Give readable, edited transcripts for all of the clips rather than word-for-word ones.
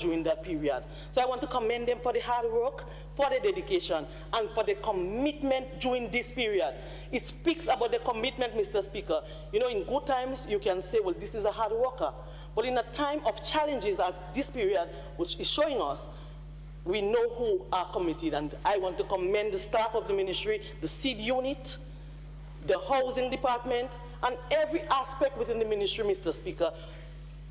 during that period. So I want to commend them for the hard work, for the dedication, and for the commitment during this period. It speaks about the commitment, Mr. Speaker. You know, in good times, you can say, well, this is a hard worker. But in a time of challenges as this period, which is showing us, we know who are committed. And I want to commend the staff of the ministry, the seed unit, the housing department, and every aspect within the ministry, Mr. Speaker.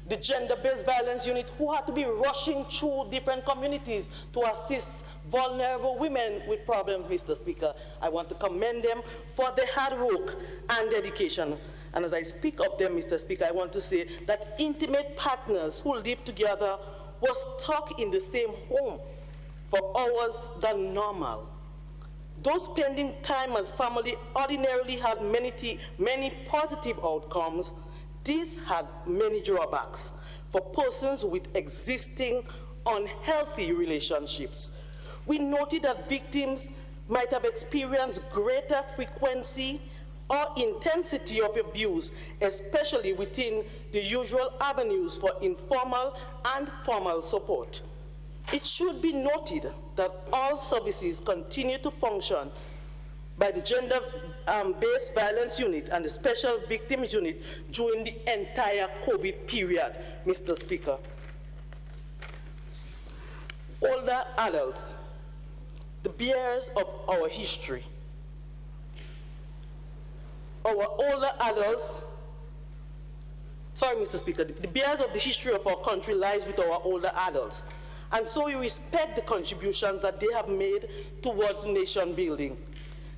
The gender-based violence unit, who had to be rushing through different communities to assist vulnerable women with problems, Mr. Speaker. I want to commend them for their hard work and dedication. And as I speak of them, Mr. Speaker, I want to say that intimate partners who live together were stuck in the same home for hours than normal. Those spending time as family ordinarily had many positive outcomes. This had many drawbacks for persons with existing unhealthy relationships. We noted that victims might have experienced greater frequency or intensity of abuse, especially within the usual avenues for informal and formal support. It should be noted that all services continue to function by the gender-based violence unit and the special victims unit during the entire COVID period, Mr. Speaker. Older adults, the bearers of our history. Our older adults, Mr. Speaker, the bearers of the history of our country lies with our older adults. And so we respect the contributions that they have made towards nation building,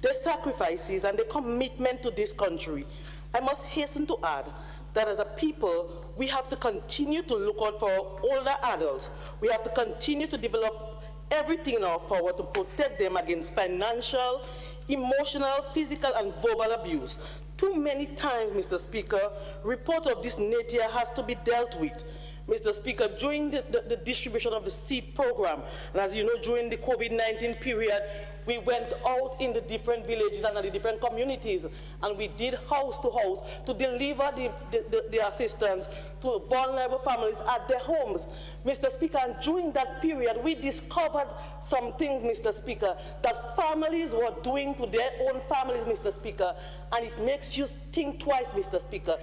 their sacrifices and their commitment to this country. I must hasten to add that as a people, we have to continue to look out for our older adults. We have to continue to develop everything in our power to protect them against financial, emotional, physical, and verbal abuse. Too many times, Mr. Speaker, reports of this nature has to be dealt with. Mr. Speaker, during the distribution of the seed program, and as you know, during the COVID-19 period, we went out in the different villages and the different communities, and we did house to house to deliver the assistance to vulnerable families at their homes. Mr. Speaker, and during that period, we discovered some things, Mr. Speaker, that families were doing to their own families, Mr. Speaker, and it makes you think twice, Mr. Speaker.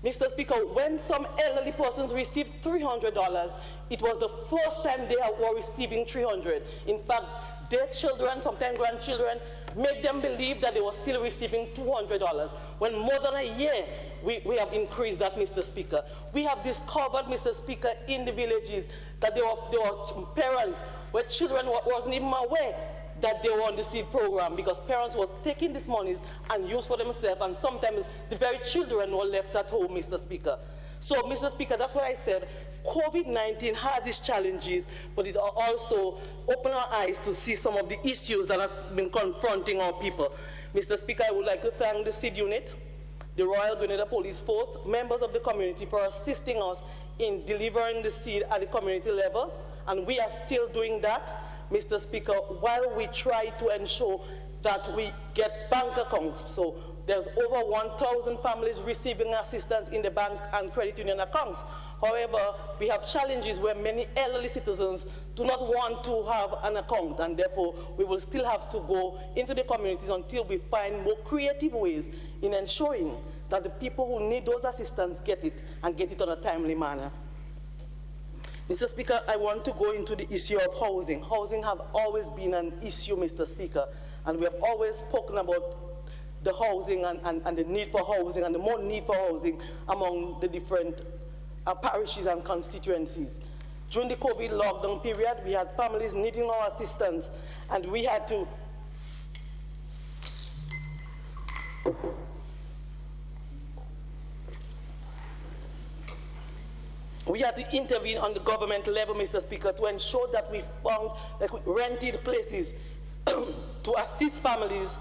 Mr. Speaker, when some elderly persons received $300, it was the first time they were receiving $300. In fact, their children, sometimes grandchildren, made them believe that they were still receiving $200. When more than a year, we have increased that, Mr. Speaker. We have discovered, Mr. Speaker, in the villages that there were parents where children wasn't even aware that they were on the seed program because parents were taking these monies and used for themselves, and sometimes the very children were left at home, Mr. Speaker. So, Mr. Speaker, that's why I said COVID-19 has its challenges, but it also opened our eyes to see some of the issues that has been confronting our people. Mr. Speaker, I would like to thank the seed unit, the Royal Grenada Police Force, members of the community for assisting us in delivering the seed at the community level, and we are still doing that, Mr. Speaker, while we try to ensure that we get bank accounts. So there's over 1,000 families receiving assistance in the bank and credit union accounts. However, we have challenges where many elderly citizens do not want to have an account, and therefore we will still have to go into the communities until we find more creative ways in ensuring that the people who need those assistance get it, and get it on a timely manner. Mr. Speaker, I want to go into the issue of housing. Housing have always been an issue, Mr. Speaker, and we have always spoken about the housing and the need for housing and the more need for housing among the different parishes and constituencies. During the COVID lockdown period, we had families needing our assistance, and we had to intervene on the government level, Mr. Speaker, to ensure that we found rented places to assist families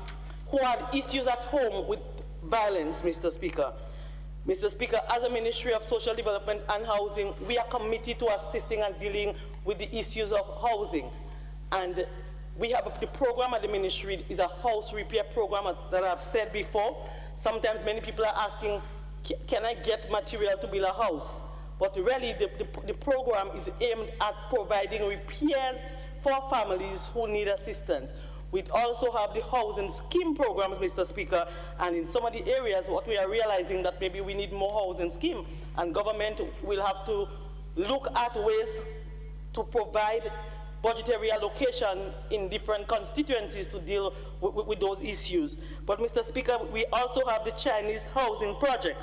who had issues at home with violence, Mr. Speaker. Mr. Speaker, as a Ministry of Social Development and Housing, we are committed to assisting and dealing with the issues of housing. And we have the program at the ministry is a house repair program, as that I've said before. Sometimes many people are asking, can I get material to build a house? but really the program is aimed at providing repairs for families who need assistance. We also have the housing scheme programs, Mr. Speaker, and in some of the areas what we are realizing that maybe we need more housing scheme, and government will have to look at ways to provide budgetary allocation in different constituencies to deal with those issues. But Mr. Speaker, we also have the Chinese housing project.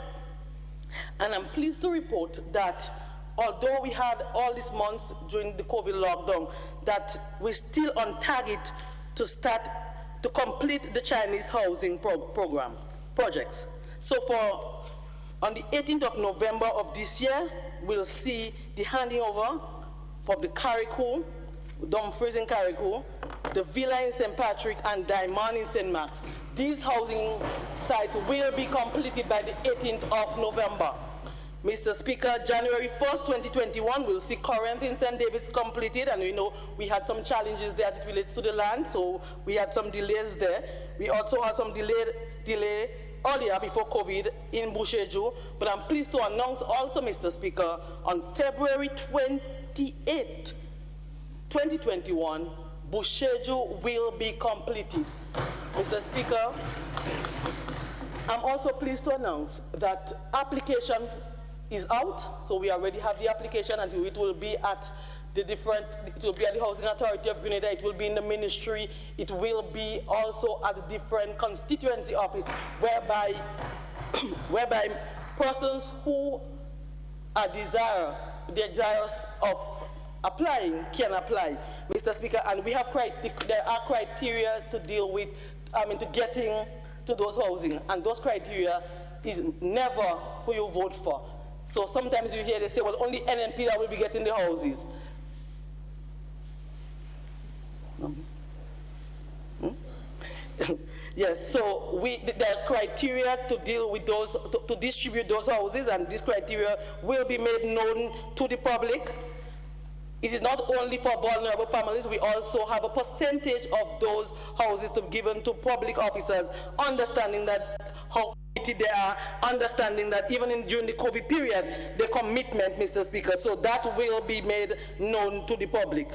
And I'm pleased to report that although we had all these months during the COVID lockdown, that we're still on target to start to complete the Chinese housing program projects. So on the 18th of November of this year, we'll see the handing over for the Carriacou, Dumfries in Carriacou, the Villa in St. Patrick, and Diamond in St. Max. These housing sites will be completed by the 18th of November. Mr. Speaker, January 1st, 2021, we'll see Corinth in St. David's completed, and we know we had some challenges there as it relates to the land, so we had some delays there. We also had some delay earlier before COVID in Boucheju, but I'm pleased to announce also, Mr. Speaker, on February 28, 2021, Boucheju will be completed. Mr. Speaker, I'm also pleased to announce that application is out, so we already have the application, and it will be at it will be at the Housing Authority of Grenada, it will be in the ministry, it will be also at the different constituency office, whereby persons who are desirous of applying can apply, Mr. Speaker, and we have there are criteria to deal with, to getting to those housing, and those criteria is never who you vote for. So sometimes you hear they say, well, only NNP that will be getting the houses. Yes, so there are criteria to deal with those, to distribute those houses, and this criteria will be made known to the public. It is not only for vulnerable families, we also have a percentage of those houses to be given to public officers, understanding that how committed they are, understanding that even during the COVID period, the commitment, Mr. Speaker, so that will be made known to the public.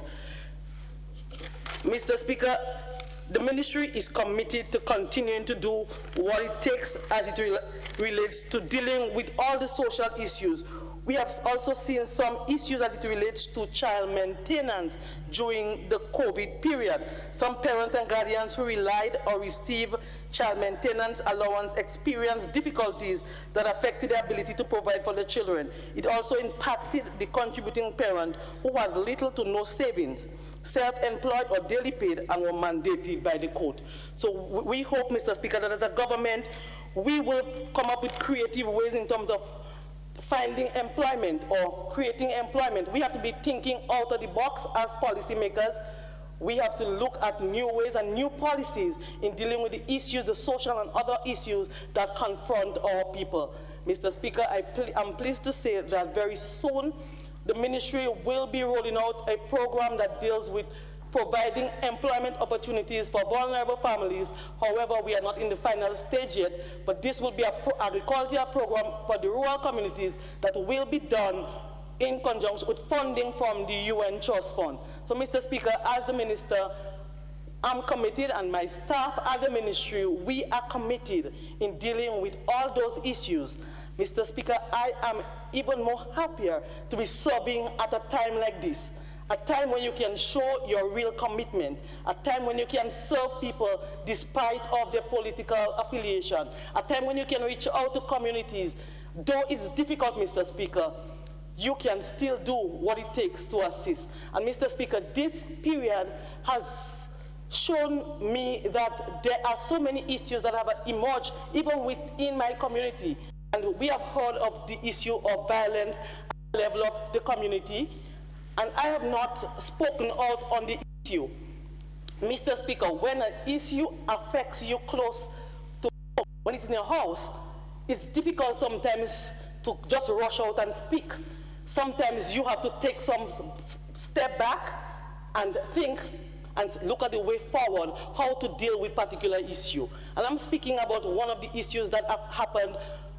Mr. Speaker, the ministry is committed to continuing to do what it takes as it relates to dealing with all the social issues. We have also seen some issues as it relates to child maintenance during the COVID period. Some parents and guardians who relied or received child maintenance allowance experienced difficulties that affected their ability to provide for their children. It also impacted the contributing parent who had little to no savings, self-employed or daily paid, and were mandated by the court. So we hope, Mr. Speaker, that as a government, we will come up with creative ways in terms of finding employment or creating employment. We have to be thinking out of the box as policymakers. We have to look at new ways and new policies in dealing with the issues, the social and other issues that confront our people. Mr. Speaker, I'm pleased to say that very soon the ministry will be rolling out a program that deals with providing employment opportunities for vulnerable families. However, we are not in the final stage yet, but this will be an agricultural program for the rural communities that will be done in conjunction with funding from the UN Trust Fund. So, Mr. Speaker, as the minister, I'm committed, and my staff at the ministry, we are committed in dealing with all those issues. Mr. Speaker, I am even more happier to be serving at a time like this, a time when you can show your real commitment, a time when you can serve people despite of their political affiliation, a time when you can reach out to communities. Though it's difficult, Mr. Speaker, you can still do what it takes to assist. And Mr. Speaker, this period has shown me that there are so many issues that have emerged even within my community. And we have heard of the issue of violence at the level of the community, and I have not spoken out on the issue. Mr. Speaker, when an issue affects you close to home, when it's in your house, it's difficult sometimes to just rush out and speak. Sometimes you have to take some step back and think and look at the way forward, how to deal with particular issue. And I'm speaking about one of the issues that have happened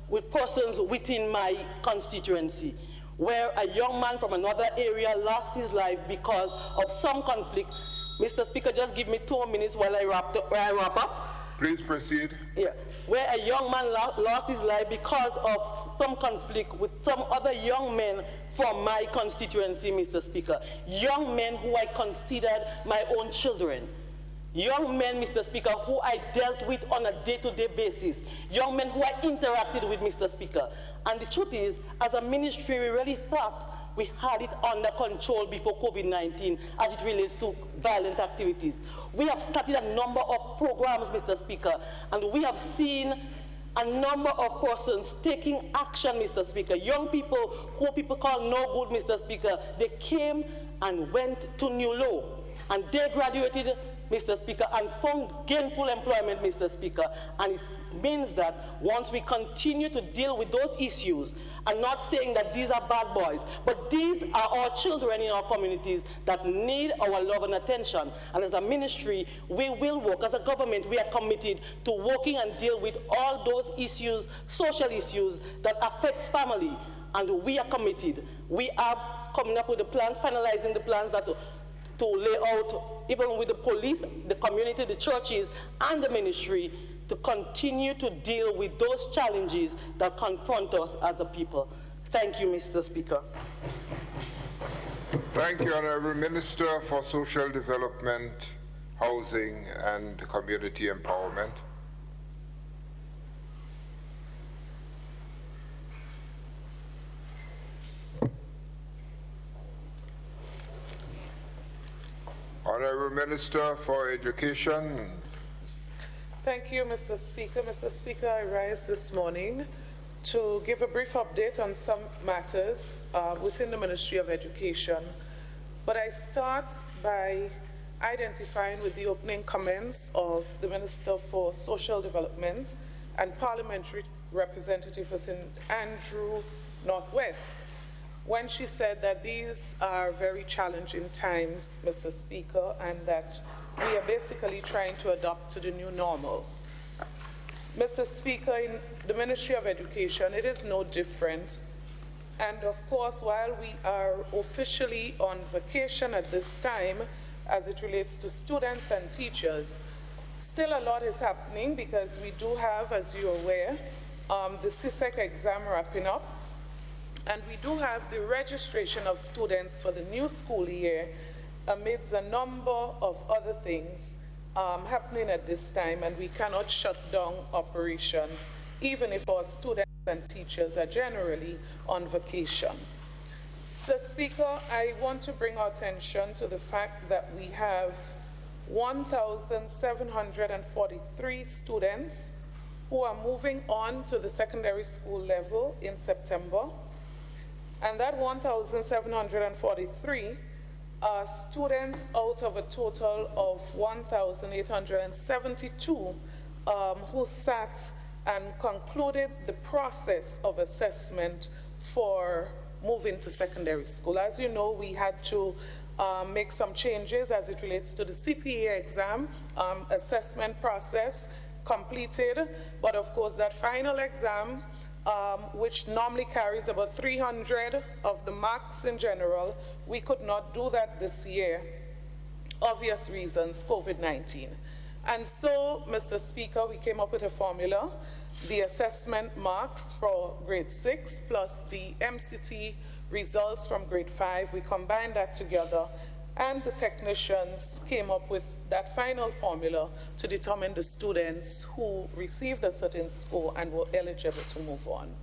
with persons within my constituency. where a young man from another area lost his life because of some conflict. Mr. Speaker, just give me 2 minutes while I wrap up. Please proceed. Yeah, where a young man lost his life because of some conflict with some other young men from my constituency, Mr. Speaker. Young men who I considered my own children. Young men, Mr. Speaker, who I dealt with on a day-to-day basis. Young men who I interacted with, Mr. Speaker. And the truth is, as a ministry, we really thought we had it under control before COVID-19 as it relates to violent activities. We have started a number of programs, Mr. Speaker, and we have seen a number of persons taking action, Mr. Speaker. Young people who people call no good, Mr. Speaker, they came and went to New Law, and they graduated, Mr. Speaker, and found gainful employment, Mr. Speaker. And it means that once we continue to deal with those issues, I'm not saying that these are bad boys, but these are our children in our communities that need our love and attention. And as a ministry, we will work. As a government, we are committed to working and deal with all those issues, social issues that affects family. And we are committed. We are coming up with the plans, finalizing the plans that to lay out, even with the police, the community, the churches, and the ministry, to continue to deal with those challenges that confront us as a people. Thank you, Mr. Speaker. Thank you, Honorable Minister for Social Development, Housing, and Community Empowerment. Honorable Minister for Education. Thank you, Mr. Speaker. Mr. Speaker, I rise this morning to give a brief update on some matters within the Ministry of Education. But I start by identifying with the opening comments of the Minister for Social Development and Parliamentary Representative for St. Andrew Northwest, when she said that these are very challenging times, Mr. Speaker, and that we are basically trying to adapt to the new normal. Mr. Speaker, in the Ministry of Education, it is no different. And of course, while we are officially on vacation at this time, as it relates to students and teachers, still a lot is happening because we do have, as you're aware, the CSEC exam wrapping up. And we do have the registration of students for the new school year amidst a number of other things happening at this time, and we cannot shut down operations, even if our students and teachers are generally on vacation. So, Speaker, I want to bring our attention to the fact that we have 1,743 students who are moving on to the secondary school level in September. And that 1,743 are students out of a total of 1,872 who sat and concluded the process of assessment for moving to secondary school. As you know, we had to make some changes as it relates to the CPA exam assessment process completed, but of course that final exam, which normally carries about 300 of the marks in general, we could not do that this year. Obvious reasons, COVID-19. And so, Mr. Speaker, we came up with a formula, the assessment marks for grade 6 plus the MCT results from grade 5. We combined that together, and the technicians came up with that final formula to determine the students who received a certain score and were eligible to move on.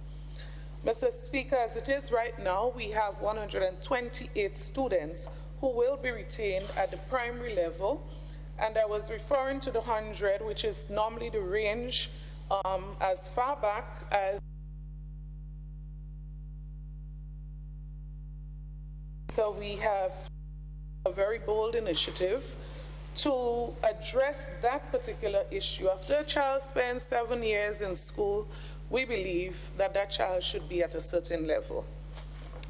Mr. Speaker, as it is right now, we have 128 students who will be retained at the primary level, and I was referring to the 100, which is normally the range as far back as we have a very bold initiative to address that particular issue. After a child spends 7 years in school, we believe that that child should be at a certain level.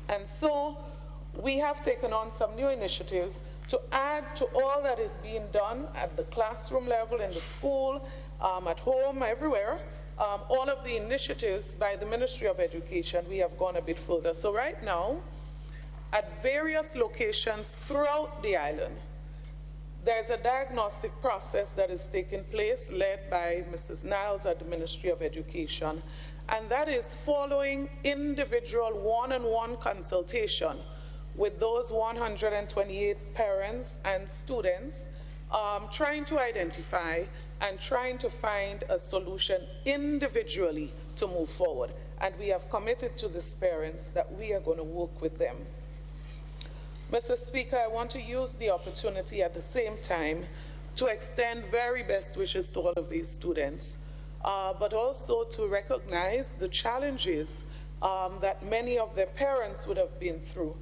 And so we have taken on some new initiatives to add to all that is being done at the classroom level, in the school, at home, everywhere, all of the initiatives by the Ministry of Education, we have gone a bit further. So right now, at various locations throughout the island, there's a diagnostic process that is taking place led by Mrs. Niles at the Ministry of Education, and that is following individual one-on-one consultation with those 128 parents and students, trying to identify and trying to find a solution individually to move forward. And we have committed to these parents that we are going to work with them. Mr. Speaker, I want to use the opportunity at the same time to extend very best wishes to all of these students, but also to recognize the challenges that many of their parents would have been through,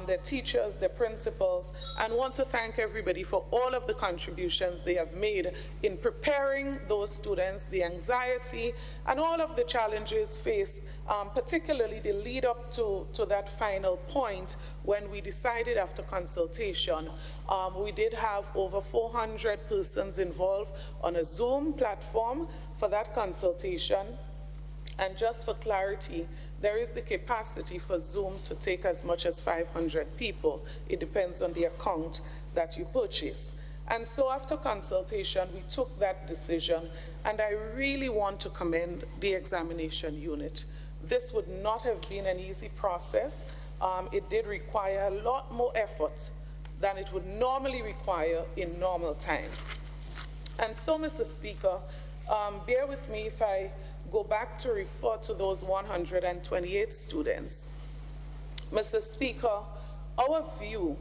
their teachers, their principals, and want to thank everybody for all of the contributions they have made in preparing those students, the anxiety, and all of the challenges faced, particularly the lead up to that final point when we decided after consultation. We did have over 400 persons involved on a Zoom platform for that consultation. And just for clarity, there is the capacity for Zoom to take as much as 500 people. It depends on the account that you purchase. And so after consultation, we took that decision, and I really want to commend the examination unit. This would not have been an easy process. It did require a lot more effort than it would normally require in normal times. And so, Mr. Speaker, bear with me if I go back to refer to those 128 students. Mr. Speaker, our view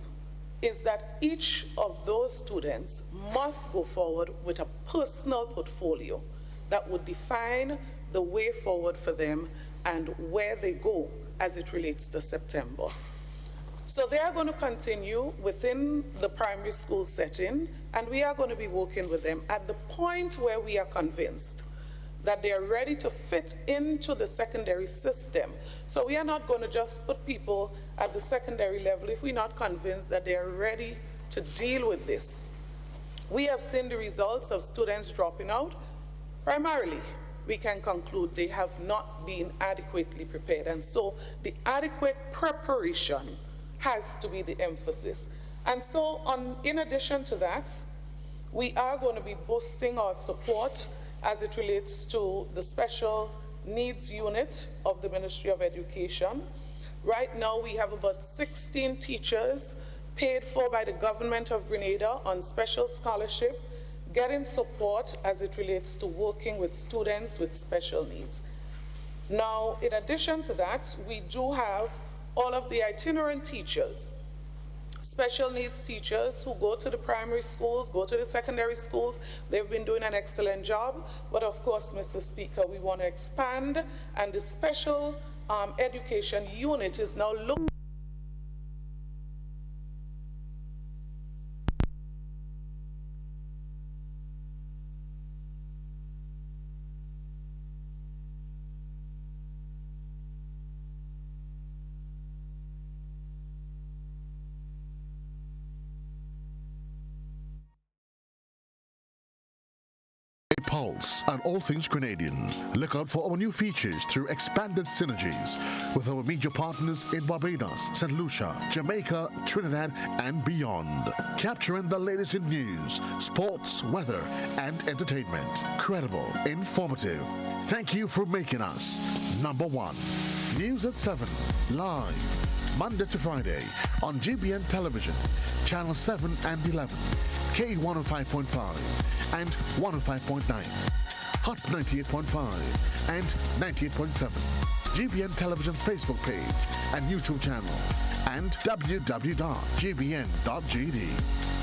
is that each of those students must go forward with a personal portfolio that would define the way forward for them and where they go as it relates to September. So they are going to continue within the primary school setting, and we are going to be working with them at the point where we are convinced that they are ready to fit into the secondary system. So we are not going to just put people at the secondary level if we're not convinced that they are ready to deal with this. We have seen the results of students dropping out. Primarily, we can conclude they have not been adequately prepared. And so the adequate preparation has to be the emphasis. And so in addition to that, we are going to be boosting our support as it relates to the special needs unit of the Ministry of Education. Right now, we have about 16 teachers paid for by the government of Grenada on special scholarship, getting support as it relates to working with students with special needs. Now, in addition to that, we do have all of the itinerant teachers, special needs teachers who go to the primary schools, go to the secondary schools. They've been doing an excellent job. But of course, Mr. Speaker, we want to expand, and the special education unit is now looking Pulse on all things Grenadian. Look out for our new features through expanded synergies with our media partners in Barbados, St. Lucia, Jamaica, Trinidad, and beyond. Capturing the latest in news, sports, weather, and entertainment. Credible, informative. Thank you for making us number one. News at 7, live, Monday to Friday on GBN Television, Channel 7 and 11, K105.5 and 105.9, Hot 98.5 and 98.7, GBN Television Facebook page and YouTube channel, and www.gbn.gd.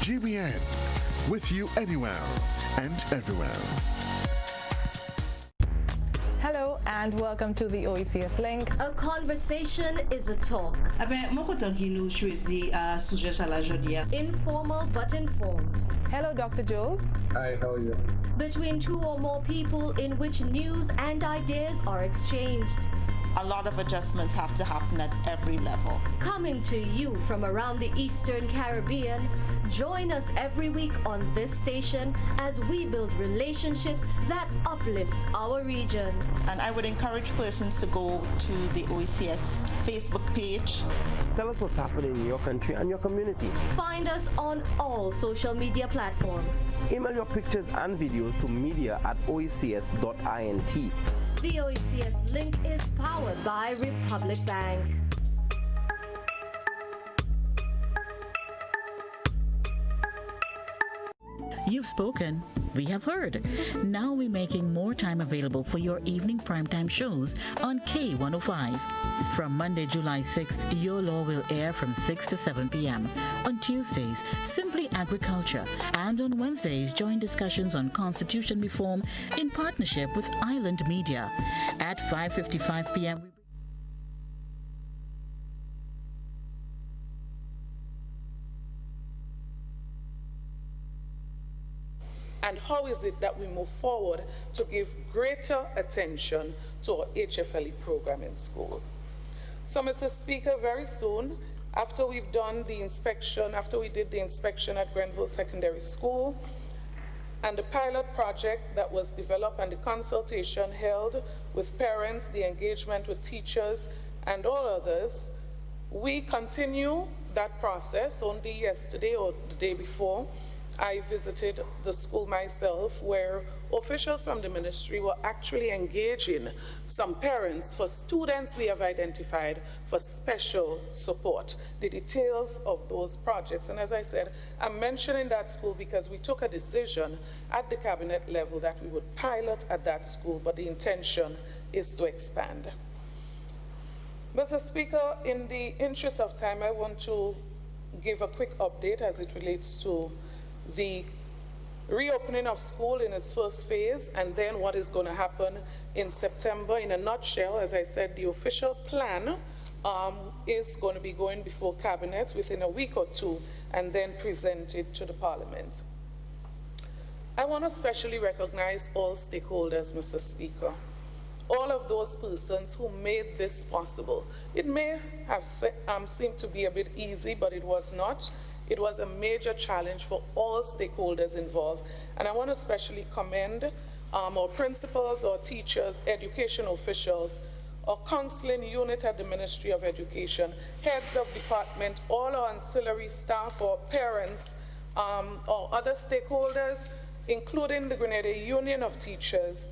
GBN, with you anywhere and everywhere. Hello and welcome to the OECS Link. A conversation is a talk. Informal but informed. Hello, Dr. Jules. Hi, how are you? Between two or more people in which news and ideas are exchanged. a lot of adjustments have to happen at every level. Coming to you from around the Eastern Caribbean, join us every week on this station as we build relationships that uplift our region. And I would encourage persons to go to the OECS Facebook page. Tell us what's happening in your country and your community. Find us on all social media platforms. Email your pictures and videos to media@oecs.int. The OECS link is powered by Republic Bank. You've spoken, we have heard. Now we're making more time available for your evening primetime shows on K105. From Monday, July 6th, Your Law will air from 6 to 7 p.m. On Tuesdays, Simply Agriculture. And on Wednesdays, join discussions on constitution reform in partnership with Island Media. At 5:55 p.m. And how is it that we move forward to give greater attention to our HFLE program in schools? So, Mr. Speaker, very soon, after we've done the inspection, after we did the inspection at Grenville Secondary School, and the pilot project that was developed and the consultation held with parents, the engagement with teachers, and all others, we continue that process. Only yesterday or the day before, I visited the school myself, where officials from the ministry were actually engaging some parents for students we have identified for special support, the details of those projects. And as I said, I'm mentioning that school because we took a decision at the cabinet level that we would pilot at that school, but the intention is to expand. Mr. Speaker, in the interest of time, I want to give a quick update as it relates to the reopening of school in its first phase, and then what is going to happen in September. In a nutshell, as I said, the official plan is going to be going before Cabinet within a week or two and then presented to the Parliament. I want to especially recognize all stakeholders, Mr. Speaker, all of those persons who made this possible. It may have seemed to be a bit easy, but it was not. It was a major challenge for all stakeholders involved. And I want to especially commend our principals, our teachers, education officials, our counseling unit at the Ministry of Education, heads of department, all our ancillary staff, our parents, our other stakeholders, including the Grenada Union of Teachers.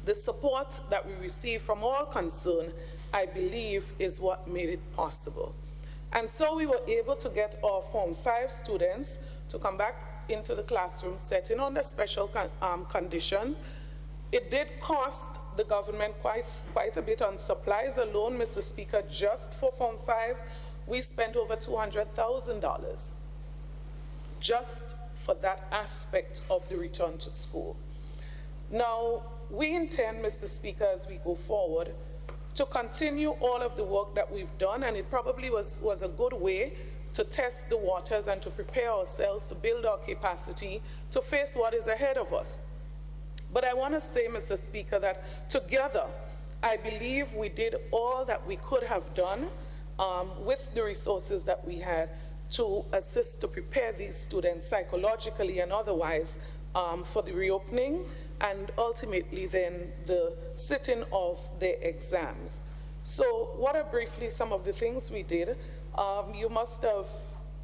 The support that we receive from all concerned, I believe, is what made it possible. And so we were able to get our Form 5 students to come back into the classroom setting under special condition. It did cost the government quite a bit on supplies alone, Mr. Speaker. Just for Form 5s, we spent over $200,000 just for that aspect of the return to school. Now, we intend, Mr. Speaker, as we go forward, to continue all of the work that we've done, and it probably was a good way to test the waters and to prepare ourselves to build our capacity to face what is ahead of us. But I want to say, Mr. Speaker, that together, I believe we did all that we could have done with the resources that we had to assist to prepare these students psychologically and otherwise for the reopening, and ultimately then the sitting of their exams. So what are briefly some of the things we did? You must have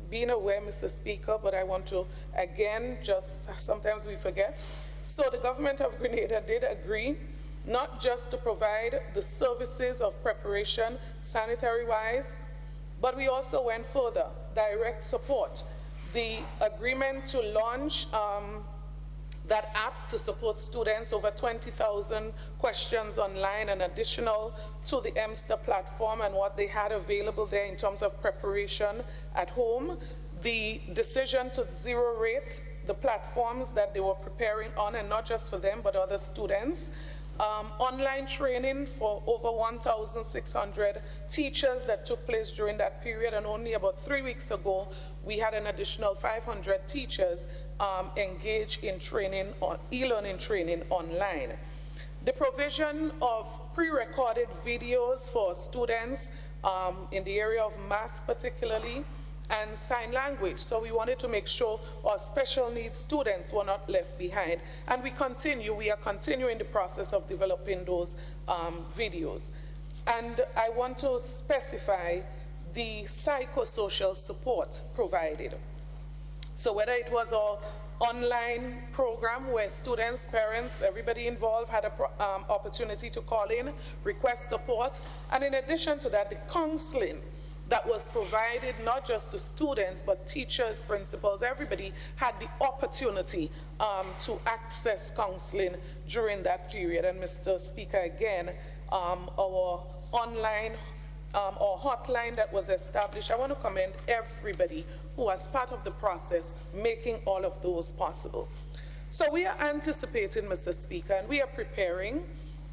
been aware, Mr. Speaker, but I want to again, just sometimes we forget. So the government of Grenada did agree not just to provide the services of preparation sanitary-wise, but we also went further, direct support. The agreement to launch that app to support students, over 20,000 questions online, and additional to the MSTER platform and what they had available there in terms of preparation at home. The decision to zero rate the platforms that they were preparing on, and not just for them, but other students. Online training for over 1,600 teachers that took place during that period, and only about 3 weeks ago, we had an additional 500 teachers engaged in training, or e-learning training online. the provision of pre-recorded videos for students in the area of math particularly, and sign language. So we wanted to make sure our special needs students were not left behind. And we are continuing the process of developing those videos. And I want to specify the psychosocial support provided. So whether it was our online program where students, parents, everybody involved had an opportunity to call in, request support, and in addition to that, the counseling that was provided not just to students, but teachers, principals, everybody had the opportunity to access counseling during that period. And Mr. Speaker, again, our online or hotline that was established, I want to commend everybody who was part of the process making all of those possible. So we are anticipating, Mr. Speaker, and we are preparing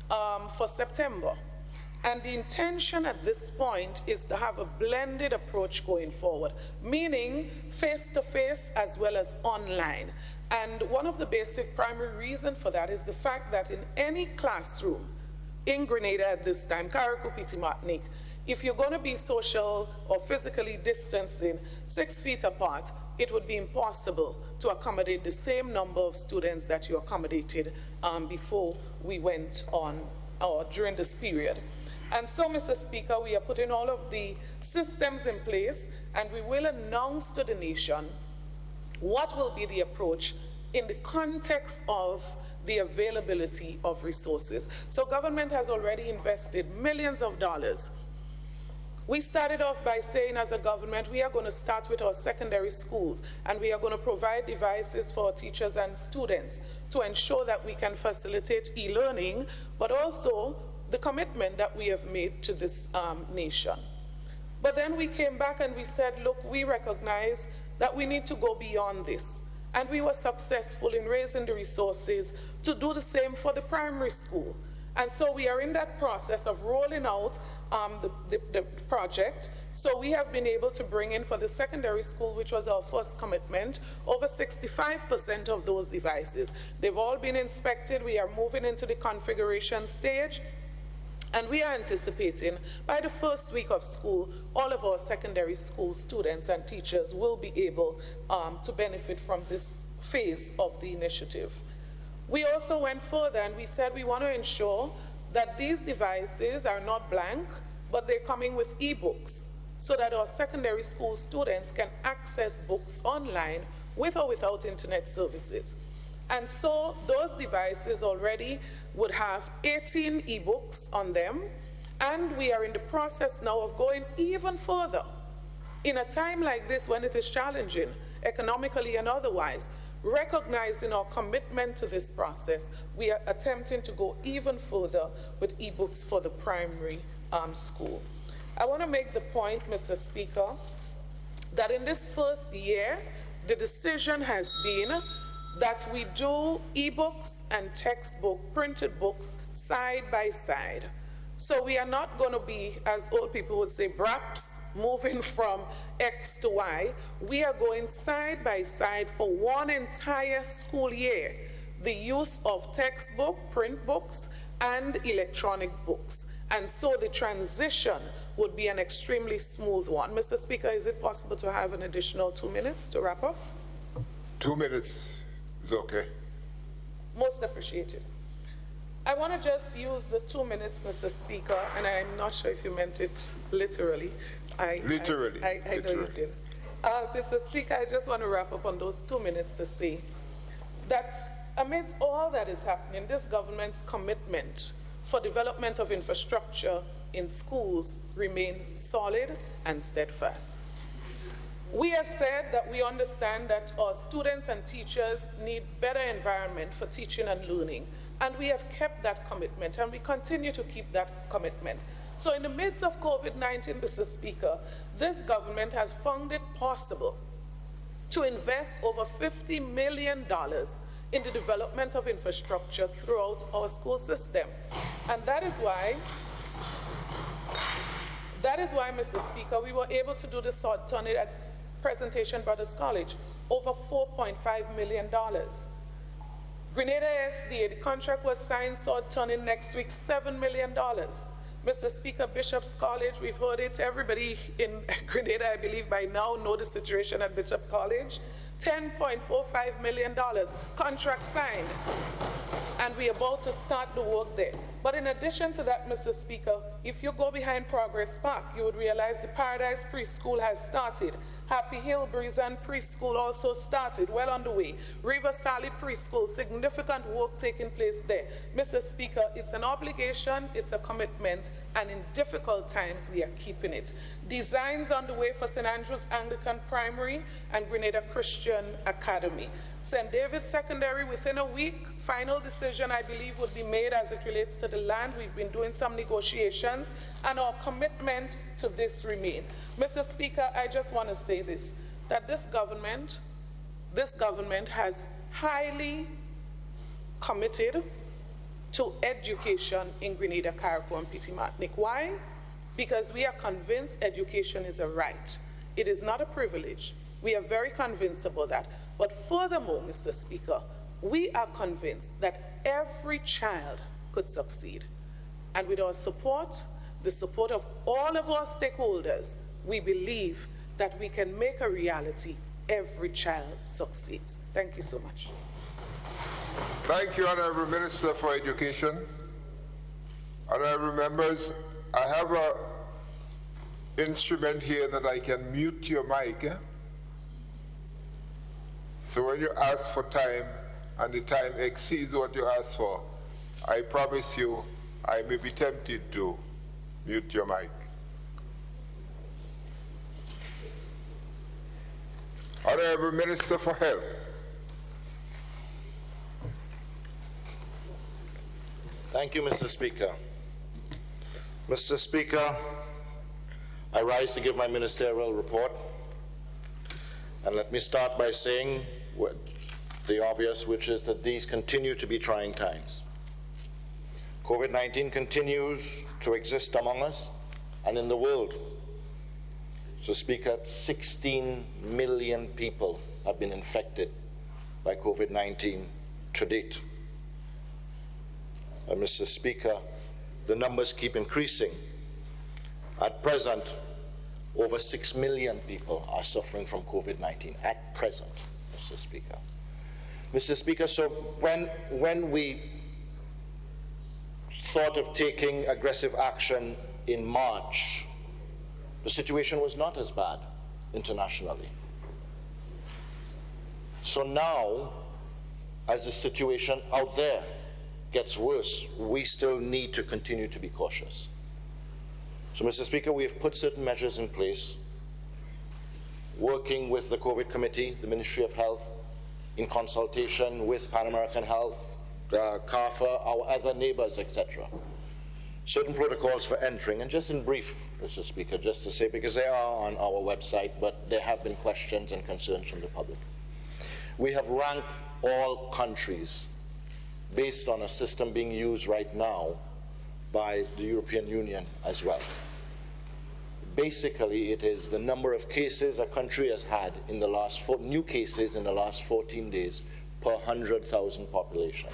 for September. And the intention at this point is to have a blended approach going forward, meaning face-to-face as well as online. And one of the basic primary reasons for that is the fact that in any classroom in Grenada at this time, Carriacou, Petite Martinique, if you're going to be social or physically distancing 6 feet apart, it would be impossible to accommodate the same number of students that you accommodated before we went on or during this period. And so, Mr. Speaker, we are putting all of the systems in place, and we will announce to the nation what will be the approach in the context of the availability of resources. So government has already invested millions of dollars. We started off by saying as a government, we are going to start with our secondary schools, and we are going to provide devices for our teachers and students to ensure that we can facilitate e-learning, but also the commitment that we have made to this nation. But then we came back and we said, look, we recognize that we need to go beyond this. And we were successful in raising the resources to do the same for the primary school. And so we are in that process of rolling out the project. So we have been able to bring in for the secondary school, which was our first commitment, over 65% of those devices. They've all been inspected. We are moving into the configuration stage. And we are anticipating by the first week of school, all of our secondary school students and teachers will be able to benefit from this phase of the initiative. We also went further and we said we want to ensure that these devices are not blank, but they're coming with e-books so that our secondary school students can access books online with or without internet services. And so those devices already would have 18 e-books on them, and we are in the process now of going even further. In a time like this when it is challenging, economically and otherwise, recognizing our commitment to this process, we are attempting to go even further with e-books for the primary school. I want to make the point, Mr. Speaker, that in this first year, the decision has been that we do e-books and textbook, printed books, side by side. So we are not going to be, as old people would say, BRAPs, moving from X to Y. We are going side by side for one entire school year, the use of textbook, print books, and electronic books. And so the transition would be an extremely smooth one. Mr. Speaker, is it possible to have an additional 2 minutes to wrap up? 2 minutes is okay. Most appreciated. I want to just use the 2 minutes, Mr. Speaker, and I'm not sure if you meant it literally. Literally. I know you did. Mr. Speaker, I just want to wrap up on those 2 minutes to say that amidst all that is happening, this government's commitment for development of infrastructure in schools remains solid and steadfast. We have said that we understand that our students and teachers need better environment for teaching and learning, and we have kept that commitment, and we continue to keep that commitment. So in the midst of COVID-19, Mr. Speaker, this government has found it possible to invest over $50 million in the development of infrastructure throughout our school system. And that is why, Mr. Speaker, we were able to do the sword turning at Presentation Brothers College, over $4.5 million. Grenada SDA, the contract was signed, saw turning next week, $7 million. Mr. Speaker, Bishop's College, we've heard it. Everybody in Grenada, I believe by now, know the situation at Bishop College. $10.45 million, contract signed, and we're about to start the work there. But in addition to that, Mr. Speaker, if you go behind Progress Park, you would realize the Paradise Preschool has started. Happy Hill Breezan Preschool also started, well underway. River Sally Preschool, significant work taking place there. Mr. Speaker, it's an obligation, it's a commitment, and in difficult times, we are keeping it. Designs on the way for St. Andrew's Anglican Primary and Grenada Christian Academy. St. David's Secondary, within a week, final decision, I believe, would be made as it relates to the land. We've been doing some negotiations, and our commitment to this remain. Mr. Speaker, I just want to say this, that this government has highly committed to education in Grenada, Carriacou, and Petite Martinique. Why? Because we are convinced education is a right. It is not a privilege. We are very convinced about that. But furthermore, Mr. Speaker, we are convinced that every child could succeed. And with our support, the support of all of our stakeholders, we believe that we can make a reality. Every child succeeds. Thank you so much. Thank you, Honorable Minister for Education. Honorable members, I have an instrument here that I can mute your mic. So when you ask for time and the time exceeds what you ask for, I promise you I may be tempted to mute your mic. Honorable Minister for Health. Thank you, Mr. Speaker. Mr. Speaker, I rise to give my ministerial report. And let me start by saying the obvious, which is that these continue to be trying times. COVID-19 continues to exist among us and in the world. Mr. Speaker, 16 million people have been infected by COVID-19 to date. And Mr. Speaker, the numbers keep increasing. At present, over 6 million people are suffering from COVID-19 at present, Mr. Speaker. Mr. Speaker, so when we thought of taking aggressive action in March, the situation was not as bad internationally. So now, as the situation out there gets worse, we still need to continue to be cautious. So, Mr. Speaker, we have put certain measures in place, working with the COVID Committee, the Ministry of Health, in consultation with Pan American Health, CARPHA, our other neighbors, etc. Certain protocols for entering, and just in brief, Mr. Speaker, just to say, because they are on our website, but there have been questions and concerns from the public. We have ranked all countries based on a system being used right now by the European Union as well. Basically, it is the number of cases a country has had in the last new cases in the last 14 days per 100,000 population.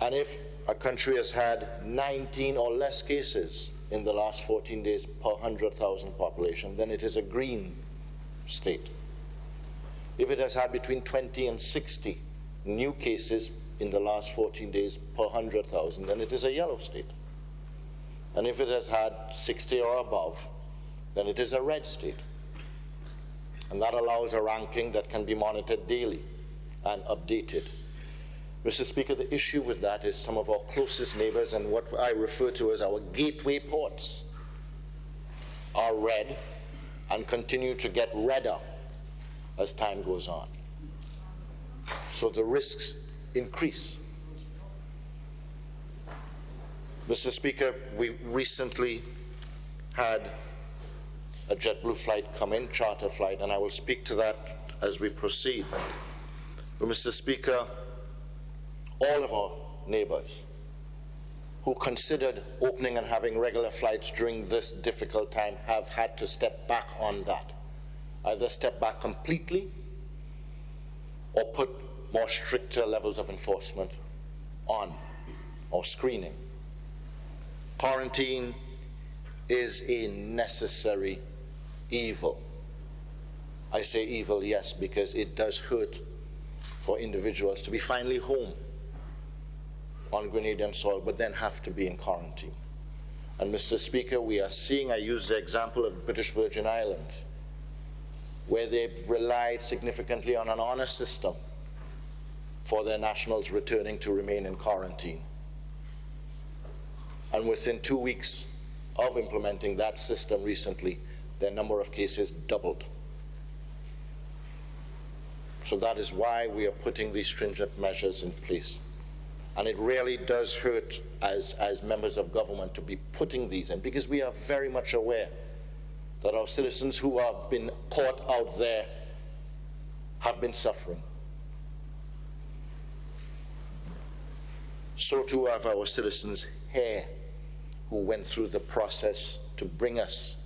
And if a country has had 19 or less cases in the last 14 days per 100,000 population, then it is a green state. If it has had between 20 and 60 new cases in the last 14 days per 100,000, then it is a yellow state. And if it has had 60 or above, then it is a red state. And that allows a ranking that can be monitored daily and updated. Mr. Speaker, the issue with that is some of our closest neighbors and what I refer to as our gateway ports are red and continue to get redder as time goes on. So the risks increase. Mr. Speaker, we recently had a JetBlue flight come in, charter flight, and I will speak to that as we proceed. But Mr. Speaker, all of our neighbors who considered opening and having regular flights during this difficult time have had to step back on that. Either step back completely or put more stricter levels of enforcement on or screening. Quarantine is a necessary evil. I say evil, yes, because it does hurt for individuals to be finally home on Grenadian soil, but then have to be in quarantine. And Mr. Speaker, we are seeing, I use the example of British Virgin Islands, where they've relied significantly on an honor system for their nationals returning to remain in quarantine. And within 2 weeks of implementing that system recently, their number of cases doubled. So that is why we are putting these stringent measures in place. And it really does hurt as members of government to be putting these in, because we are very much aware that our citizens who have been caught out there have been suffering. So too have our citizens here who went through the process to bring us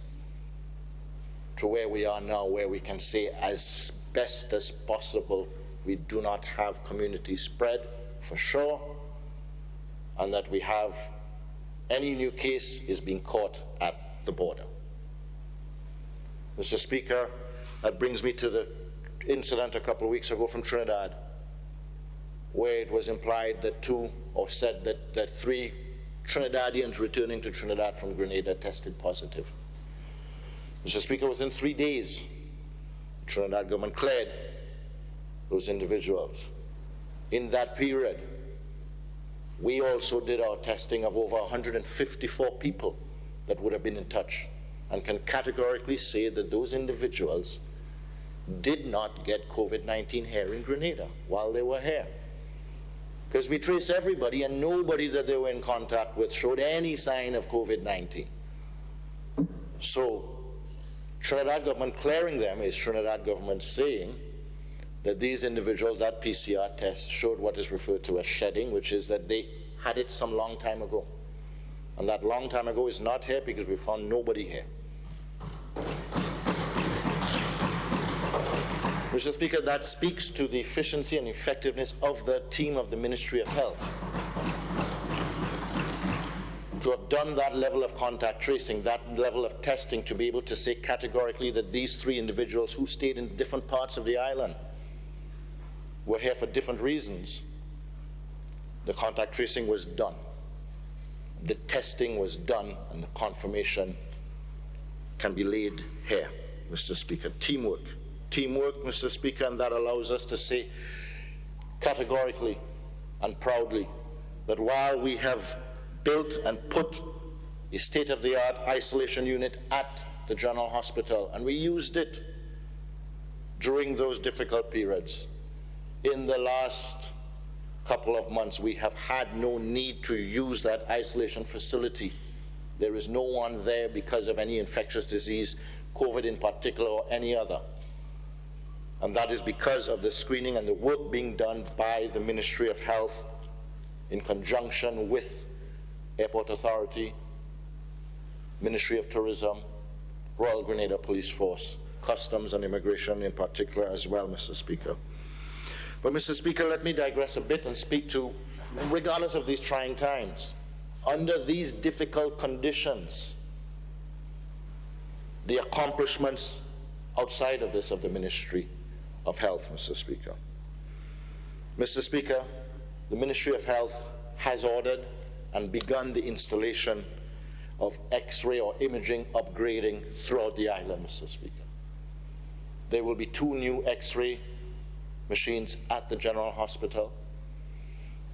to where we are now, where we can say as best as possible we do not have community spread for sure, and that we have any new case is being caught at the border. Mr. Speaker, that brings me to the incident a couple of weeks ago from Trinidad, where it was implied that said that 3 Trinidadians returning to Trinidad from Grenada tested positive. Mr. Speaker, within 3 days, the Trinidad government cleared those individuals. In that period, we also did our testing of over 154 people that would have been in touch, and can categorically say that those individuals did not get COVID-19 here in Grenada while they were here. Because we traced everybody, and nobody that they were in contact with showed any sign of COVID-19. So Trinidad government clearing them is Trinidad government saying that these individuals, that PCR test showed what is referred to as shedding, which is that they had it some long time ago. And that long time ago is not here because we found nobody here. Mr. Speaker, that speaks to the efficiency and effectiveness of the team of the Ministry of Health. To have done that level of contact tracing, that level of testing, to be able to say categorically that these 3 individuals who stayed in different parts of the island were here for different reasons. The contact tracing was done. The testing was done, and the confirmation can be laid here, Mr. Speaker. Teamwork. Teamwork, Mr. Speaker, and that allows us to say categorically and proudly that while we have built and put a state-of-the-art isolation unit at the General Hospital, and we used it during those difficult periods, in the last couple of months we have had no need to use that isolation facility. There is no one there because of any infectious disease, COVID in particular, or any other. And that is because of the screening and the work being done by the Ministry of Health in conjunction with Airport Authority, Ministry of Tourism, Royal Grenada Police Force, Customs and Immigration in particular as well, Mr. Speaker. But Mr. Speaker, let me digress a bit and speak to, regardless of these trying times, under these difficult conditions, the accomplishments outside of this of the Ministry of Health, Mr. Speaker. Mr. Speaker, the Ministry of Health has ordered and begun the installation of X-ray or imaging upgrading throughout the island, Mr. Speaker. There will be 2 new X-ray machines at the General Hospital.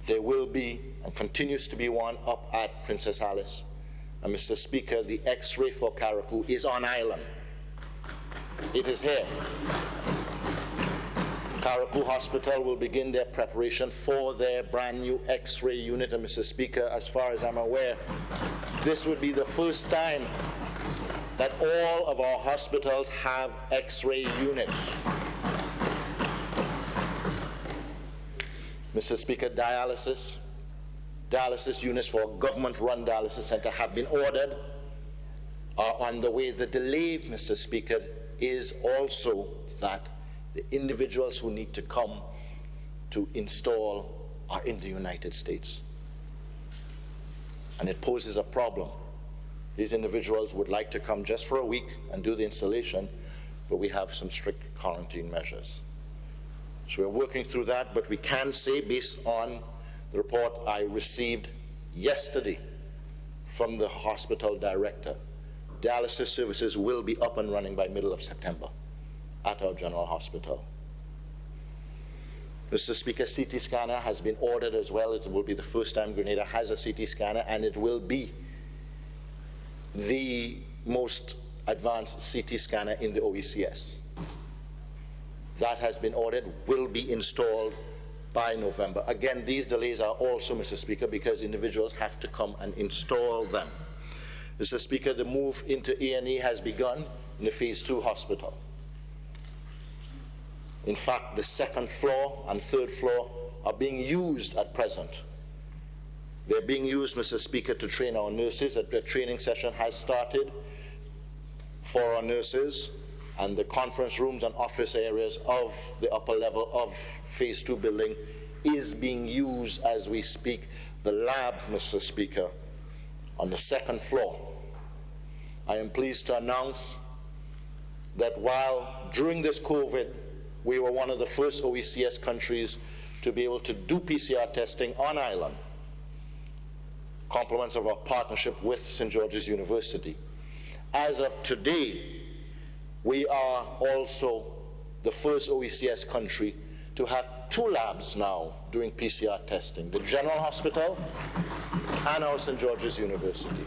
There will be and continues to be one up at Princess Alice. And Mr. Speaker, the X-ray for Carriacou is on island. It is here. Carriacou Hospital will begin their preparation for their brand new X-ray unit. And Mr. Speaker, as far as I'm aware, this would be the first time that all of our hospitals have X-ray units. Mr. Speaker, dialysis units for a government-run dialysis center have been ordered, are on the way. The delay, Mr. Speaker, is also that the individuals who need to come to install are in the United States. And it poses a problem. These individuals would like to come just for a week and do the installation, but we have some strict quarantine measures. So we're working through that, but we can say, based on the report I received yesterday from the hospital director, dialysis services will be up and running by middle of September at our general hospital. Mr. Speaker, CT scanner has been ordered as well. It will be the first time Grenada has a CT scanner, and it will be the most advanced CT scanner in the OECS. That has been ordered, will be installed by November. Again, these delays are also, Mr. Speaker, because individuals have to come and install them. Mr. Speaker, the move into A&E has begun in the Phase 2 hospital. In fact, the second floor and third floor are being used at present. They're being used, Mr. Speaker, to train our nurses. The training session has started for our nurses, and the conference rooms and office areas of the upper level of Phase 2 building is being used as we speak. The lab, Mr. Speaker, on the second floor. I am pleased to announce that while during this COVID, we were one of the first OECS countries to be able to do PCR testing on island, compliments of our partnership with St. George's University. As of today, we are also the first OECS country to have 2 labs now doing PCR testing, the General Hospital and our St. George's University.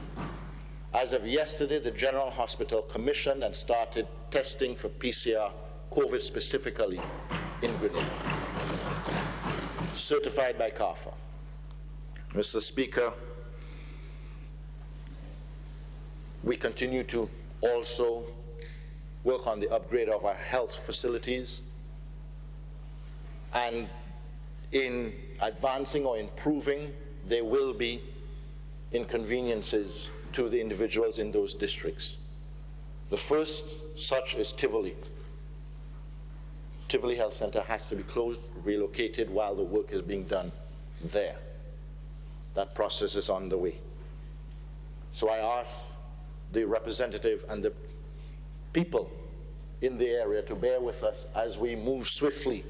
As of yesterday, the General Hospital commissioned and started testing for PCR COVID specifically in Grenada, certified by CARPHA. Mr. Speaker, we continue to also work on the upgrade of our health facilities, and in advancing or improving, there will be inconveniences to the individuals in those districts. The first such is Tivoli. Tivoli Health Center has to be closed, relocated while the work is being done there. That process is on the way. So I ask the representative and the people in the area to bear with us as we move swiftly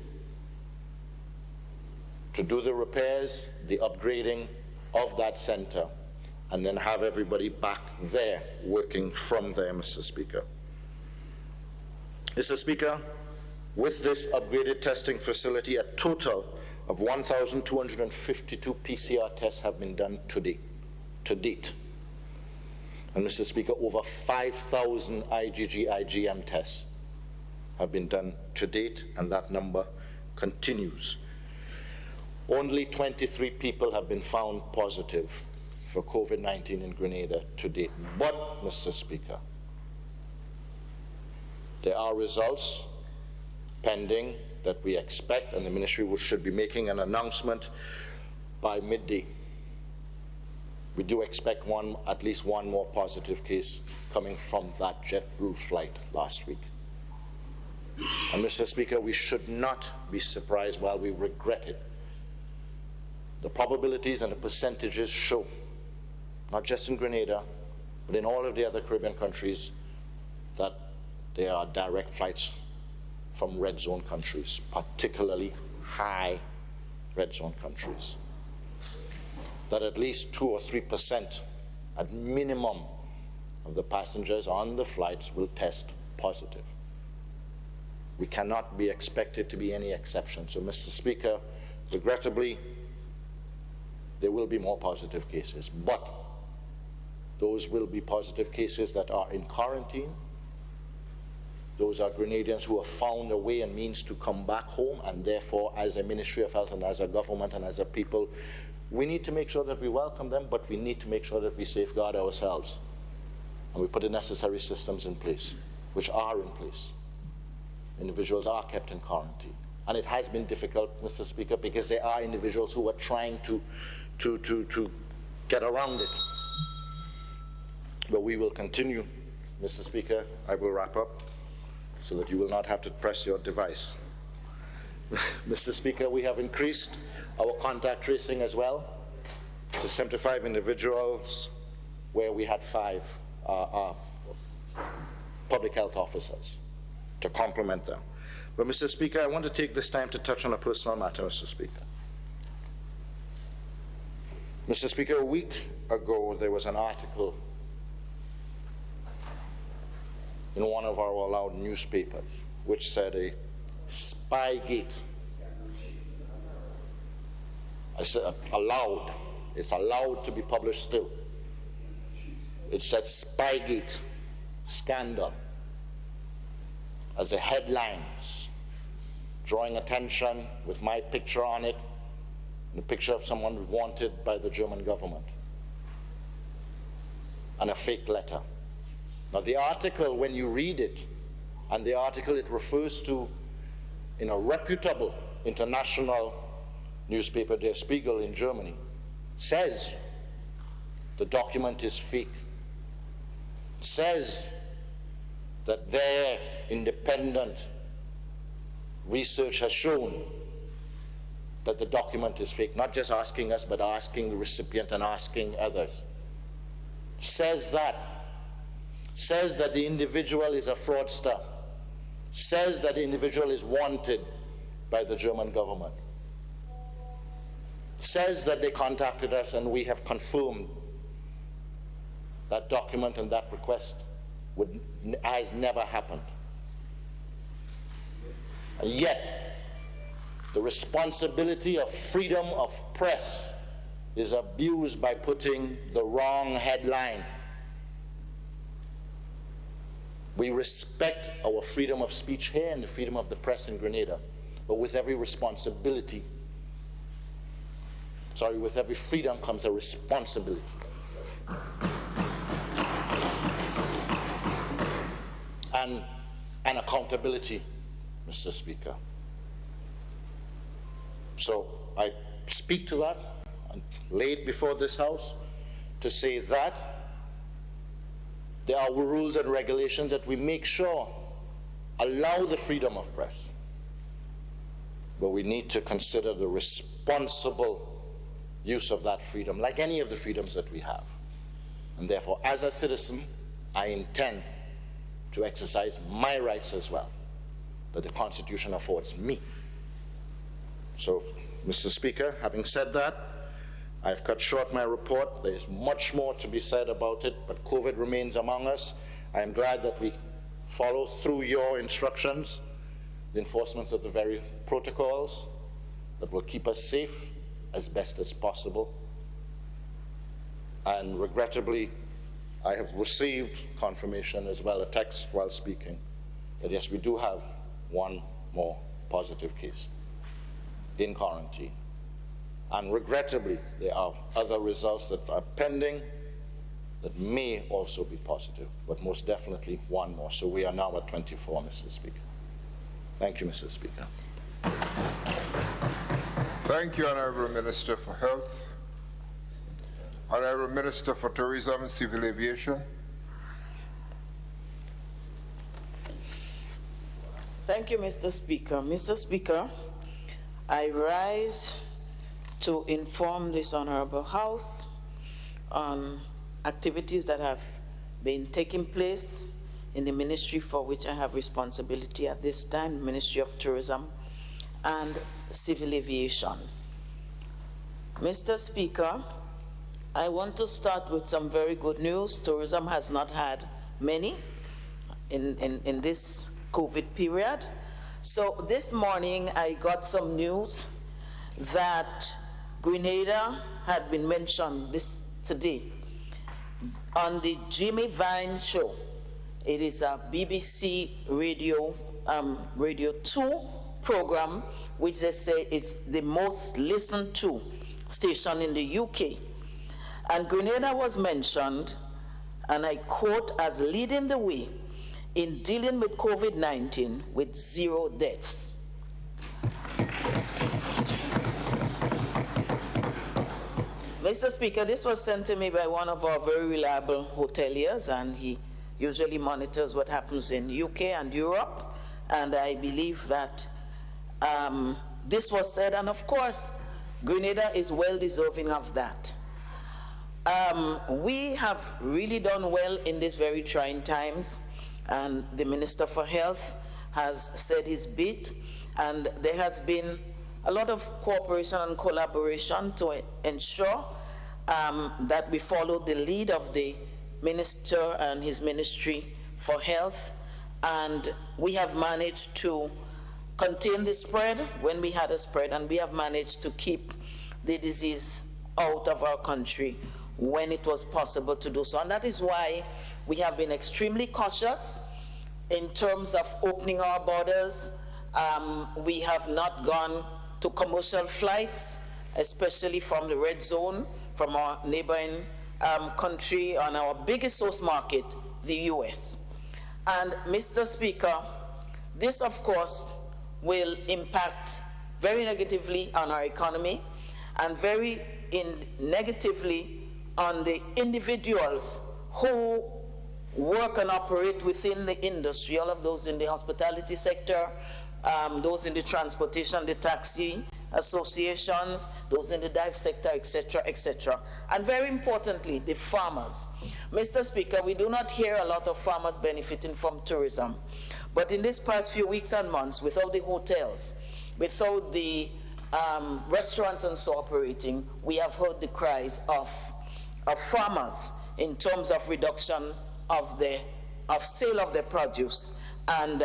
to do the repairs, the upgrading of that center, and then have everybody back there working from there, Mr. Speaker. Mr. Speaker, with this upgraded testing facility, a total of 1,252 PCR tests have been done to date. And Mr. Speaker, over 5,000 IgG/IgM tests have been done to date, and that number continues. Only 23 people have been found positive for COVID-19 in Grenada to date. But, Mr. Speaker, there are results pending that we expect, and the ministry should be making an announcement by midday. We do expect at least one more positive case coming from that JetBlue flight last week. And Mr. Speaker, we should not be surprised while we regret it. The probabilities and the percentages show, not just in Grenada, but in all of the other Caribbean countries, that there are direct flights from red zone countries, particularly high red zone countries. That at least 2 or 3% at minimum of the passengers on the flights will test positive. We cannot be expected to be any exception. So, Mr. Speaker, regrettably, there will be more positive cases, but those will be positive cases that are in quarantine. Those are Grenadians who have found a way and means to come back home, and therefore, as a Ministry of Health and as a government and as a people, we need to make sure that we welcome them, but we need to make sure that we safeguard ourselves. And we put the necessary systems in place, which are in place. Individuals are kept in quarantine. And it has been difficult, Mr. Speaker, because there are individuals who are trying to get around it. But we will continue, Mr. Speaker. I will wrap up so that you will not have to press your device. Mr. Speaker, we have increased our contact tracing as well to 75 individuals where we had 5 public health officers to complement them. But Mr. Speaker, I want to take this time to touch on a personal matter, Mr. Speaker. Mr. Speaker, a week ago there was an article in one of our allowed newspapers which said a Spygate. I said allowed. It's allowed to be published still. It said Spygate scandal as the headlines, drawing attention with my picture on it, and a picture of someone wanted by the German government, and a fake letter. Now the article, when you read it, and the article it refers to in a reputable international newspaper, Der Spiegel in Germany, says the document is fake. Says that their independent research has shown that the document is fake, not just asking us, but asking the recipient and asking others. Says that the individual is a fraudster, says that the individual is wanted by the German government, says that they contacted us and we have confirmed that document and that request has never happened. And yet, the responsibility of freedom of press is abused by putting the wrong headline. We respect our freedom of speech here and the freedom of the press in Grenada, but with every responsibility, with every freedom comes a responsibility. And accountability, Mr. Speaker. So I speak to that and lay it before this House to say that there are rules and regulations that we make sure allow the freedom of press. But we need to consider the responsible use of that freedom, like any of the freedoms that we have. And therefore, as a citizen, I intend to exercise my rights as well, that the Constitution affords me. So, Mr. Speaker, having said that, I've cut short my report. There is much more to be said about it, but COVID remains among us. I am glad that we follow through your instructions, the enforcement of the very protocols that will keep us safe as best as possible. And regrettably, I have received confirmation as well, a text while speaking, that yes, we do have one more positive case in quarantine. And regrettably, there are other results that are pending that may also be positive, but most definitely one more. So we are now at 24, Mr. Speaker. Thank you, Mr. Speaker. Thank you, Honourable Minister for Health. Honourable Minister for Tourism and Civil Aviation. Thank you, Mr. Speaker. Mr. Speaker, I rise to inform this Honourable House on activities that have been taking place in the ministry for which I have responsibility at this time, the Ministry of Tourism and Civil Aviation. Mr. Speaker, I want to start with some very good news. Tourism has not had many in this COVID period. So this morning I got some news that Grenada had been mentioned today on the Jimmy Vine show. It is a BBC Radio 2 program, which they say is the most listened to station in the UK. And Grenada was mentioned, and I quote, as leading the way in dealing with COVID-19 with 0 deaths. Mr. Speaker, this was sent to me by one of our very reliable hoteliers, and he usually monitors what happens in UK and Europe, and I believe that this was said, and of course, Grenada is well deserving of that. We have really done well in these very trying times, and the Minister for Health has said his bit, and there has been a lot of cooperation and collaboration to ensure that we follow the lead of the Minister and his Ministry for Health, and we have managed to contain the spread when we had a spread, and we have managed to keep the disease out of our country when it was possible to do so. And that is why we have been extremely cautious in terms of opening our borders. We have not gone to commercial flights, especially from the red zone, from our neighboring country and our biggest source market, the US. And Mr. Speaker, this of course will impact very negatively on our economy and very negatively on the individuals who work and operate within the industry, all of those in the hospitality sector, those in the transportation, the taxi associations, those in the dive sector, etc., etc. And very importantly, the farmers. Mr. Speaker, we do not hear a lot of farmers benefiting from tourism. But in these past few weeks and months, without the hotels, without the restaurants and so operating, we have heard the cries of farmers in terms of reduction of sale of their produce. And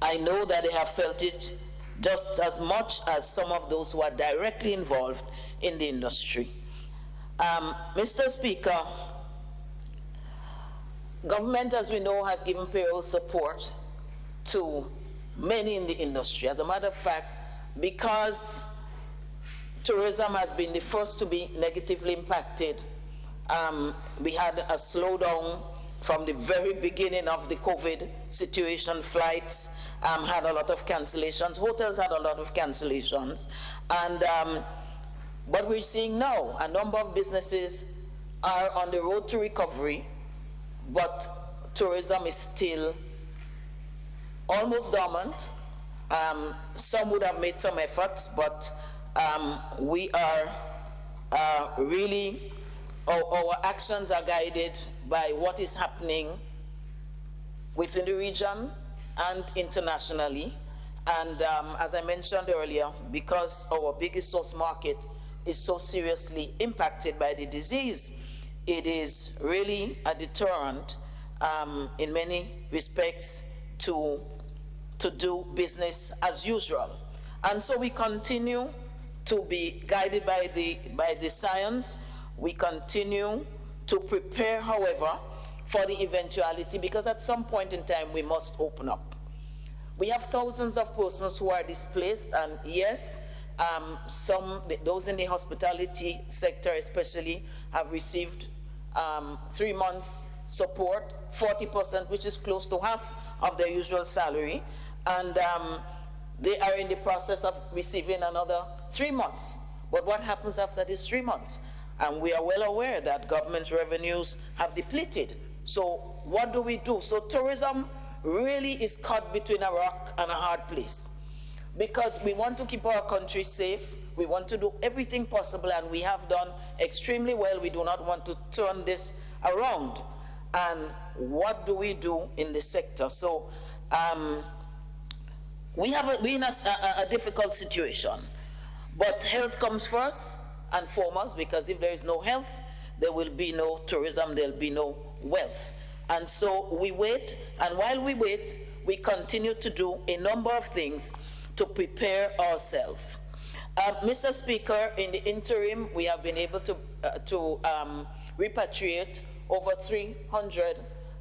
I know that they have felt it just as much as some of those who are directly involved in the industry. Mr. Speaker, government, as we know, has given payroll support to many in the industry. As a matter of fact, because tourism has been the first to be negatively impacted, we had a slowdown from the very beginning of the COVID situation. Flights had a lot of cancellations, hotels had a lot of cancellations, and what we're seeing now, a number of businesses are on the road to recovery, but tourism is still almost dormant. Some would have made some efforts, but we are really, our actions are guided by what is happening within the region and internationally. And as I mentioned earlier, because our biggest source market is so seriously impacted by the disease, it is really a deterrent in many respects to do business as usual. And so we continue to be guided by the science. We continue to prepare, however, for the eventuality, because at some point in time we must open up. We have thousands of persons who are displaced, and yes, those in the hospitality sector especially have received 3 months support, 40%, which is close to half of their usual salary, and they are in the process of receiving another 3 months. But what happens after these 3 months? And we are well aware that government revenues have depleted. So what do we do? So tourism really is caught between a rock and a hard place, because we want to keep our country safe. We want to do everything possible, and we have done extremely well. We do not want to turn this around. And what do we do in the sector? So we're in a difficult situation, but health comes first and foremost, because if there is no health, there will be no tourism, there will be no wealth. And so we wait, and while we wait, we continue to do a number of things to prepare ourselves. Mr. Speaker, in the interim, we have been able to repatriate over 300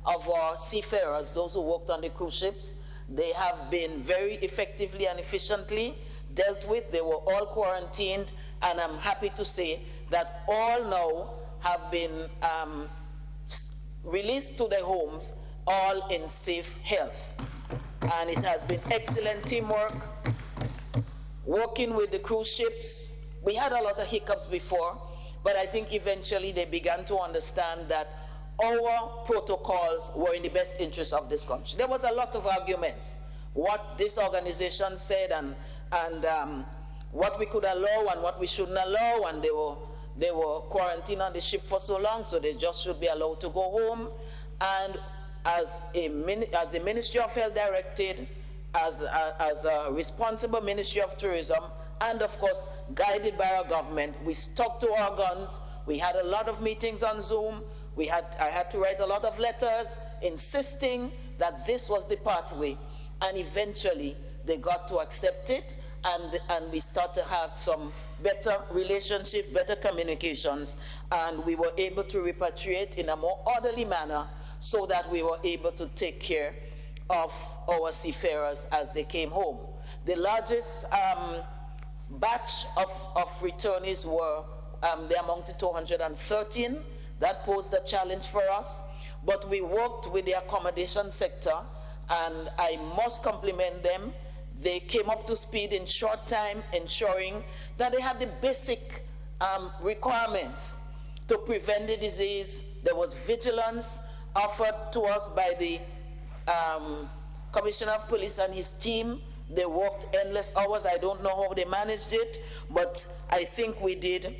of our seafarers, those who worked on the cruise ships. They have been very effectively and efficiently dealt with. They were all quarantined, and I'm happy to say that all now have been released to their homes, all in safe health. And it has been excellent teamwork, working with the cruise ships. We had a lot of hiccups before, but I think eventually they began to understand that our protocols were in the best interest of this country. There was a lot of arguments, what this organization said and what we could allow and what we shouldn't allow, and they were quarantined on the ship for so long, so they just should be allowed to go home. And as the Ministry of Health directed, as a responsible Ministry of Tourism, and of course guided by our government, we stuck to our guns. We had a lot of meetings on Zoom. I had to write a lot of letters insisting that this was the pathway, and eventually they got to accept it, and we start to have some better relationships, better communications, and we were able to repatriate in a more orderly manner so that we were able to take care of our seafarers as they came home. The largest batch of returnees were, they amounted to 213. That posed a challenge for us, but we worked with the accommodation sector, and I must compliment them. They came up to speed in short time, ensuring that they had the basic requirements to prevent the disease. There was vigilance offered to us by the Commissioner of Police and his team. They worked endless hours. I don't know how they managed it, but I think we did,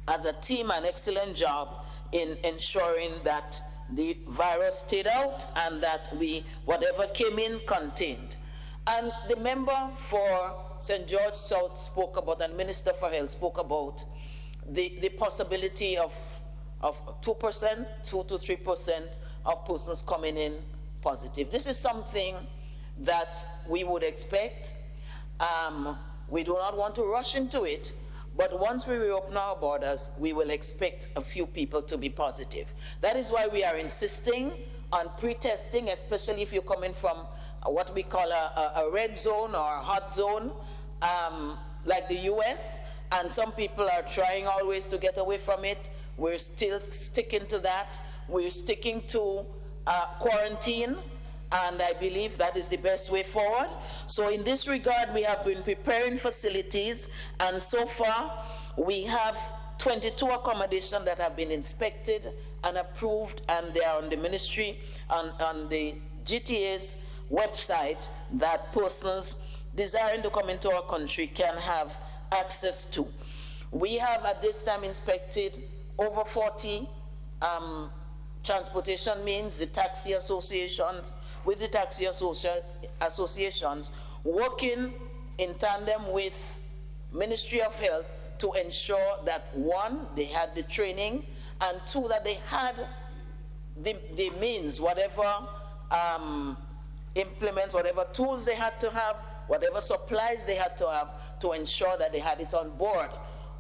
as a team, an excellent job in ensuring that the virus stayed out and that whatever came in, contained. And the member for St. George South spoke about, and Minister for Health spoke about, the possibility of 2% to 3% of persons coming in positive. This is something that we would expect. We do not want to rush into it, but once we reopen our borders, we will expect a few people to be positive. That is why we are insisting on pre-testing, especially if you're coming from what we call a red zone or a hot zone, like the US, and some people are trying always to get away from it. We're still sticking to that. We're sticking to quarantine, and I believe that is the best way forward. So in this regard, we have been preparing facilities, and so far we have 22 accommodations that have been inspected and approved, and they are on the ministry, on the GTA's website, that persons desiring to come into our country can have access to. We have at this time inspected over 40 transportation means, the taxi associations, with the taxi associations, working in tandem with Ministry of Health to ensure that, one, they had the training, and two, that they had the means, whatever implements, whatever tools they had to have, whatever supplies they had to have, to ensure that they had it on board.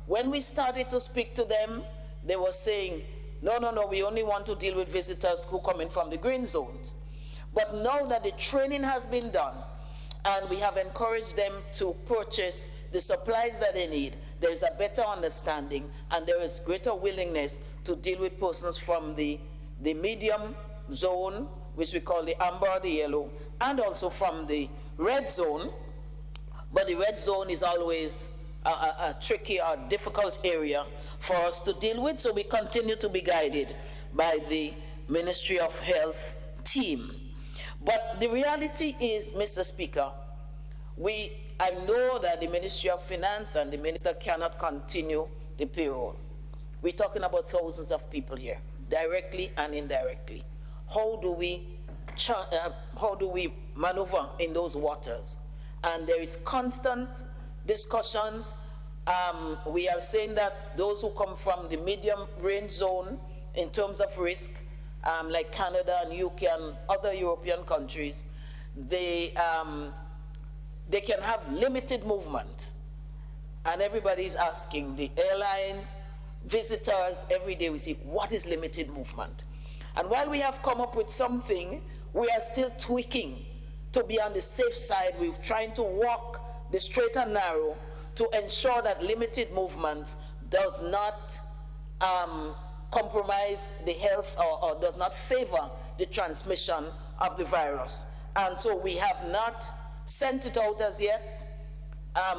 When we started to speak to them, they were saying, no, we only want to deal with visitors who come in from the green zones. But now that the training has been done, and we have encouraged them to purchase the supplies that they need, there is a better understanding, and there is greater willingness to deal with persons from the medium zone, which we call the amber or the yellow, and also from the red zone. But the red zone is always a tricky or difficult area for us to deal with, so we continue to be guided by the Ministry of Health team. But the reality is, Mr. Speaker, I know that the Ministry of Finance and the Minister cannot continue the payroll. We're talking about thousands of people here, directly and indirectly. How do we maneuver in those waters? And there is constant discussions. We are saying that those who come from the medium range zone in terms of risk, like Canada and UK and other European countries, they can have limited movement. And everybody's asking, the airlines, visitors, every day we see, what is limited movement? And while we have come up with something, we are still tweaking to be on the safe side. We're trying to walk the straight and narrow to ensure that limited movement does not compromise the health or does not favor the transmission of the virus. And so we have not sent it out as yet.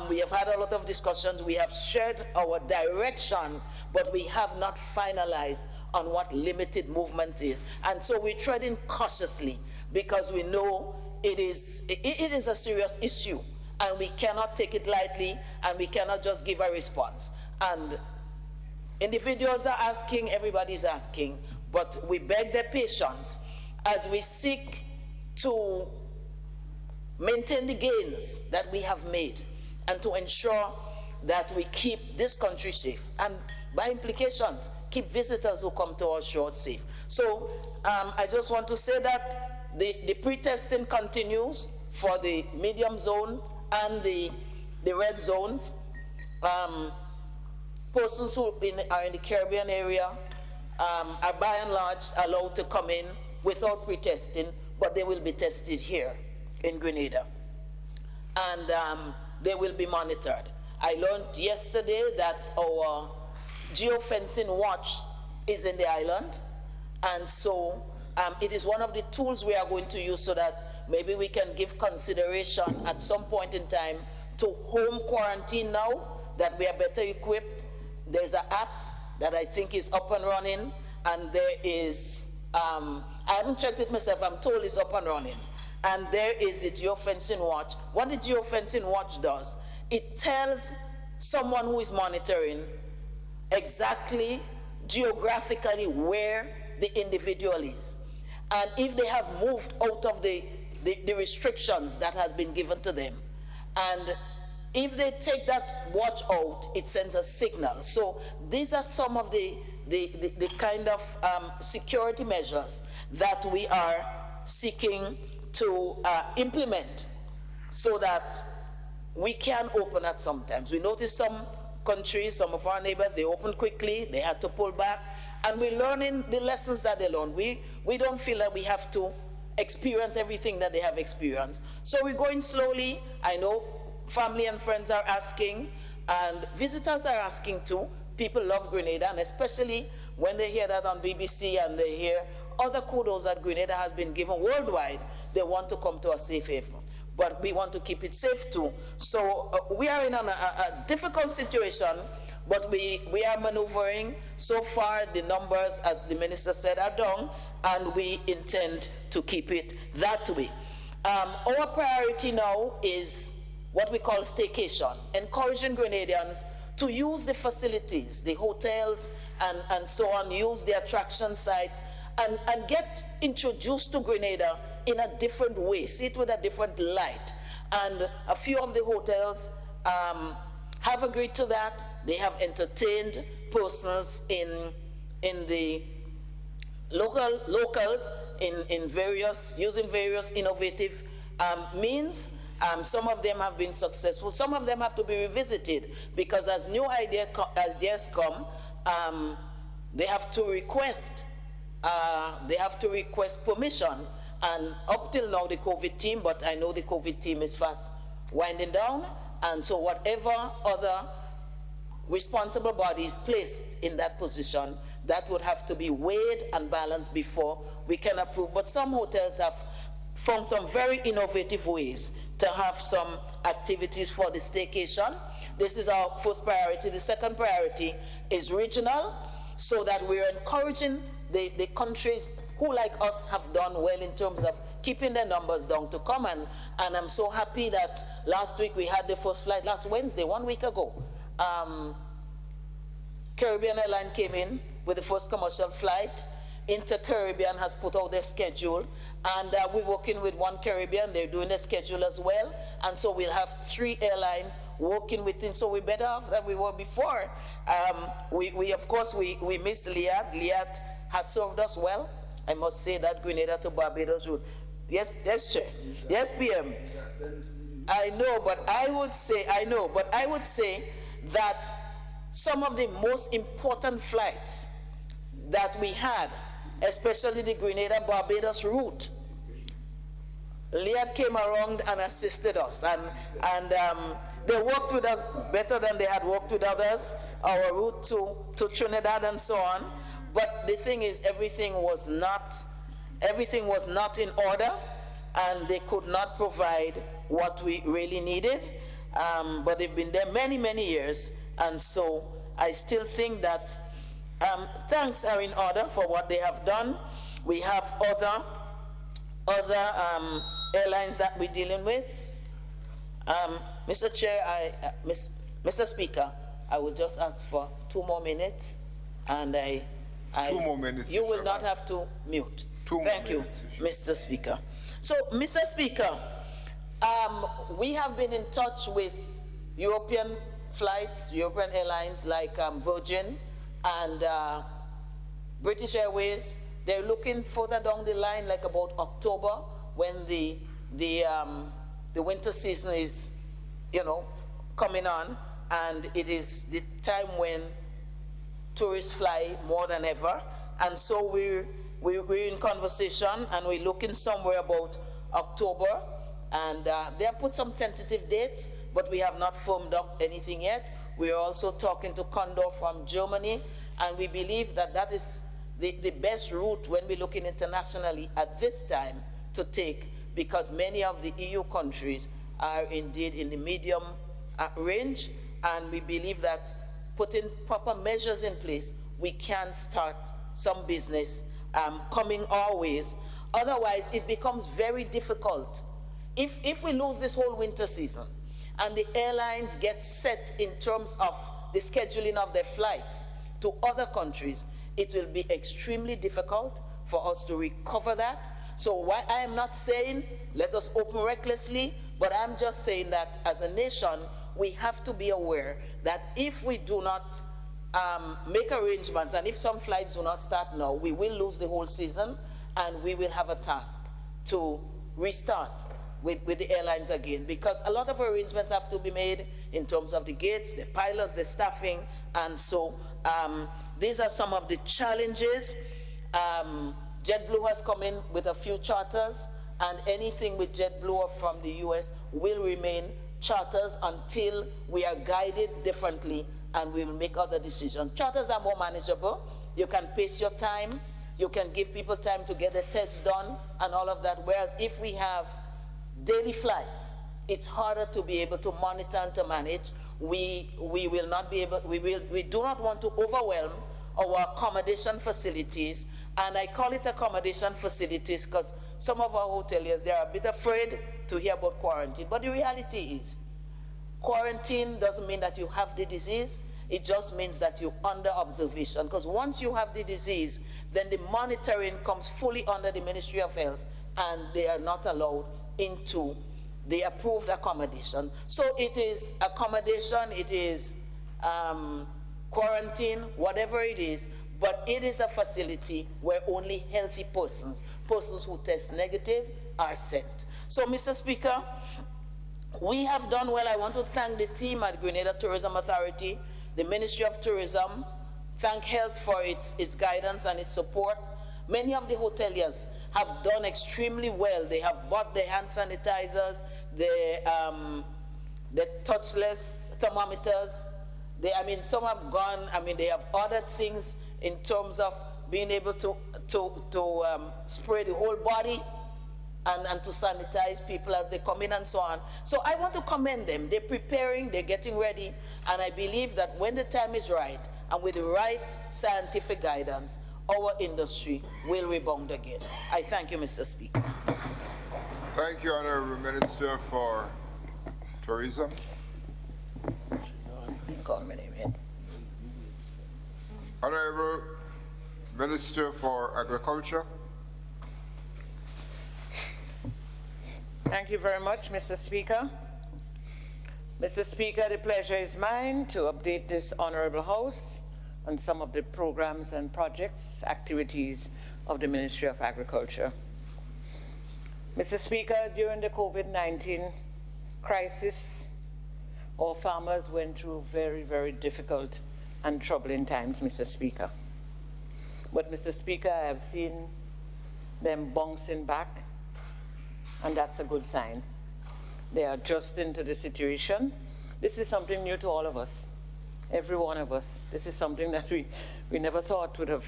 We have had a lot of discussions. We have shared our direction, but we have not finalized on what limited movement is. And so we're treading cautiously, because we know it is a serious issue, and we cannot take it lightly, and we cannot just give a response. And individuals are asking, everybody's asking, but we beg their patience as we seek to maintain the gains that we have made and to ensure that we keep this country safe, and by implications, keep visitors who come to our shores safe. So I just want to say that the pre-testing continues for the medium zone and the red zones. Persons who are in the Caribbean area are by and large allowed to come in without pre-testing, but they will be tested here in Grenada. And they will be monitored. I learned yesterday that our geofencing watch is in the island, and so it is one of the tools we are going to use so that maybe we can give consideration at some point in time to home quarantine now that we are better equipped. There's an app that I think is up and running, and there is, I haven't checked it myself, I'm told it's up and running. And there is the geofencing watch. What the geofencing watch does, it tells someone who is monitoring exactly geographically where the individual is. And if they have moved out of the restrictions that has been given to them, and if they take that watch out, it sends a signal. So these are some of the kind of security measures that we are seeking to implement so that we can open at some times. We notice some countries, some of our neighbors, they opened quickly, they had to pull back, and we're learning the lessons that they learned. We don't feel that we have to experience everything that they have experienced. So we're going slowly. I know family and friends are asking, and visitors are asking too. People love Grenada, and especially when they hear that on BBC and they hear other kudos that Grenada has been given worldwide, they want to come to a safe haven. But we want to keep it safe too. So we are in a difficult situation, but we are maneuvering. So far, the numbers, as the minister said, are down, and we intend to keep it that way. Our priority now is what we call staycation, encouraging Grenadians to use the facilities, the hotels and so on, use the attraction sites, and get introduced to Grenada in a different way, see it with a different light. And a few of the hotels have agreed to that. They have entertained persons in the locals in using various innovative means. Some of them have been successful. Some of them have to be revisited because as new ideas come, they have to request permission. And up till now, the COVID team, but I know the COVID team is fast winding down, and so whatever other responsible body is placed in that position, that would have to be weighed and balanced before we can approve. But some hotels have found some very innovative ways to have some activities for the staycation. This is our first priority. The second priority is regional, so that we're encouraging the countries who, like us, have done well in terms of keeping their numbers down to come. And I'm so happy that last week we had the first flight, last Wednesday, 1 week ago. Caribbean Airlines came in with the first commercial flight. Inter-Caribbean has put out their schedule, and we're working with One Caribbean. They're doing their schedule as well, and so we'll have 3 airlines working within. So we're better off than we were before. We of course miss Liat. Liat has served us well. I must say that Grenada to Barbados route. Yes, Chair. Yes, PM. I know, but I would say that some of the most important flights that we had, especially the Grenada-Barbados route, Liat came around and assisted us, and they worked with us better than they had worked with others, our route to Trinidad and so on. But the thing is, everything was not in order, and they could not provide what we really needed. But they've been there many, many years, and so I still think that thanks are in order for what they have done. We have other airlines that we're dealing with. Mr. Chair, Mr. Speaker, I will just ask for 2 more minutes, and 2 more minutes. You will not have to mute. Thank you, Mr. Speaker. So, Mr. Speaker, we have been in touch with European flights, European airlines like Virgin and British Airways. They're looking further down the line, like about October, when the winter season is, coming on, and it is the time when tourists fly more than ever. And so we're in conversation, and we're looking somewhere about October, and they have put some tentative dates, but we have not firmed up anything yet. We are also talking to Condor from Germany, and we believe that that is the best route when we're looking internationally at this time to take, because many of the EU countries are indeed in the medium range, and we believe that putting proper measures in place, we can start some business coming our ways. Otherwise, it becomes very difficult. If we lose this whole winter season and the airlines get set in terms of the scheduling of their flights to other countries, it will be extremely difficult for us to recover that. So why I am not saying let us open recklessly, but I'm just saying that as a nation, we have to be aware that if we do not make arrangements, and if some flights do not start now, we will lose the whole season, and we will have a task to restart with the airlines again, because a lot of arrangements have to be made in terms of the gates, the pilots, the staffing, and so these are some of the challenges. JetBlue has come in with a few charters, and anything with JetBlue or from the US will remain charters until we are guided differently, and we will make other decisions. Charters are more manageable. You can pace your time. You can give people time to get the tests done and all of that. Whereas if we have daily flights, it's harder to be able to monitor and to manage. We will not be able, we do not want to overwhelm our accommodation facilities. And I call it accommodation facilities because some of our hoteliers, they are a bit afraid to hear about quarantine. But the reality is, quarantine doesn't mean that you have the disease. It just means that you're under observation. Because once you have the disease, then the monitoring comes fully under the Ministry of Health, and they are not allowed into the approved accommodation. So it is accommodation, it is quarantine, whatever it is, but it is a facility where only healthy persons who test negative, are sent. So, Mr. Speaker, we have done well. I want to thank the team at Grenada Tourism Authority, the Ministry of Tourism, thank Health for its guidance and its support. Many of the hoteliers have done extremely well. They have bought the hand sanitizers, the touchless thermometers. Some have gone, they have ordered things in terms of being able to spray the whole body and to sanitize people as they come in and so on. So I want to commend them. They're preparing, they're getting ready, and I believe that when the time is right and with the right scientific guidance, our industry will rebound again. I thank you, Mr. Speaker. Thank you, Honorable Minister for Tourism. Call my name yet. Honorable Minister for Agriculture. Thank you very much, Mr. Speaker. Mr. Speaker, the pleasure is mine to update this Honorable House on some of the programs and projects, activities of the Ministry of Agriculture. Mr. Speaker, during the COVID-19 crisis, our farmers went through very, very difficult and troubling times, Mr. Speaker. But, Mr. Speaker, I have seen them bouncing back, and that's a good sign. They are adjusting to the situation. This is something new to all of us, every one of us. This is something that we never thought would have,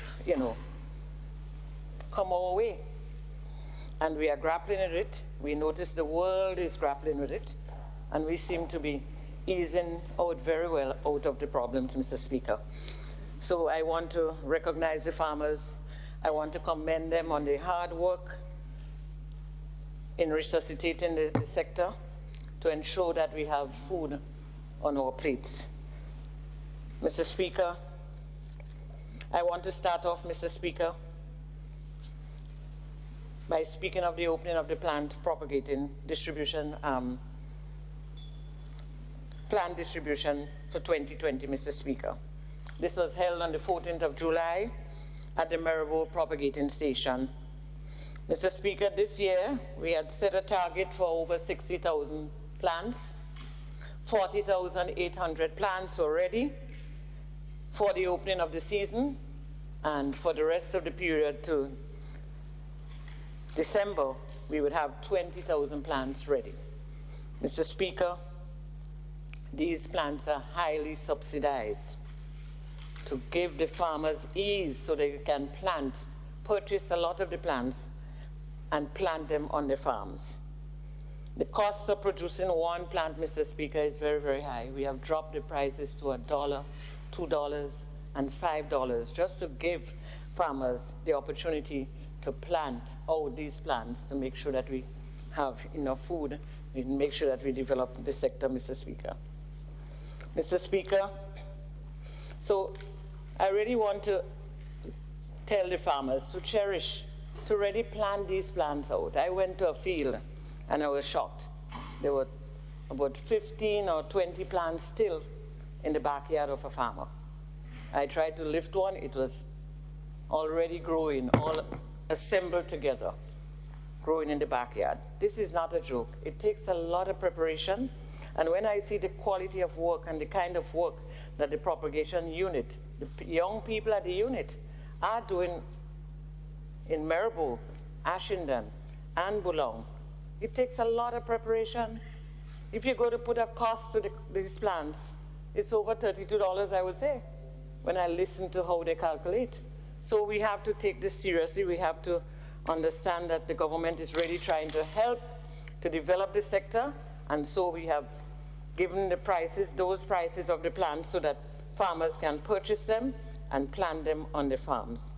come our way. And we are grappling with it. We notice the world is grappling with it, and we seem to be easing out very well out of the problems, Mr. Speaker. So I want to recognize the farmers. I want to commend them on their hard work in resuscitating the sector to ensure that we have food on our plates. Mr. Speaker, I want to start off, Mr. Speaker, by speaking of the opening of the plant propagating distribution, plant distribution for 2020, Mr. Speaker. This was held on the 14th of July at the Maribor Propagating Station. Mr. Speaker, this year we had set a target for over 60,000 plants. 40,800 plants were ready for the opening of the season, and for the rest of the period to December, we would have 20,000 plants ready. Mr. Speaker, these plants are highly subsidized to give the farmers ease so they can purchase a lot of the plants and plant them on their farms. The cost of producing one plant, Mr. Speaker, is very, very high. We have dropped the prices to $1, $2, and $5 just to give farmers the opportunity to plant all these plants to make sure that we have enough food and make sure that we develop the sector, Mr. Speaker. Mr. Speaker, so I really want to tell the farmers to cherish, to really plant these plants out. I went to a field and I was shocked. There were about 15 or 20 plants still in the backyard of a farmer. I tried to lift one, it was already growing, all assembled together, growing in the backyard. This is not a joke. It takes a lot of preparation. And when I see the quality of work and the kind of work that the propagation unit, the young people at the unit are doing in Maribor, Ashington, and Boulogne, it takes a lot of preparation. If you go to put a cost to these plants, it's over $32, I would say, when I listen to how they calculate. So we have to take this seriously. We have to understand that the government is really trying to help to develop the sector, and so we have given the prices, those prices of the plants, so that farmers can purchase them and plant them on their farms.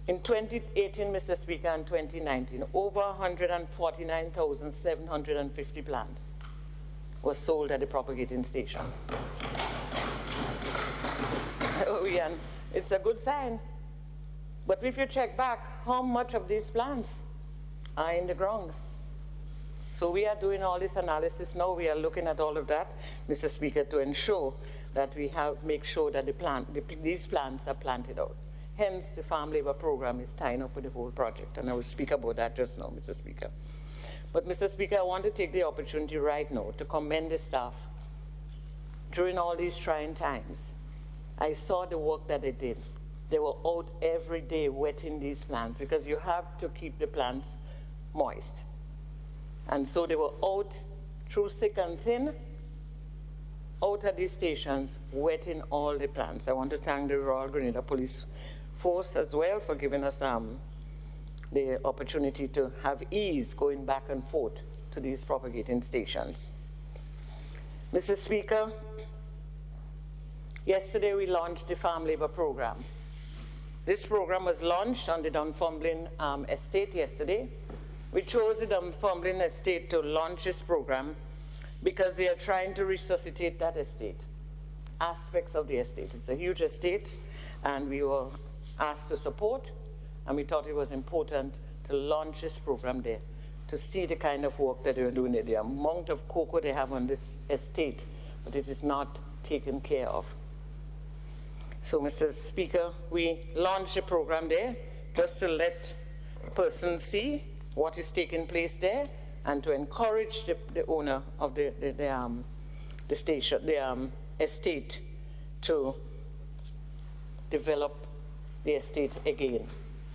In 2018, Mr. Speaker, and 2019, over 149,750 plants were sold at the propagating station. It's a good sign. But if you check back, how much of these plants are in the ground? So we are doing all this analysis now. We are looking at all of that, Mr. Speaker, to ensure that we make sure that these plants are planted out. Hence, the Farm Labor Program is tying up with the whole project, and I will speak about that just now, Mr. Speaker. But, Mr. Speaker, I want to take the opportunity right now to commend the staff. During all these trying times, I saw the work that they did. They were out every day wetting these plants because you have to keep the plants moist. And so they were out through thick and thin, out at these stations, wetting all the plants. I want to thank the Royal Grenada Police Force as well for giving us the opportunity to have ease going back and forth to these propagating stations. Mr. Speaker, yesterday we launched the Farm Labor Program. This program was launched on the Dunfermline estate yesterday. We chose the Dunfermline estate to launch this program because they are trying to resuscitate that estate, aspects of the estate. It's a huge estate, and we were asked to support, and we thought it was important to launch this program there to see the kind of work that they are doing there, the amount of cocoa they have on this estate, but it is not taken care of. So, Mr. Speaker, we launched a program there just to let persons see what is taking place there and to encourage the owner of the estate to develop the estate again,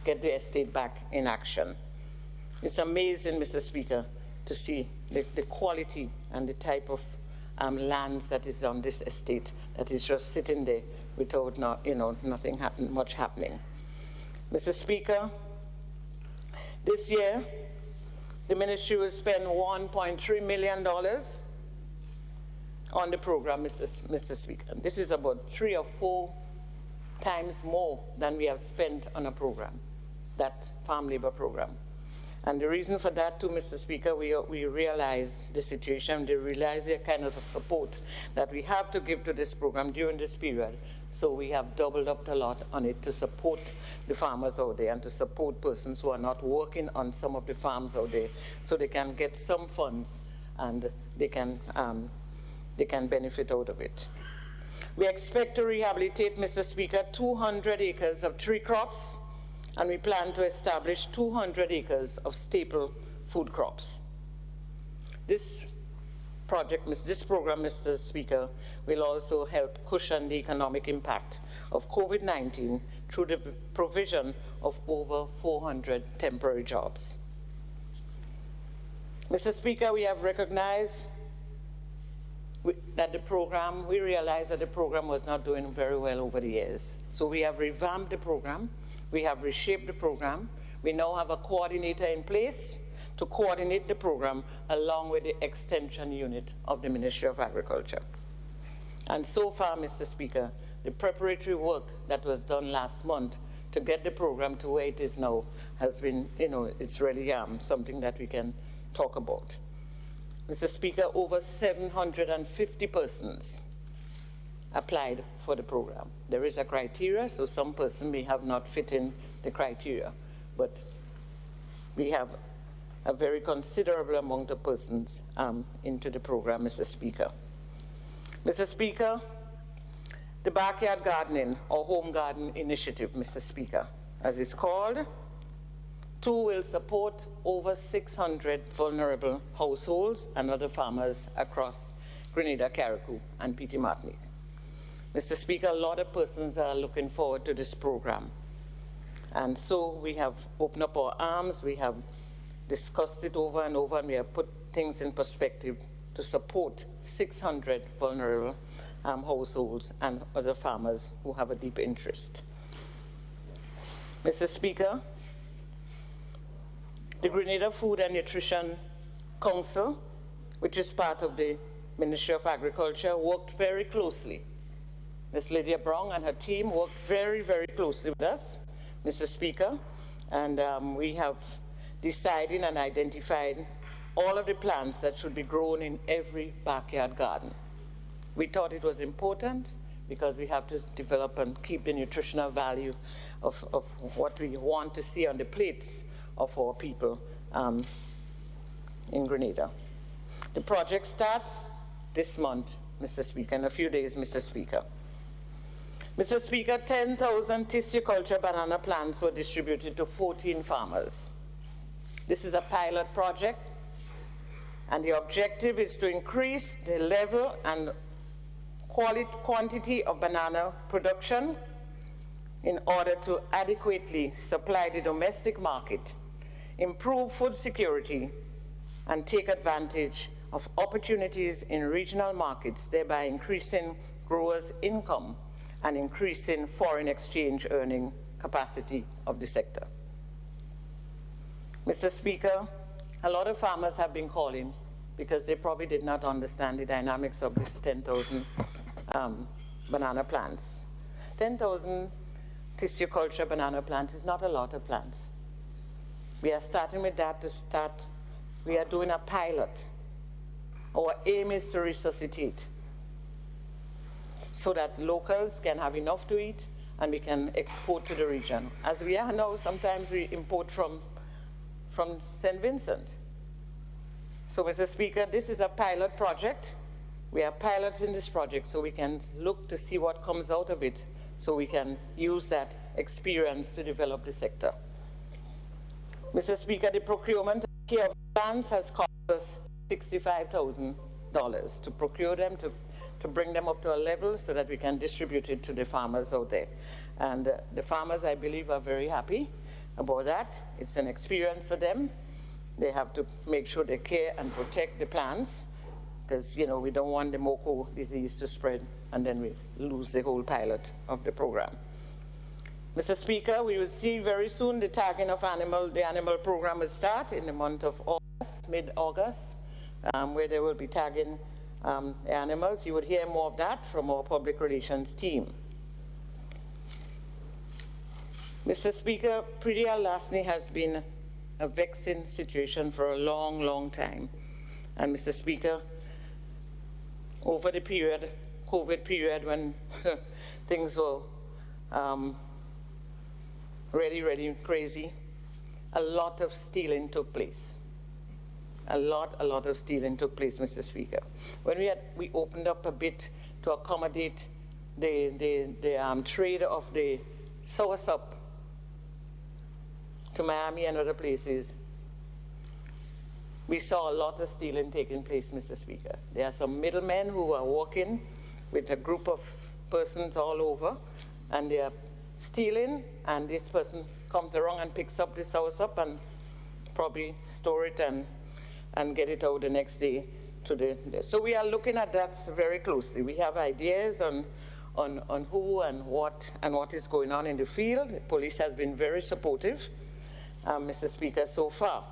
get the estate back in action. It's amazing, Mr. Speaker, to see the quality and the type of lands that is on this estate that is just sitting there without nothing much happening. Mr. Speaker, this year the ministry will spend $1.3 million on the program, Mr. Speaker. This is about 3 or 4 times more than we have spent on a program, that Farm Labor Program. And the reason for that too, Mr. Speaker, we realize the situation, they realize the kind of support that we have to give to this program during this period. So we have doubled up a lot on it to support the farmers out there and to support persons who are not working on some of the farms out there, so they can get some funds and they can benefit out of it. We expect to rehabilitate, Mr. Speaker, 200 acres of tree crops, and we plan to establish 200 acres of staple food crops. This program, Mr. Speaker, will also help cushion the economic impact of COVID-19 through the provision of over 400 temporary jobs. Mr. Speaker, we have recognized that we realized that the program was not doing very well over the years. So we have revamped the program. We have reshaped the program. We now have a coordinator in place to coordinate the program along with the extension unit of the Ministry of Agriculture. And so far, Mr. Speaker, the preparatory work that was done last month to get the program to where it is now has been, it's really something that we can talk about. Mr. Speaker, over 750 persons applied for the program. There is a criteria, so some person may have not fit in the criteria, but we have a very considerable amount of persons into the program, Mr. Speaker. Mr. Speaker, the Backyard Gardening or Home Garden Initiative, Mr. Speaker, as it's called, will support over 600 vulnerable households and other farmers across Grenada, Carriacou, and Petite Martinique. Mr. Speaker, a lot of persons are looking forward to this program. And so we have opened up our arms, we have discussed it over and over, and we have put things in perspective to support 600 vulnerable households and other farmers who have a deep interest. Mr. Speaker, the Grenada Food and Nutrition Council, which is part of the Ministry of Agriculture, worked very closely. Ms. Lydia Brown and her team worked very, very closely with us, Mr. Speaker, and we have decided and identified all of the plants that should be grown in every backyard garden. We thought it was important because we have to develop and keep the nutritional value of what we want to see on the plates of our people in Grenada. The project starts this month, Mr. Speaker, in a few days, Mr. Speaker. Mr. Speaker, 10,000 tissue culture banana plants were distributed to 14 farmers. This is a pilot project, and the objective is to increase the level and quantity of banana production in order to adequately supply the domestic market, improve food security, and take advantage of opportunities in regional markets, thereby increasing growers' income and increasing foreign exchange earning capacity of the sector. Mr. Speaker, a lot of farmers have been calling because they probably did not understand the dynamics of this 10,000 banana plants. 10,000 tissue culture banana plants is not a lot of plants. We are starting with that to start. We are doing a pilot. Our aim is to resuscitate so that locals can have enough to eat and we can export to the region. As we are now, sometimes we import from St. Vincent. So, Mr. Speaker, this is a pilot project. We are pilots in this project so we can look to see what comes out of it so we can use that experience to develop the sector. Mr. Speaker, the procurement of plants has cost us $65,000 to procure them, to bring them up to a level so that we can distribute it to the farmers out there. And the farmers, I believe, are very happy about that. It's an experience for them. They have to make sure they care and protect the plants because, we don't want the MOCO disease to spread and then we lose the whole pilot of the program. Mr. Speaker, we will see very soon the tagging of the animal program will start in the month of August, mid-August, where they will be tagging animals. You would hear more of that from our public relations team. Mr. Speaker, Priya Lasni has been a vexing situation for a long, long time. And Mr. Speaker, over the period, COVID period, when things were really, really crazy, a lot of stealing took place. A lot of stealing took place, Mr. Speaker. When we opened up a bit to accommodate the trade of the soursop to Miami and other places, we saw a lot of stealing taking place, Mr. Speaker. There are some middlemen who are working with a group of persons all over, and they are stealing, and this person comes around and picks up the soursop and probably store it and get it out the next day to the. So we are looking at that very closely. We have ideas on who and what is going on in the field. The police has been very supportive, Mr. Speaker, so far.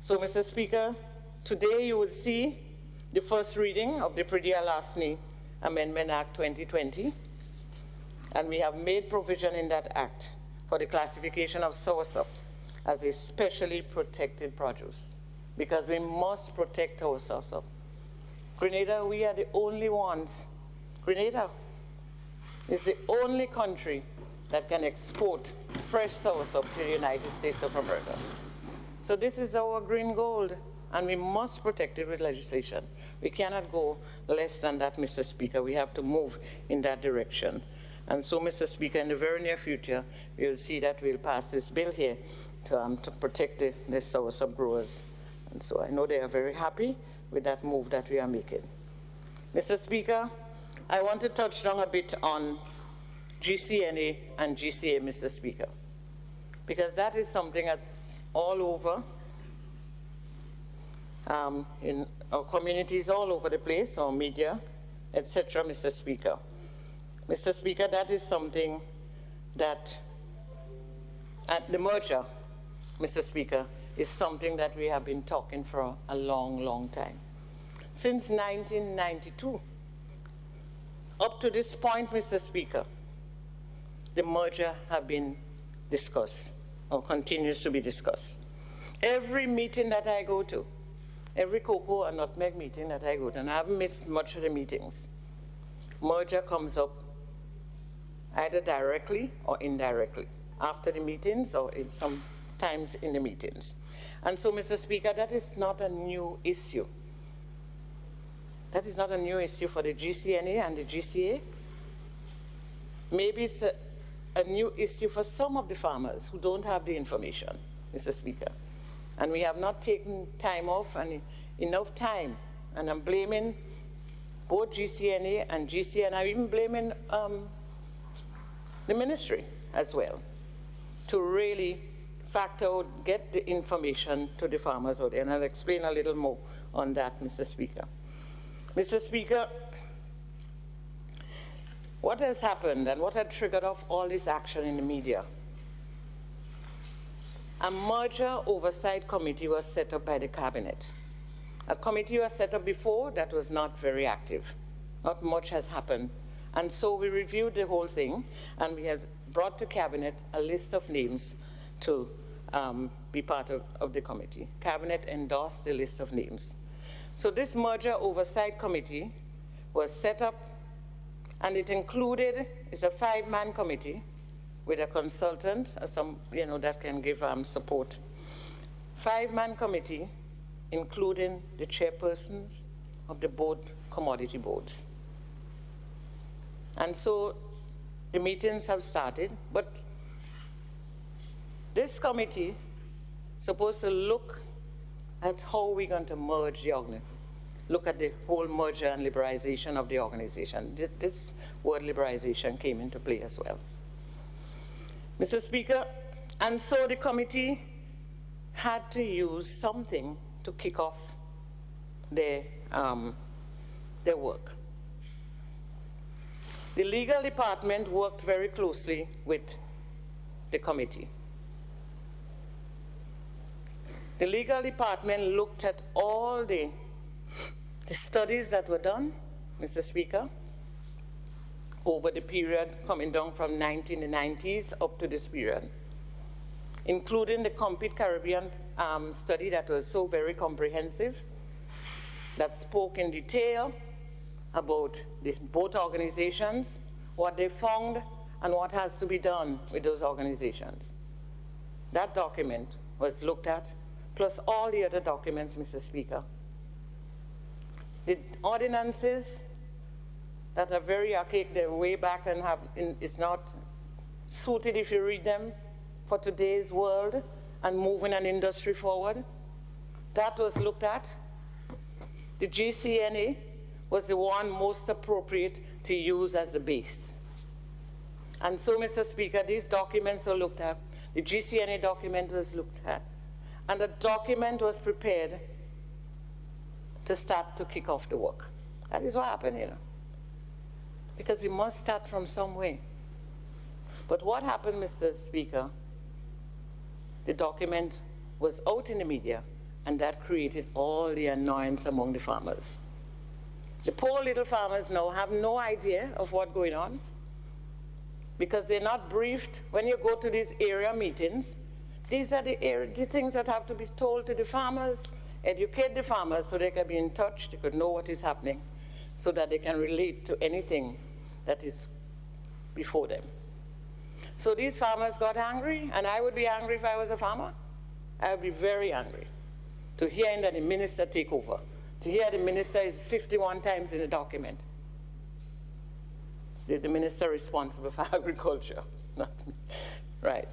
So, Mr. Speaker, today you will see the first reading of the Padilla-Lasny Amendment Act 2020, and we have made provision in that act for the classification of soursop as a specially protected produce, because we must protect our soursop. Grenada, we are the only ones. Grenada is the only country that can export fresh soursop to the United States of America. So this is our green gold, and we must protect it with legislation. We cannot go less than that, Mr. Speaker. We have to move in that direction. And so, Mr. Speaker, in the very near future, you'll see that we'll pass this bill here to protect the soursop growers. And so I know they are very happy with that move that we are making. Mr. Speaker, I want to touch down a bit on GCNA and GCA, Mr. Speaker, because that is something that's all over in our communities all over the place, our media, etc., Mr. Speaker. Mr. Speaker, that is something that, at the merger, Mr. Speaker, is something that we have been talking for a long, long time. Since 1992, up to this point, Mr. Speaker, the merger have been discussed, or continues to be discussed. Every meeting that I go to, every cocoa and nutmeg meeting that I go to, and I haven't missed much of the meetings, merger comes up either directly or indirectly, after the meetings or sometimes in the meetings. And so, Mr. Speaker, that is not a new issue. That is not a new issue for the GCNA and the GCA. Maybe it's a new issue for some of the farmers who don't have the information, Mr. Speaker. And we have not taken time off and enough time. And I'm blaming both GCNA and GCA, and I'm even blaming the ministry as well, to really factor out, get the information to the farmers out there. And I'll explain a little more on that, Mr. Speaker. Mr. Speaker, what has happened and what had triggered off all this action in the media? A merger oversight committee was set up by the cabinet. A committee was set up before that was not very active. Not much has happened. And so we reviewed the whole thing, and we have brought to cabinet a list of names to be part of the committee. Cabinet endorsed the list of names. So this merger oversight committee was set up, and it included, it's a 5-man committee with a consultant, that can give support. 5-man committee, including the chairpersons of the board, commodity boards. And so the meetings have started, but this committee is supposed to look at how we're going to merge the organization, look at the whole merger and liberalization of the organization. This word liberalization came into play as well. Mr. Speaker, and so the committee had to use something to kick off their work. The legal department worked very closely with the committee. The legal department looked at all the studies that were done, Mr. Speaker, over the period coming down from 1990s up to this period. including the Compete Caribbean study that was so very comprehensive, that spoke in detail about both organizations, what they found, and what has to be done with those organizations. That document was looked at, plus all the other documents, Mr. Speaker. The ordinances that are very archaic, they're way back and it's not suited if you read them for today's world and moving an industry forward. That was looked at. The GCNA was the one most appropriate to use as a base. And so, Mr. Speaker, these documents were looked at. The GCNA document was looked at. And the document was prepared to start to kick off the work. That is what happened, you know. Because we must start from somewhere. But what happened, Mr. Speaker, the document was out in the media, and that created all the annoyance among the farmers. The poor little farmers now have no idea of what's going on because they're not briefed. When you go to these area meetings, these are the things that have to be told to the farmers, educate the farmers so they can be in touch, they could know what is happening, so that they can relate to anything that is before them. So these farmers got angry, and I would be angry if I was a farmer. I would be very angry to hear that the minister take over, to hear the minister is 51 times in the document. The minister responsible for agriculture, not me. Right.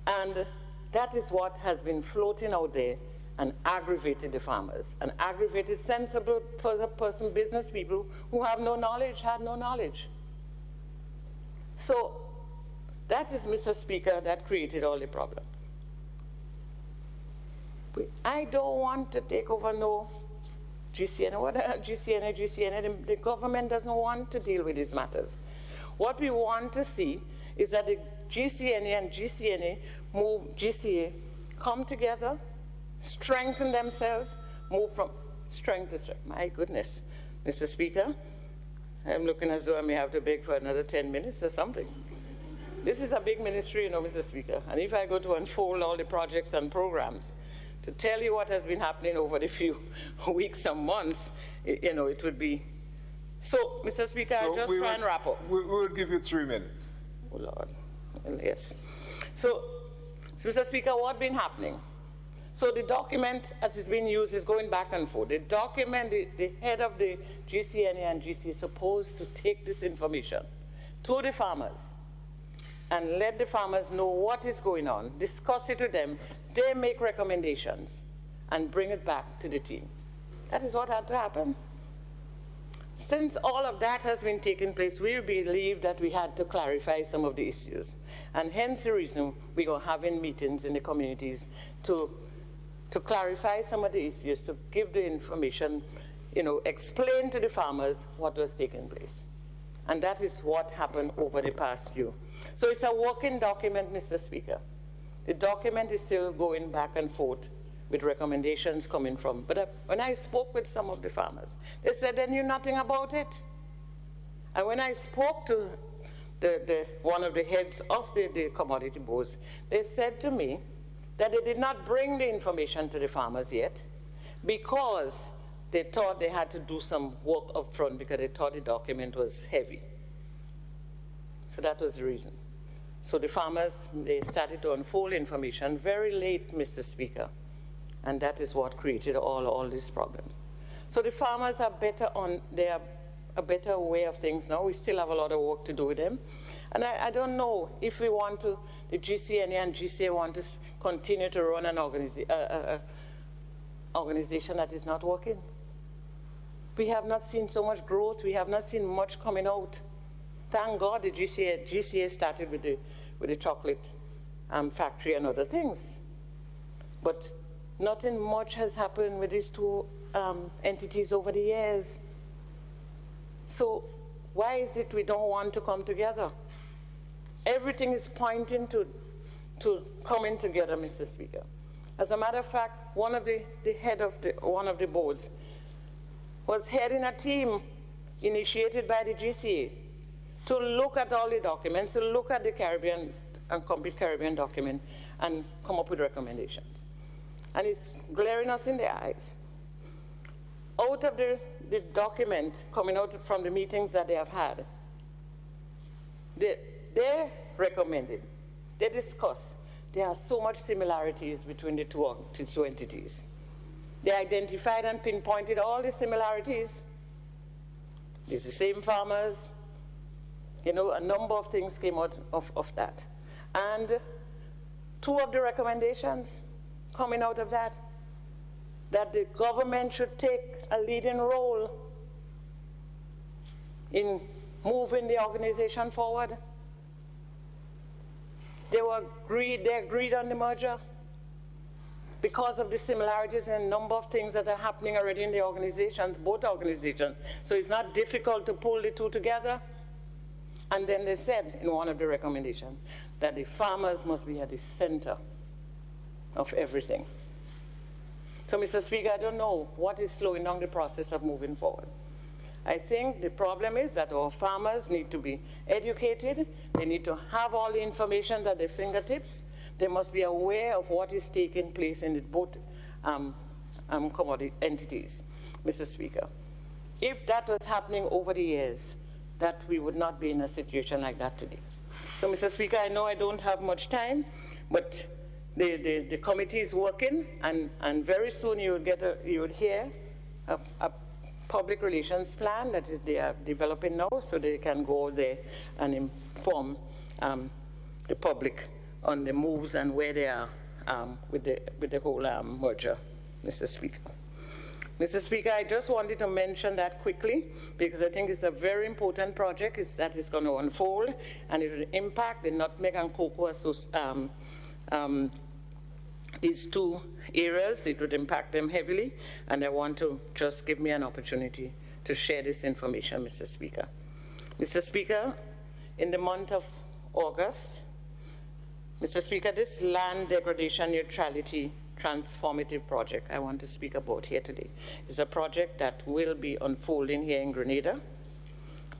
And that is what has been floating out there and aggravated the farmers, and aggravated sensible person, business people who have no knowledge, had no knowledge. So that is, Mr. Speaker, that created all the problem. I don't want to take over no GCNA. GCNA, the government doesn't want to deal with these matters. What we want to see is that the GCNA and GCA come together, strengthen themselves, move from strength to strength. My goodness, Mr. Speaker, I'm looking as though I may have to beg for another 10 minutes or something. This is a big ministry, you know, Mr. Speaker, and if I go to unfold all the projects and programs, to tell you what has been happening over the few weeks and months, you know, it would be. So, Mr. Speaker, I'll just try and wrap up. We will give you 3 minutes. Oh, Lord. Well, yes. So, Mr. Speaker, what's been happening? So the document, as it's been used, is going back and forth. The document, the head of the GCNA and GC is supposed to take this information to the farmers and let the farmers know what is going on, discuss it with them, they make recommendations, and bring it back to the team. That is what had to happen. Since all of that has been taking place, we believe that we had to clarify some of the issues. And hence the reason we are having meetings in the communities to clarify some of the issues, to give the information, you know, explain to the farmers what was taking place. And that is what happened over the past year. So it's a working document, Mr. Speaker. The document is still going back and forth with recommendations coming from. But when I spoke with some of the farmers, they said they knew nothing about it. And when I spoke to one of the heads of the commodity boards, they said to me that they did not bring the information to the farmers yet because they thought they had to do some work up front because they thought the document was heavy. So that was the reason. So the farmers, they started to unfold information very late, Mr. Speaker, and that is what created all these problems. So the farmers are better they are a better way of things now. We still have a lot of work to do with them. And I don't know if we want to, the GCNA and GCA want to continue to run an organization that is not working. We have not seen so much growth. We have not seen much coming out. Thank God the GCA started with the chocolate factory and other things. But nothing much has happened with these two entities over the years. So why is it we don't want to come together? Everything is pointing to coming together, Mr. Speaker. As a matter of fact, one of the head of one of the boards was heading a team initiated by the GCA to look at all the documents, to look at the Caribbean and Compete Caribbean document, and come up with recommendations. And it's glaring us in the eyes. Out of the document coming out from the meetings that they have had, they recommended, they discussed, there are so much similarities between the two entities. They identified and pinpointed all the similarities. It's the same farmers. You know, a number of things came out of that. And two of the recommendations coming out of that the government should take a leading role in moving the organization forward. They agreed on the merger because of the similarities and a number of things that are happening already in the organizations, both organizations. So it's not difficult to pull the two together. And then they said in one of the recommendations that the farmers must be at the center of everything. So, Mr. Speaker, I don't know what is slowing down the process of moving forward. I think the problem is that our farmers need to be educated. They need to have all the information at their fingertips. They must be aware of what is taking place in both commodity entities, Mr. Speaker. If that was happening over the years, that we would not be in a situation like that today. So, Mr. Speaker, I know I don't have much time, but the committee is working, and very soon you would hear a public relations plan that is they are developing now, so they can go there and inform the public on the moves and where they are with the whole merger, Mr. Speaker. Mr. Speaker, I just wanted to mention that quickly because I think it's a very important project that is going to unfold, and it will impact the nutmeg and cocoa these two areas. It would impact them heavily, and I want to just give me an opportunity to share this information, Mr. Speaker. Mr. Speaker, in the month of August, Mr. Speaker, this land degradation neutrality transformative project I want to speak about here today is a project that will be unfolding here in Grenada.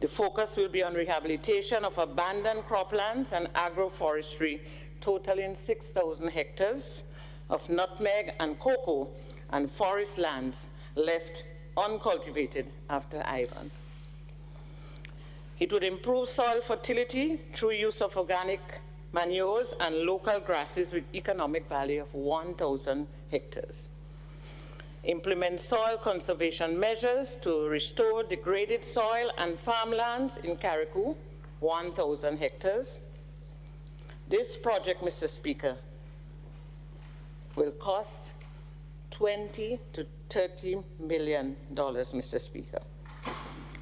The focus will be on rehabilitation of abandoned croplands and agroforestry totaling 6,000 hectares of nutmeg and cocoa and forest lands left uncultivated after Ivan. It would improve soil fertility through use of organic manures and local grasses with economic value of 1,000 hectares. Implement soil conservation measures to restore degraded soil and farmlands in Carriacou, 1,000 hectares. This project, Mr. Speaker, will cost $20 to $30 million, Mr. Speaker.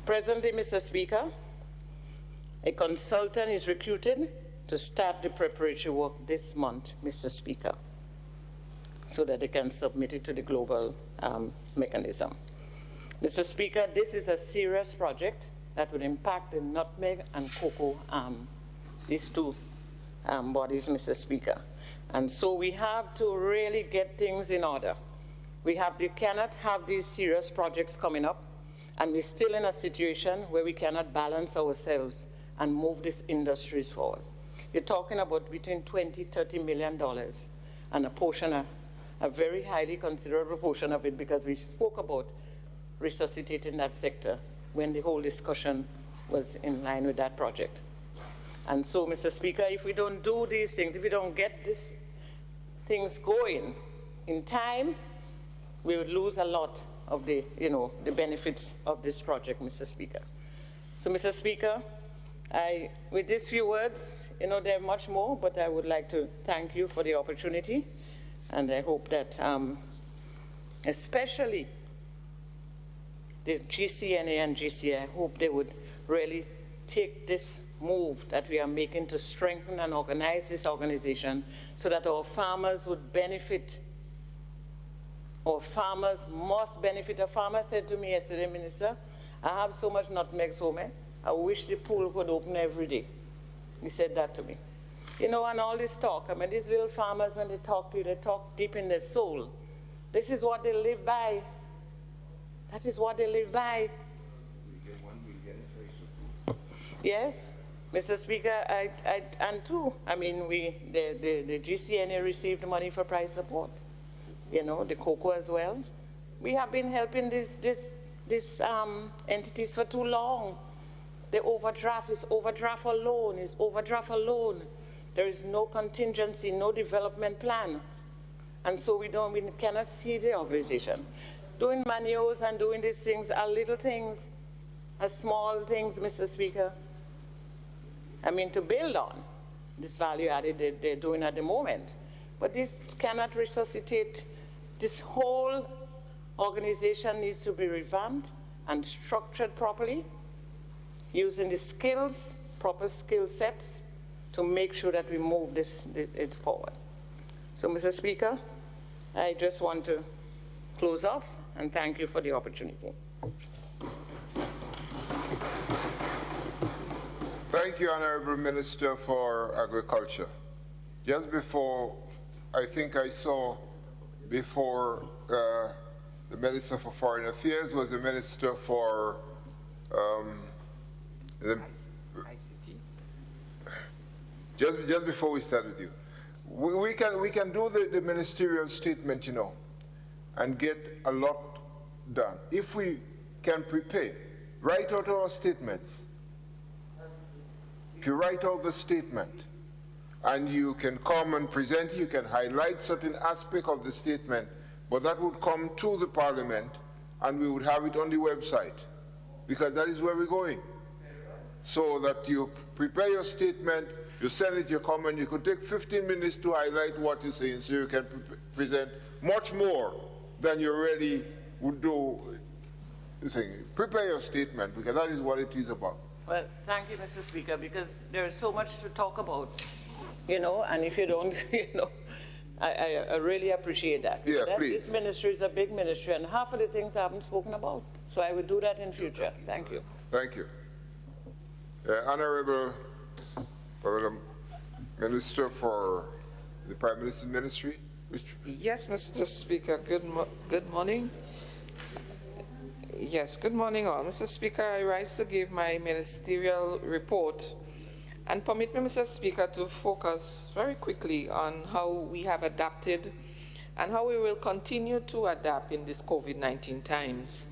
Presently, Mr. Speaker, a consultant is recruited to start the preparatory work this month, Mr. Speaker, so that they can submit it to the global mechanism. Mr. Speaker, this is a serious project that would impact the nutmeg and cocoa, these two bodies, Mr. Speaker. And so we have to really get things in order. We cannot have these serious projects coming up, and we're still in a situation where we cannot balance ourselves and move these industries forward. You're talking about between $20, $30 million, and a portion, a very highly considerable portion of it, because we spoke about resuscitating that sector when the whole discussion was in line with that project. And so, Mr. Speaker, if we don't do these things, if we don't get these things going in time, we would lose a lot of the benefits of this project, Mr. Speaker. So, Mr. Speaker, with these few words, there are much more, but I would like to thank you for the opportunity, and I hope that especially the GCNA and GCI, I hope they would really take this move that we are making to strengthen and organize this organization so that our farmers would benefit. Our farmers must benefit. A farmer said to me yesterday, Minister, I have so much nutmegs home, I wish the pool could open every day. He said that to me. And all this talk, these little farmers, when they talk to you, they talk deep in their soul. This is what they live by. That is what they live by. Yes? Mr. Speaker, I mean, the GCNA received money for price support, you know, the cocoa as well. We have been helping these entities for too long. The overdraft is overdraft or loan, is overdraft or loan. There is no contingency, no development plan. And so we cannot see the organization. Doing manuals and doing these things are little things, are small things, Mr. Speaker. I mean, to build on this value added they're doing at the moment. But this cannot resuscitate. This whole organization needs to be revamped and structured properly, using the skills, proper skill sets, to make sure that we move it forward. So, Mr. Speaker, I just want to close off and thank you for the opportunity. Thank you, Honorable Minister for Agriculture. Just before, I think I saw before the Minister for Foreign Affairs was the Minister for ICT. Just before we start with you, we can do the ministerial statement, you know, and get a lot done. If we can prepare, write out our statements. If you write out the statement and you can come and present, you can highlight certain aspect of the statement, but that would come to the Parliament and we would have it on the website, because that is where we're going. So that you prepare your statement, you send it, you come, and you could take 15 minutes to highlight what you're saying, so you can present much more than you already would do. Prepare your statement, because that is what it is about. Well, thank you, Mr. Speaker, because there is so much to talk about, you know, and if you don't, you know, I really appreciate that. Yeah, please. This ministry is a big ministry, and half of the things I haven't spoken about. So I will do that in future. Thank you. Thank you. Honorable Minister for the Prime Minister's Ministry. Yes, Mr. Speaker. Good morning. Yes, good morning all. Mr. Speaker, I rise to give my ministerial report, and permit me, Mr. Speaker, to focus very quickly on how we have adapted and how we will continue to adapt in these COVID-19 times.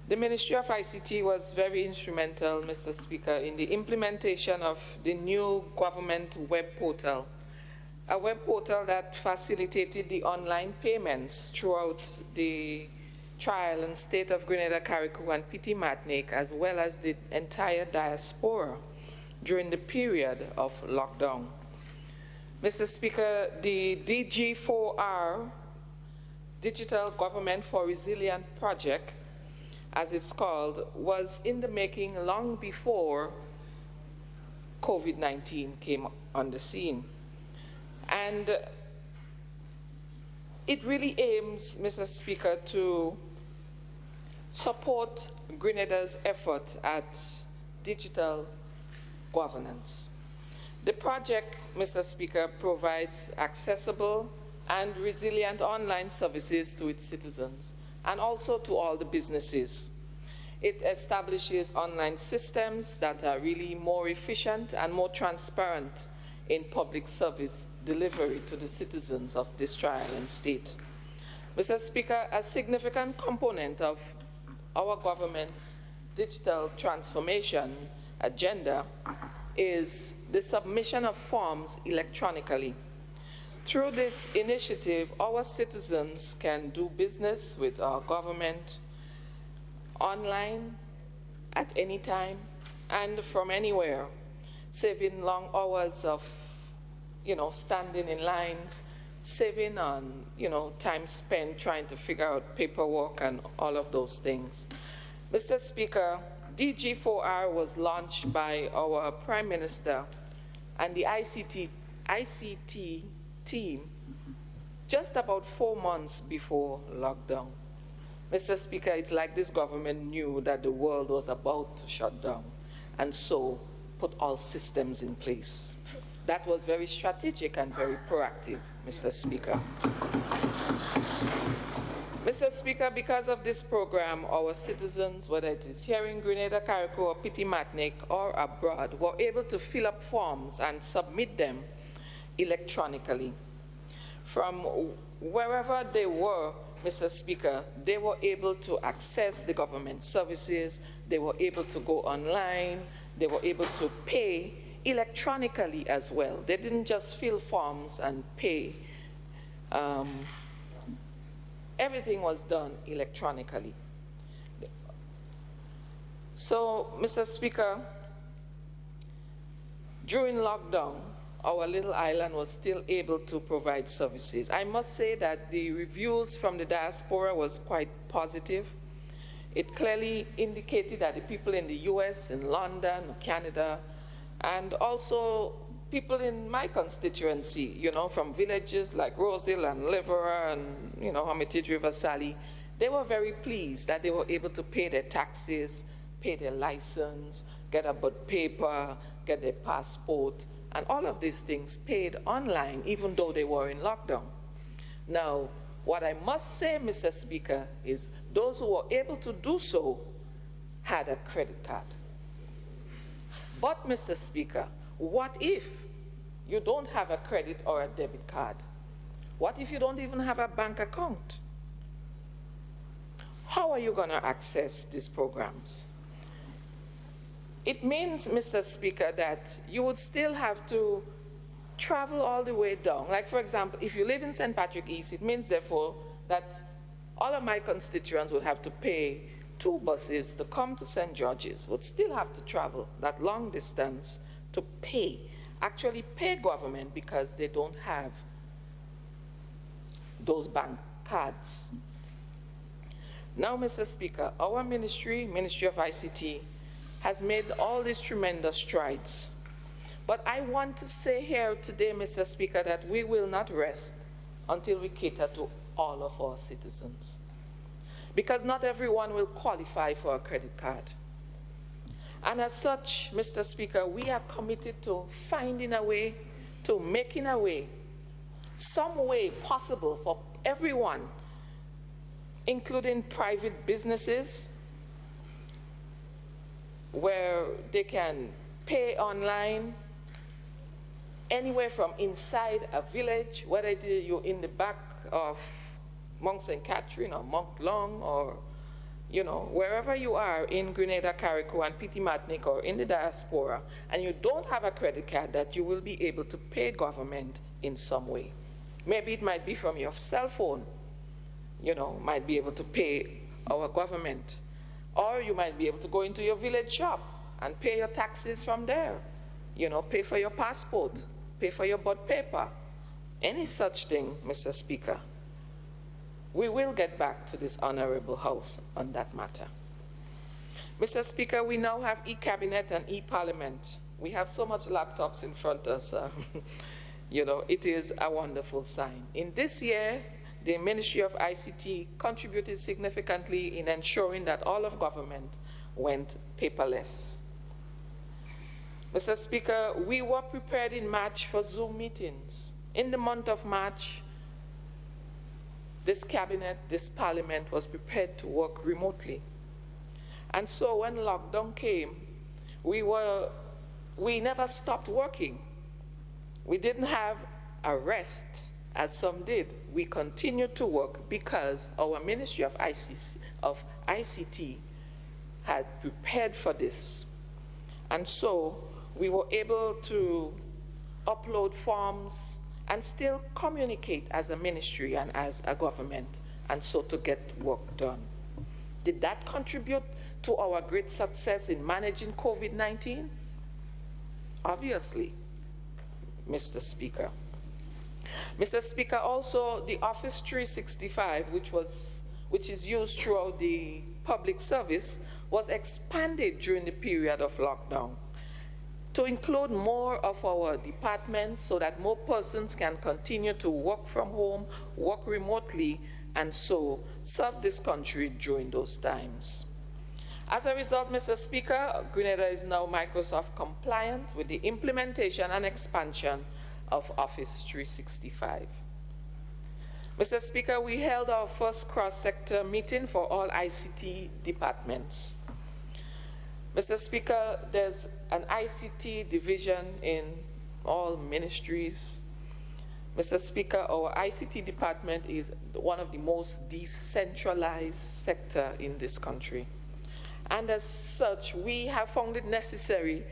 The Ministry of ICT was very instrumental, Mr. Speaker, in the implementation of the new government web portal, a web portal that facilitated the online payments throughout the trial and state of Grenada, Carriacou, and Petite Martinique, as well as the entire diaspora during the period of lockdown. Mr. Speaker, the DG4R, Digital Government for Resilient Project, as it's called, was in the making long before COVID-19 came on the scene. And it really aims, Mr. Speaker, to support Grenada's effort at digital governance. The project, Mr. Speaker, provides accessible and resilient online services to its citizens and also to all the businesses. It establishes online systems that are really more efficient and more transparent in public service delivery to the citizens of this trial and state. Mr. Speaker, a significant component of our government's digital transformation agenda is the submission of forms electronically. Through this initiative, our citizens can do business with our government online at any time and from anywhere, saving long hours of, standing in lines, saving on, time spent trying to figure out paperwork and all of those things. Mr. Speaker, DG4R was launched by our Prime Minister and the ICT team just about 4 months before lockdown. Mr. Speaker, it's like this government knew that the world was about to shut down and so put all systems in place. That was very strategic and very proactive, Mr. Speaker. Mr. Speaker, because of this program, our citizens, whether it is here in Grenada, Carriacou, or Petit Martinique, or abroad, were able to fill up forms and submit them electronically. From wherever they were, Mr. Speaker, they were able to access the government services, they were able to go online, they were able to pay electronically as well. They didn't just fill forms and pay. Everything was done electronically. So, Mr. Speaker, during lockdown, our little island was still able to provide services. I must say that the reviews from the diaspora was quite positive. It clearly indicated that the people in the US, in London, Canada, and also people in my constituency, you know, from villages like Rosehill and Liverpool and, you know, Hermitage River Sally, they were very pleased that they were able to pay their taxes, pay their license, get a birth paper, get their passport, and all of these things paid online, even though they were in lockdown. Now, what I must say, Mr. Speaker, is those who were able to do so had a credit card. But, Mr. Speaker, what if you don't have a credit or a debit card? What if you don't even have a bank account? How are you going to access these programs? It means, Mr. Speaker, that you would still have to travel all the way down. Like, for example, if you live in St. Patrick East, it means, therefore, that all of my constituents would have to pay 2 buses to come to St. George's, would still have to travel that long distance to actually pay government because they don't have those bank cards. Now, Mr. Speaker, our Ministry of ICT, has made all these tremendous strides. But I want to say here today, Mr. Speaker, that we will not rest until we cater to all of our citizens. Because not everyone will qualify for a credit card. And as such, Mr. Speaker, we are committed to finding a way, to making a way, some way possible for everyone, including private businesses, where they can pay online anywhere from inside a village, whether you're in the back of Mount St. Catherine or Mont Long or, you know, wherever you are in Grenada, Carriacou, and Petit Martinique or in the diaspora, and you don't have a credit card, that you will be able to pay government in some way. Maybe it might be from your cell phone, you know, might be able to pay our government. Or you might be able to go into your village shop and pay your taxes from there. You know, pay for your passport, pay for your birth paper. Any such thing, Mr. Speaker. We will get back to this honorable House on that matter. Mr. Speaker, we now have e-cabinet and e-parliament. We have so much laptops in front of us. You know, it is a wonderful sign. In this year, the Ministry of ICT contributed significantly in ensuring that all of government went paperless. Mr. Speaker, we were prepared in March for Zoom meetings. In the month of March, this cabinet, this parliament was prepared to work remotely. And so when lockdown came, we never stopped working. We didn't have a rest, as some did. We continued to work because our Ministry of ICT had prepared for this. And so we were able to upload forms and still communicate as a ministry and as a government, and so to get work done. Did that contribute to our great success in managing COVID-19? Obviously, Mr. Speaker. Mr. Speaker, also the Office 365, which is used throughout the public service, was expanded during the period of lockdown to include more of our departments so that more persons can continue to work from home, work remotely, and so serve this country during those times. As a result, Mr. Speaker, Grenada is now Microsoft compliant with the implementation and expansion of Office 365. Mr. Speaker, we held our first cross-sector meeting for all ICT departments. Mr. Speaker, there's an ICT division in all ministries. Mr. Speaker, our ICT department is one of the most decentralized sector in this country. And as such, we have found it necessary,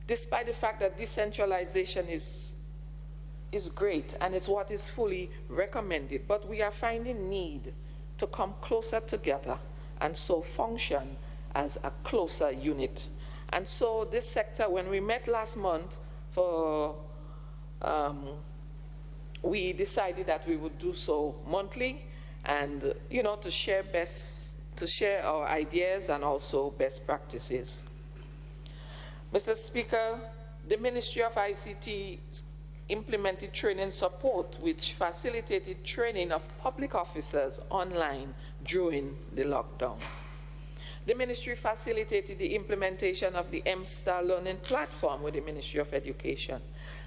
despite the fact that decentralization is great and it's what is fully recommended, but we are finding need to come closer together and so function as a closer unit. And so this sector, when we met last month we decided that we would do so monthly and, to share our ideas and also best practices. Mr. Speaker, the Ministry of ICT implemented training support which facilitated training of public officers online during the lockdown. The ministry facilitated the implementation of the MSTAR learning platform with the Ministry of Education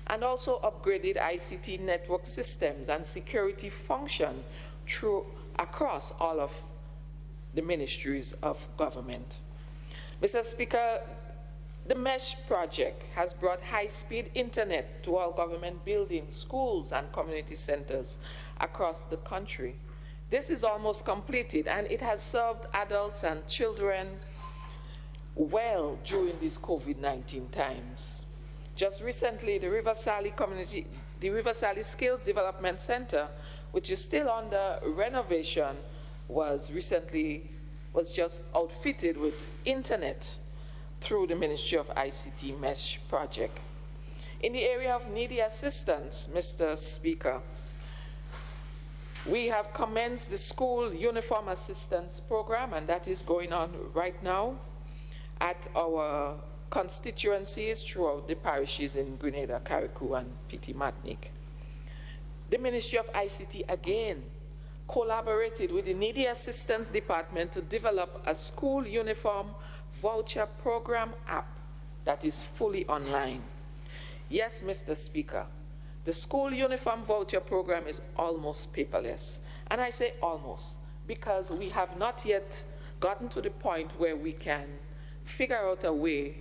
and also upgraded ICT network systems and security function across all of the ministries of government. Mr. Speaker, the MESH project has brought high-speed internet to all government buildings, schools, and community centers across the country. This is almost completed, and it has served adults and children well during these COVID-19 times. Just recently, the River Sally Skills Development Center, which is still under renovation, was just outfitted with internet through the Ministry of ICT MESH project. In the area of needy assistance, Mr. Speaker, we have commenced the school uniform assistance program, and that is going on right now at our constituencies throughout the parishes in Grenada, Carriacou, and Petite Martinique. The Ministry of ICT again collaborated with the Needy Assistance Department to develop a school uniform voucher program app that is fully online. Yes, Mr. Speaker, the school uniform voucher program is almost paperless. And I say almost because we have not yet gotten to the point where we can figure out a way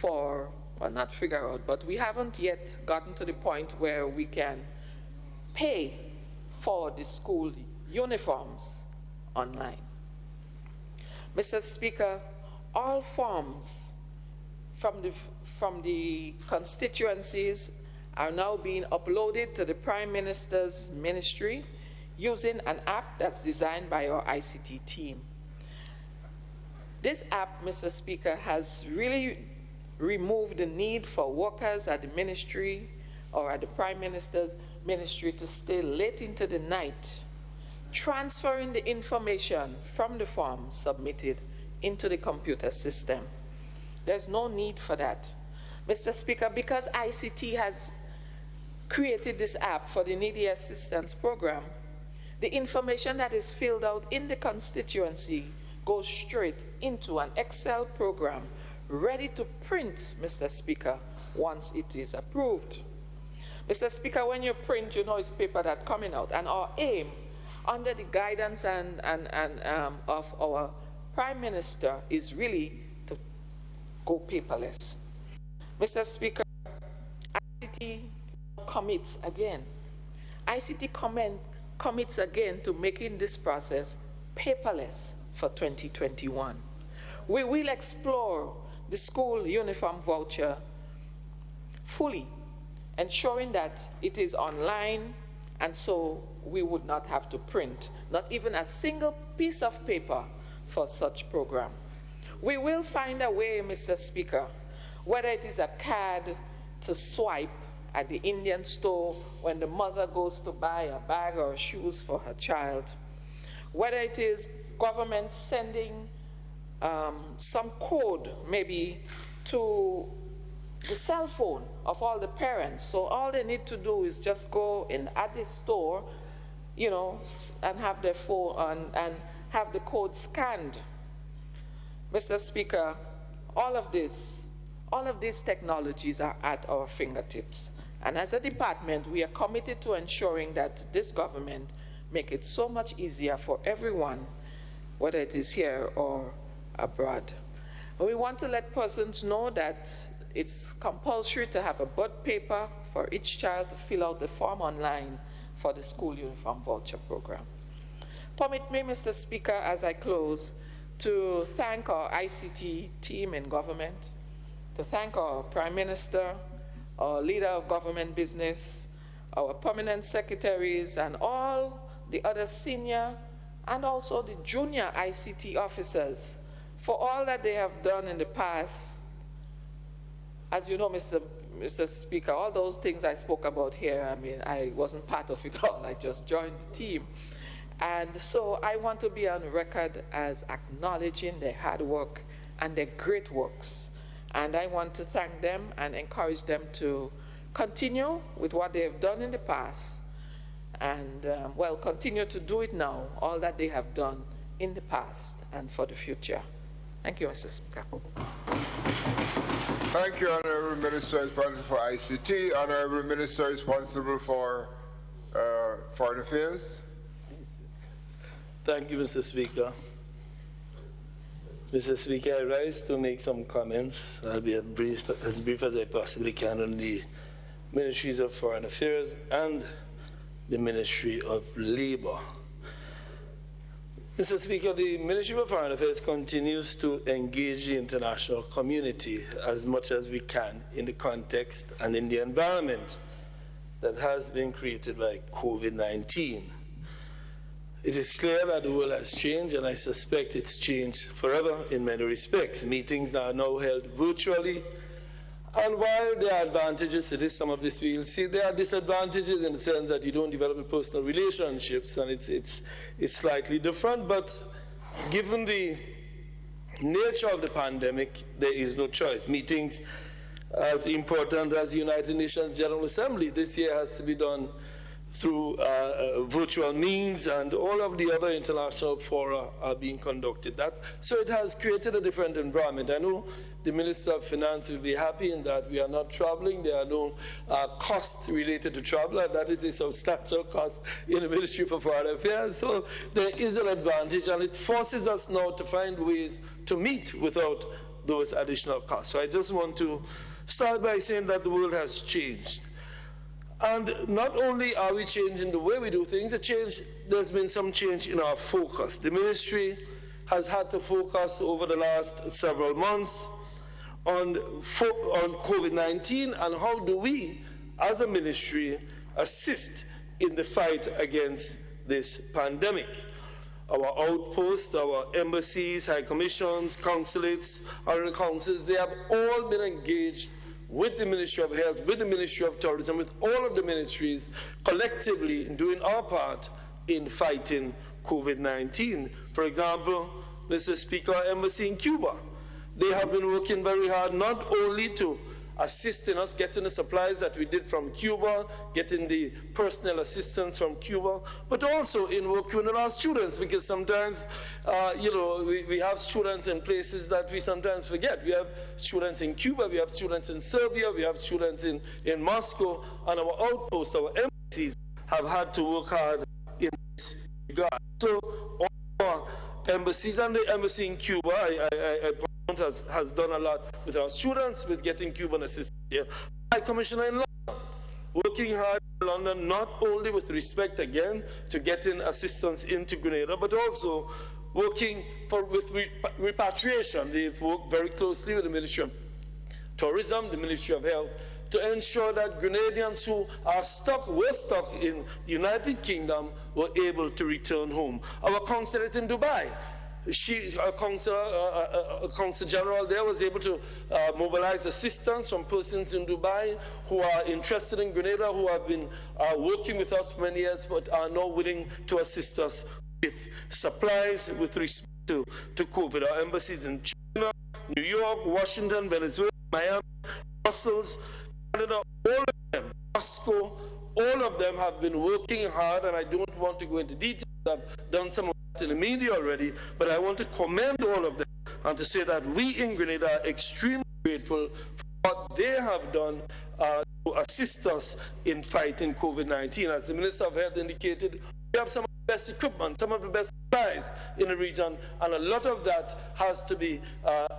but we haven't yet gotten to the point where we can pay for the school uniforms online. Mr. Speaker, all forms from the constituencies are now being uploaded to the Prime Minister's ministry using an app that's designed by our ICT team. This app, Mr. Speaker, has really removed the need for workers at the ministry or at the Prime Minister's ministry to stay late into the night, transferring the information from the form submitted into the computer system. There's no need for that. Mr. Speaker, because ICT has created this app for the Needy Assistance Program, the information that is filled out in the constituency goes straight into an Excel program ready to print, Mr. Speaker, once it is approved. Mr. Speaker, when you print, you know it's paper that's coming out. And our aim, under the guidance of our Prime Minister, is really to go paperless. Mr. Speaker, ICT commits again. ICT commits again to making this process paperless for 2021. We will explore the school uniform voucher fully, ensuring that it is online, and so we would not have to print, not even a single piece of paper for such program. We will find a way, Mr. Speaker, whether it is a card to swipe at the Indian store when the mother goes to buy a bag or shoes for her child, whether it is government sending some code maybe to the cell phone of all the parents. So all they need to do is just go in at the store, and have their phone and have the code scanned. Mr. Speaker, all of these technologies are at our fingertips. And as a department, we are committed to ensuring that this government make it so much easier for everyone, whether it is here or abroad. We want to let persons know that it's compulsory to have a birth paper for each child to fill out the form online for the school uniform voucher program. Permit me, Mr. Speaker, as I close, to thank our ICT team in government, to thank our Prime Minister, our leader of government business, our permanent secretaries, and all the other senior and also the junior ICT officers for all that they have done in the past. As you know, Mr. Speaker, all those things I spoke about here, I mean, I wasn't part of it all. I just joined the team. And so I want to be on record as acknowledging their hard work and their great works. And I want to thank them and encourage them to continue with what they have done in the past and, well, continue to do it now, all that they have done in the past and for the future. Thank you, Mr. Speaker. Thank you, Honourable Minister responsible for ICT. Honourable Minister responsible for Foreign Affairs. Thank you, Mr. Speaker. Mr. Speaker, I rise to make some comments. I'll be as brief as I possibly can on the Ministries of Foreign Affairs and the Ministry of Labour. Mr. Speaker, the Ministry of Foreign Affairs continues to engage the international community as much as we can in the context and in the environment that has been created by COVID-19. It is clear that the world has changed, and I suspect it's changed forever in many respects. Meetings are now held virtually, and while there are advantages to this, some of this we will see, there are disadvantages in the sense that you don't develop personal relationships, and it's slightly different. But given the nature of the pandemic, there is no choice. Meetings as important as the United Nations General Assembly this year has to be done through virtual means, and all of the other international fora are being conducted. So it has created a different environment. I know the Minister of Finance will be happy in that we are not traveling. There are no costs related to travel, and that is a substantial cost in the Ministry for Foreign Affairs. So there is an advantage, and it forces us now to find ways to meet without those additional costs. So I just want to start by saying that the world has changed. And not only are we changing the way we do things, there's been some change in our focus. The ministry has had to focus over the last several months on COVID-19 and how do we, as a ministry, assist in the fight against this pandemic. Our outposts, our embassies, high commissions, consulates, our councils, they have all been engaged with the Ministry of Health, with the Ministry of Tourism, with all of the ministries collectively in doing our part in fighting COVID-19. For example, Mr. Speaker, our embassy in Cuba, they have been working very hard not only to assist in us getting the supplies that we did from Cuba, getting the personnel assistance from Cuba, but also in working with our students, because sometimes, we have students in places that we sometimes forget. We have students in Cuba, we have students in Serbia, we have students in Moscow, and our outposts, our embassies have had to work hard in this regard. So all our embassies, and the embassy in Cuba, has done a lot with our students, with getting Cuban assistance here. High Commissioner in London, working hard in London, not only with respect, again, to getting assistance into Grenada, but also working with repatriation. They've worked very closely with the Ministry of Tourism, the Ministry of Health, to ensure that Grenadians who were stuck in the United Kingdom were able to return home. Our consulate in Dubai, a consul general there was able to mobilize assistance from persons in Dubai who are interested in Grenada, who have been working with us for many years, but are now willing to assist us with supplies with respect to COVID. Our embassies in China, New York, Washington, Venezuela, Miami, Brussels, Canada, all of them, Moscow, all of them have been working hard, and I don't want to go into details. I've done some of that in the media already, but I want to commend all of them and to say that we in Grenada are extremely grateful for what they have done to assist us in fighting COVID-19. As the Minister of Health indicated, we have some of the best equipment, some of the best supplies in the region, and a lot of that has to be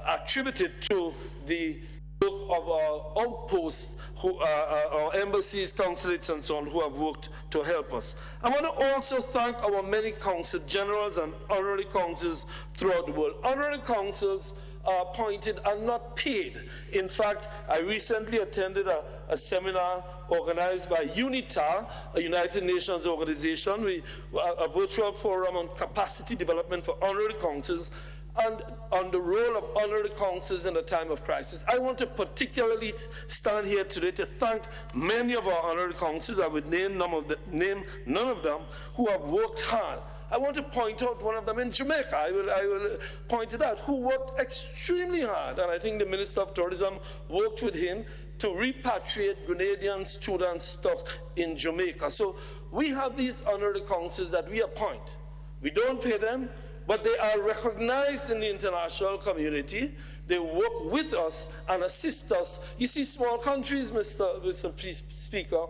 attributed to the work of our outposts, our embassies, consulates, and so on, who have worked to help us. I want to also thank our many consul generals and honorary consuls throughout the world. Honorary consuls are appointed and not paid. In fact, I recently attended a seminar organized by UNITAR, a United Nations organization, a virtual forum on capacity development for honorary consuls and on the role of honorary consuls in a time of crisis. I want to particularly stand here today to thank many of our honorary consuls. I would name none of them, who have worked hard. I want to point out one of them in Jamaica. I will point it out, who worked extremely hard, and I think the Minister of Tourism worked with him to repatriate Grenadian students stuck in Jamaica. So we have these honorary consuls that we appoint. We don't pay them, but they are recognized in the international community. They work with us and assist us. You see, small countries, Mr. Speaker,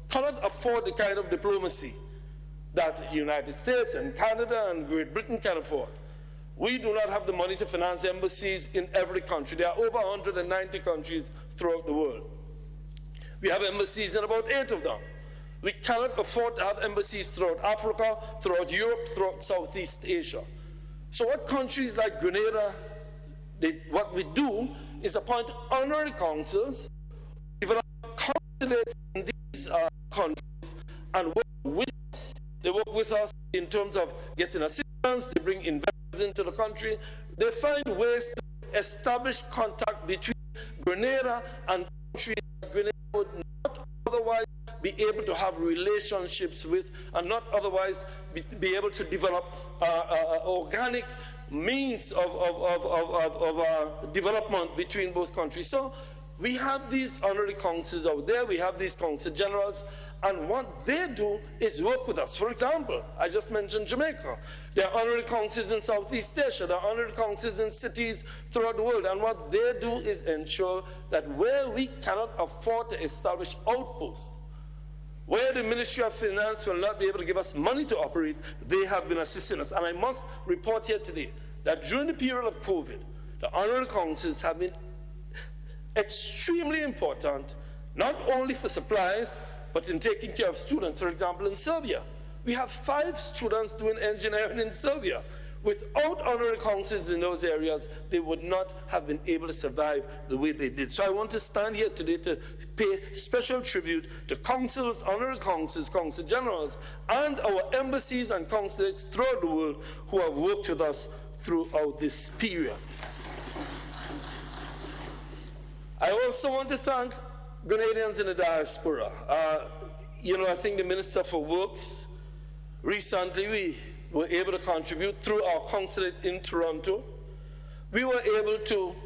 cannot afford the kind of diplomacy that the United States and Canada and Great Britain can afford. We do not have the money to finance embassies in every country. There are over 190 countries throughout the world. We have embassies in about 8 of them. We cannot afford to have embassies throughout Africa, throughout Europe, throughout Southeast Asia. So what countries like Grenada, what we do is appoint honorary consuls, develop consulates in these countries, and work with us. They work with us in terms of getting assistance, they bring investors into the country. They find ways to establish contact between Grenada and countries that Grenada would not otherwise be able to have relationships with, and not otherwise be able to develop organic means of development between both countries. So we have these honorary consuls out there, we have these consul generals, and what they do is work with us. For example, I just mentioned Jamaica. There are honorary consuls in Southeast Asia, there are honorary consuls in cities throughout the world, and what they do is ensure that where we cannot afford to establish outposts, where the Ministry of Finance will not be able to give us money to operate, they have been assisting us. And I must report here today that during the period of COVID, the honorary consuls have been extremely important, not only for supplies, but in taking care of students. For example, in Serbia, we have 5 students doing engineering in Serbia. Without honorary consuls in those areas, they would not have been able to survive the way they did. So I want to stand here today to pay special tribute to consuls, honorary consuls, consul generals, and our embassies and consulates throughout the world who have worked with us throughout this period. I also want to thank Grenadians in the diaspora. I think the Minister for Works, recently we were able to contribute through our consulate in Toronto. We were able to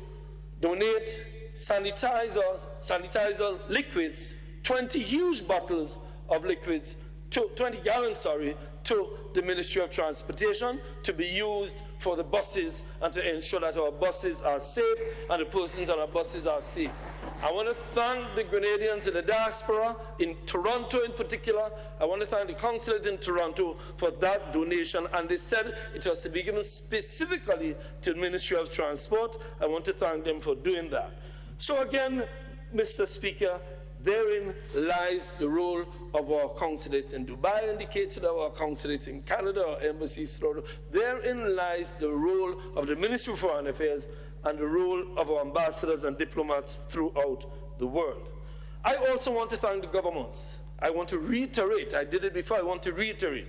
donate sanitizer liquids, 20 huge bottles of liquids, 20 gallons, to the Ministry of Transportation to be used for the buses and to ensure that our buses are safe and the persons on our buses are safe. I want to thank the Grenadians in the diaspora, in Toronto in particular. I want to thank the consulate in Toronto for that donation, and they said it was to be given specifically to the Ministry of Transport. I want to thank them for doing that. So again, Mr. Speaker, therein lies the role of our consulates in Dubai, indicated our consulates in Canada, our embassies throughout. Therein lies the role of the Ministry of Foreign Affairs and the role of our ambassadors and diplomats throughout the world. I also want to thank the governments. I want to reiterate, I did it before, I want to reiterate.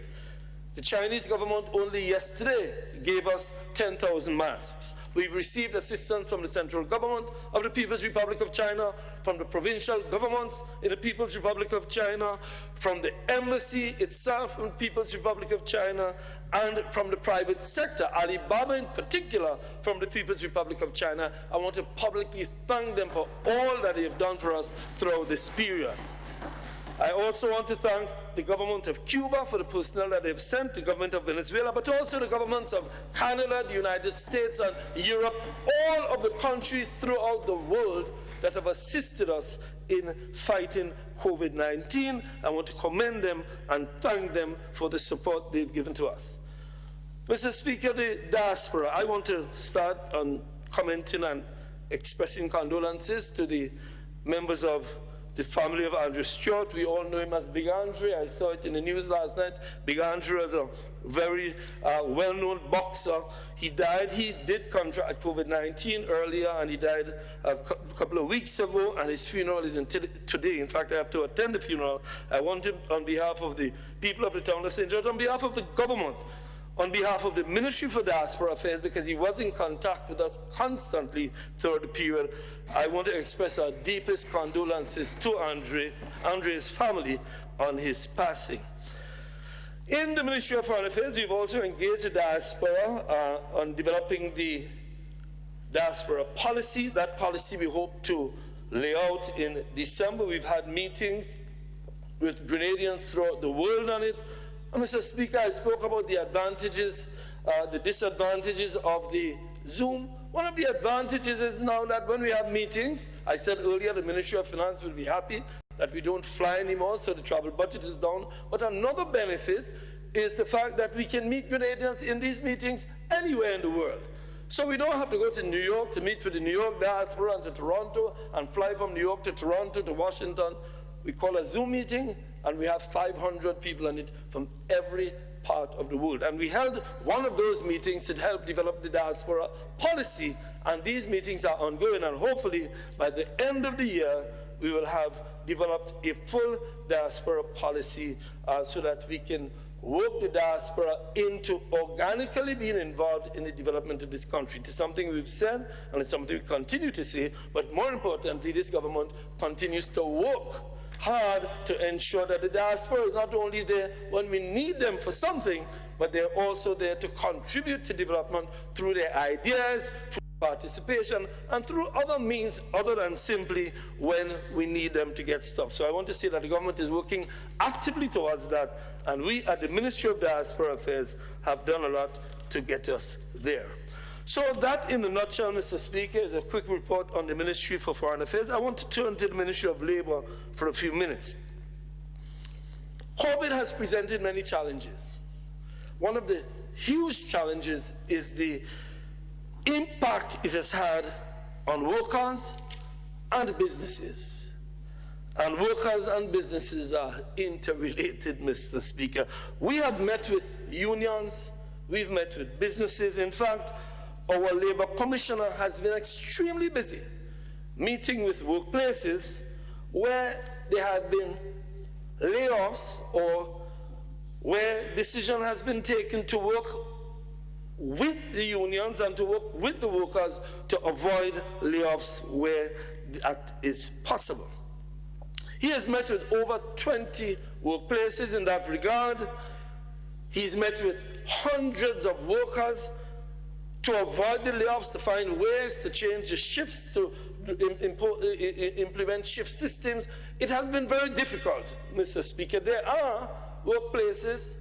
The Chinese government only yesterday gave us 10,000 masks. We've received assistance from the central government of the People's Republic of China, from the provincial governments in the People's Republic of China, from the embassy itself in the People's Republic of China, and from the private sector, Alibaba in particular, from the People's Republic of China. I want to publicly thank them for all that they have done for us throughout this period. I also want to thank the government of Cuba for the personnel that they've sent, the government of Venezuela, but also the governments of Canada, the United States, and Europe, all of the countries throughout the world that have assisted us in fighting COVID-19. I want to commend them and thank them for the support they've given to us. Mr. Speaker, the diaspora, I want to start on commenting and expressing condolences to the members of the family of Andrew Stewart. We all know him as Big Andre. I saw it in the news last night. Big Andre is a very well-known boxer. He died. He did contract COVID-19 earlier, and he died a couple of weeks ago, and his funeral is today. In fact, I have to attend the funeral. I want him, on behalf of the people of the town of St. George, on behalf of the government, on behalf of the Ministry for Diaspora Affairs, because he was in contact with us constantly throughout the period, I want to express our deepest condolences to Andre's family on his passing. In the Ministry of Foreign Affairs, we've also engaged the diaspora on developing the diaspora policy. That policy we hope to lay out in December. We've had meetings with Grenadians throughout the world on it. Mr. Speaker, I spoke about the advantages, the disadvantages of the Zoom. One of the advantages is now that when we have meetings, I said earlier the Ministry of Finance will be happy that we don't fly anymore, so the travel budget is down. But another benefit is the fact that we can meet Grenadians in these meetings anywhere in the world. So we don't have to go to New York to meet with the New York diaspora and to Toronto and fly from New York to Toronto to Washington. We call a Zoom meeting, and we have 500 people on it from every part of the world. And we held one of those meetings to help develop the diaspora policy, and these meetings are ongoing, and hopefully by the end of the year, we will have developed a full diaspora policy so that we can work the diaspora into organically being involved in the development of this country. It is something we've said, and it's something we continue to say, but more importantly, this government continues to work hard to ensure that the diaspora is not only there when we need them for something, but they're also there to contribute to development through their ideas, through participation, and through other means other than simply when we need them to get stuff. So I want to say that the government is working actively towards that, and we at the Ministry of Diaspora Affairs have done a lot to get us there. So that, in a nutshell, Mr. Speaker, is a quick report on the Ministry for Foreign Affairs. I want to turn to the Ministry of Labor for a few minutes. COVID has presented many challenges. One of the huge challenges is the impact it has had on workers and businesses. And workers and businesses are interrelated, Mr. Speaker. We have met with unions, we've met with businesses. In fact, our Labor Commissioner has been extremely busy meeting with workplaces where there have been layoffs or where decision has been taken to work with the unions and to work with the workers to avoid layoffs where that is possible. He has met with over 20 workplaces in that regard. He's met with hundreds of workers to avoid the layoffs, to find ways to change the shifts, to implement shift systems. It has been very difficult, Mr. Speaker. There are workplaces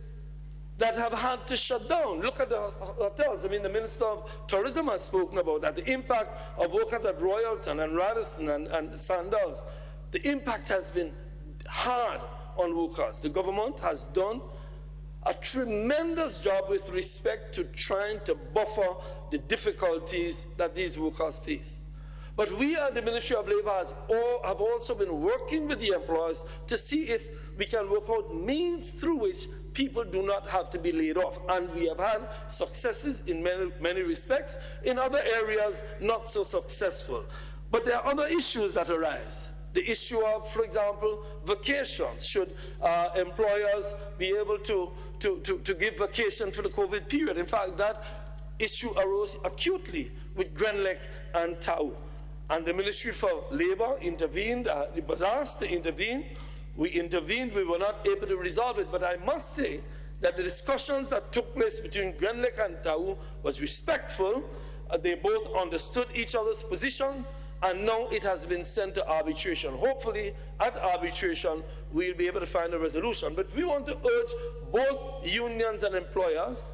that have had to shut down. Look at the hotels. I mean, the Minister of Tourism has spoken about that. The impact of workers at Royalton and Radisson and Sandals, the impact has been hard on workers. The government has done a tremendous job with respect to trying to buffer the difficulties that these workers face. But we at the Ministry of Labor have also been working with the employers to see if we can work out means through which people do not have to be laid off. And we have had successes in many respects. In other areas, not so successful. But there are other issues that arise. The issue of, for example, vacations. Should employers be able to give vacation for the COVID period? In fact, that issue arose acutely with Grenlec and Tau. And the Ministry for Labor intervened, the Bazaars to intervene. We intervened, we were not able to resolve it, but I must say that the discussions that took place between Grenlec and Tau was respectful. They both understood each other's position, and now it has been sent to arbitration. Hopefully, at arbitration, we'll be able to find a resolution. But we want to urge both unions and employers,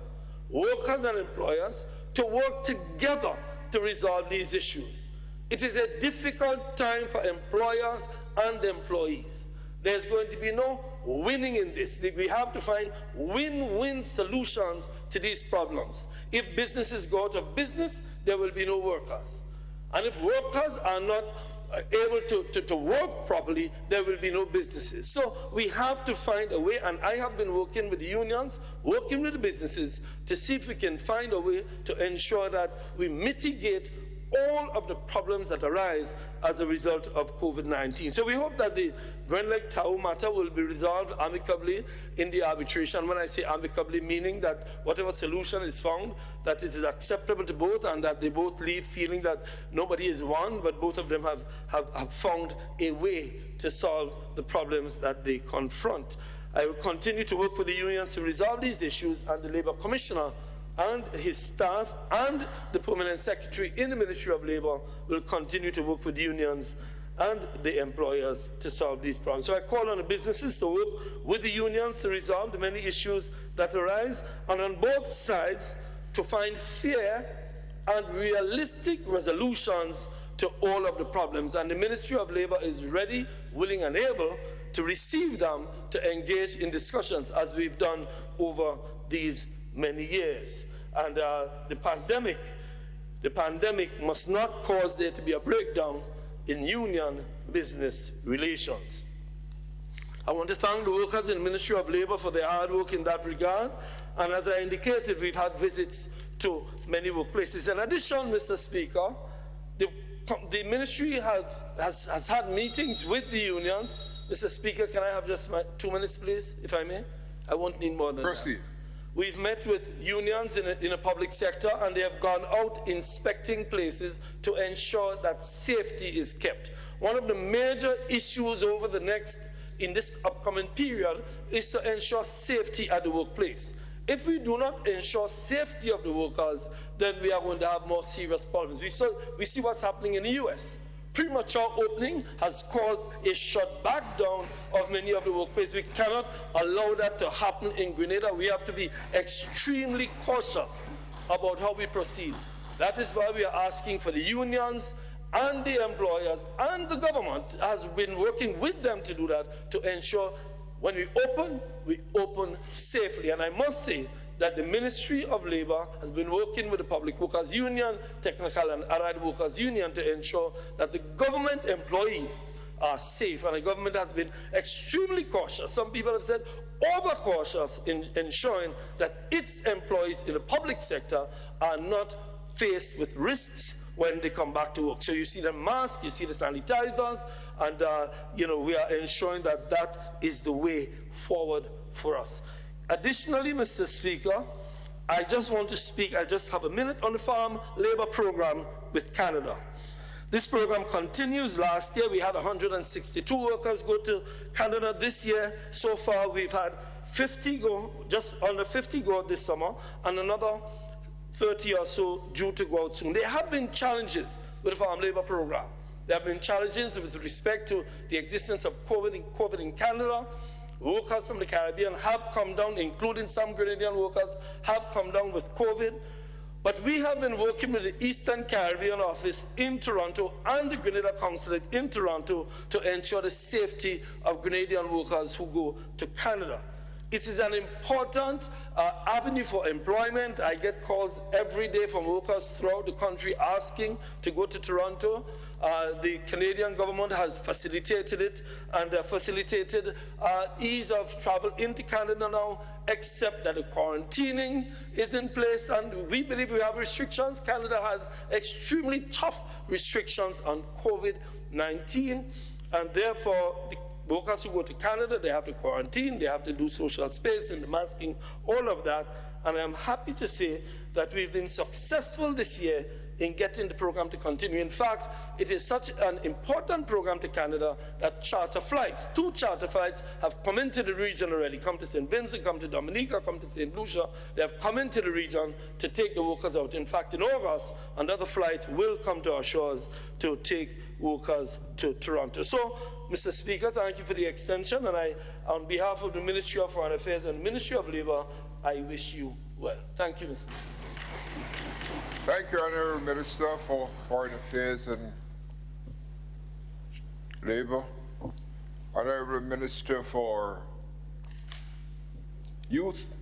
workers and employers, to work together to resolve these issues. It is a difficult time for employers and employees. There's going to be no winning in this. We have to find win-win solutions to these problems. If businesses go out of business, there will be no workers. And if workers are not able to work properly, there will be no businesses. So we have to find a way, and I have been working with the unions, working with the businesses, to see if we can find a way to ensure that we mitigate all of the problems that arise as a result of COVID-19. So we hope that the Grand Lake Tau matter will be resolved amicably in the arbitration. When I say amicably, meaning that whatever solution is found, that it is acceptable to both, and that they both leave feeling that nobody is won, but both of them have found a way to solve the problems that they confront. I will continue to work with the unions to resolve these issues, and the Labour Commissioner and his staff and the Permanent Secretary in the Ministry of Labour will continue to work with unions and the employers to solve these problems. So I call on the businesses to work with the unions to resolve the many issues that arise, and on both sides to find fair and realistic resolutions to all of the problems. And the Ministry of Labour is ready, willing and able to receive them, to engage in discussions as we've done over these many years. And the pandemic must not cause there to be a breakdown in union-business relations. I want to thank the workers in the Ministry of Labour for their hard work in that regard. And as I indicated, we've had visits to many workplaces. In addition, Mr. Speaker, the ministry has had meetings with the unions. Mr. Speaker, can I have just 2 minutes, please, if I may? I won't need more than Proceed. that. We've met with unions in the public sector, and they have gone out inspecting places to ensure that safety is kept. One of the major issues in this upcoming period is to ensure safety at the workplace. If we do not ensure safety of the workers, then we are going to have more serious problems. We see what's happening in the US. Premature opening has caused a shutback down of many of the workplaces. We cannot allow that to happen in Grenada. We have to be extremely cautious about how we proceed. That is why we are asking for the unions and the employers, and the government has been working with them to do that, to ensure when we open safely. And I must say that the Ministry of Labour has been working with the Public Workers Union, Technical and Allied Workers Union to ensure that the government employees are safe. And the government has been extremely cautious. Some people have said overcautious in ensuring that its employees in the public sector are not faced with risks when they come back to work. So you see the masks, you see the sanitizers, and we are ensuring that that is the way forward for us. Additionally, Mr. Speaker, I just have a minute on the Farm Labour Program with Canada. This program continues. Last year, we had 162 workers go to Canada. This year, so far, we've had 50 go, just under 50 go out this summer, and another 30 or so due to go out soon. There have been challenges with the Farm Labour Program. There have been challenges with respect to the existence of COVID in Canada. Workers from the Caribbean have come down, including some Grenadian workers, have come down with COVID. But we have been working with the Eastern Caribbean office in Toronto and the Grenada Consulate in Toronto to ensure the safety of Grenadian workers who go to Canada. It is an important avenue for employment. I get calls every day from workers throughout the country asking to go to Toronto. The Canadian government has facilitated it and facilitated ease of travel into Canada now, except that the quarantining is in place, and we believe we have restrictions. Canada has extremely tough restrictions on COVID-19, and therefore the workers who go to Canada, they have to quarantine, they have to do social spacing, the masking, all of that. And I'm happy to say that we've been successful this year in getting the program to continue. In fact, it is such an important program to Canada that charter flights, 2 charter flights have come into the region already, come to St. Vincent, come to Dominica, come to St. Lucia. They have come into the region to take the workers out. In fact, in August, another flight will come to our shores to take workers to Toronto. So, Mr. Speaker, thank you for the extension, and on behalf of the Ministry of Foreign Affairs and the Ministry of Labour, I wish you well. Thank you, Mr. Speaker. Thank you, Honourable Minister for Foreign Affairs and Labour. Honourable Minister for Youth.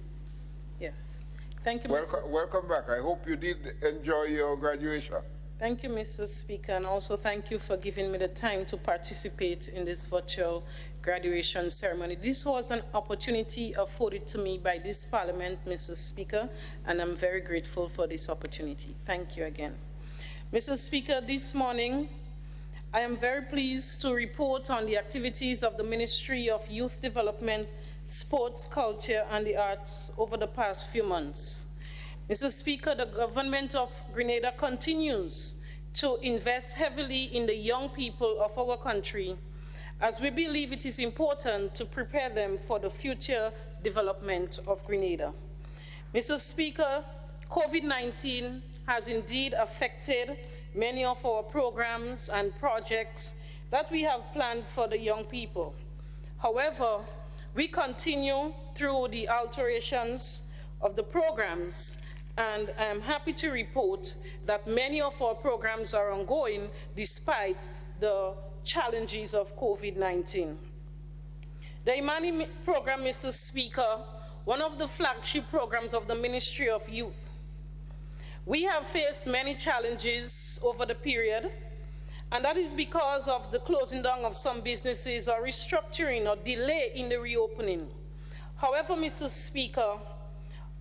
Yes. Thank you, Welcome back. I hope you did enjoy your graduation. Thank you, Mr. Speaker, and also thank you for giving me the time to participate in this virtual graduation ceremony. This was an opportunity afforded to me by this Parliament, Mr. Speaker, and I'm very grateful for this opportunity. Thank you again. Mr. Speaker, this morning, I am very pleased to report on the activities of the Ministry of Youth Development, Sports, Culture, and the Arts over the past few months. Mr. Speaker, the government of Grenada continues to invest heavily in the young people of our country, as we believe it is important to prepare them for the future development of Grenada. Mr. Speaker, COVID-19 has indeed affected many of our programs and projects that we have planned for the young people. However, we continue through the alterations of the programs, and I am happy to report that many of our programs are ongoing despite the challenges of COVID-19. The Imani program, Mr. Speaker, one of the flagship programs of the Ministry of Youth. We have faced many challenges over the period, and that is because of the closing down of some businesses or restructuring or delay in the reopening. However, Mr. Speaker,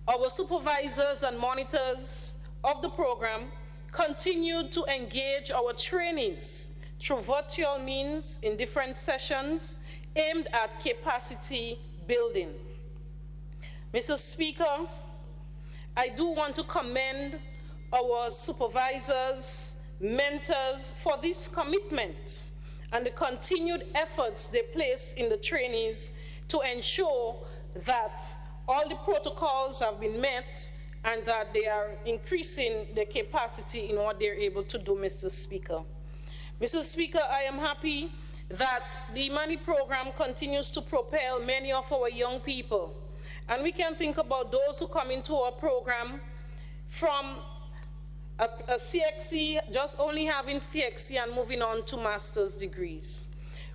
our supervisors and monitors of the program continued to engage our trainees through virtual means in different sessions aimed at capacity building. Mr. Speaker, I do want to commend our supervisors, mentors for this commitment and the continued efforts they place in the trainees to ensure that all the protocols have been met and that they are increasing their capacity in what they're able to do, Mr. Speaker. Mr. Speaker, I am happy that the Imani program continues to propel many of our young people. And we can think about those who come into our program from a CXC, just only having CXC and moving on to master's degrees.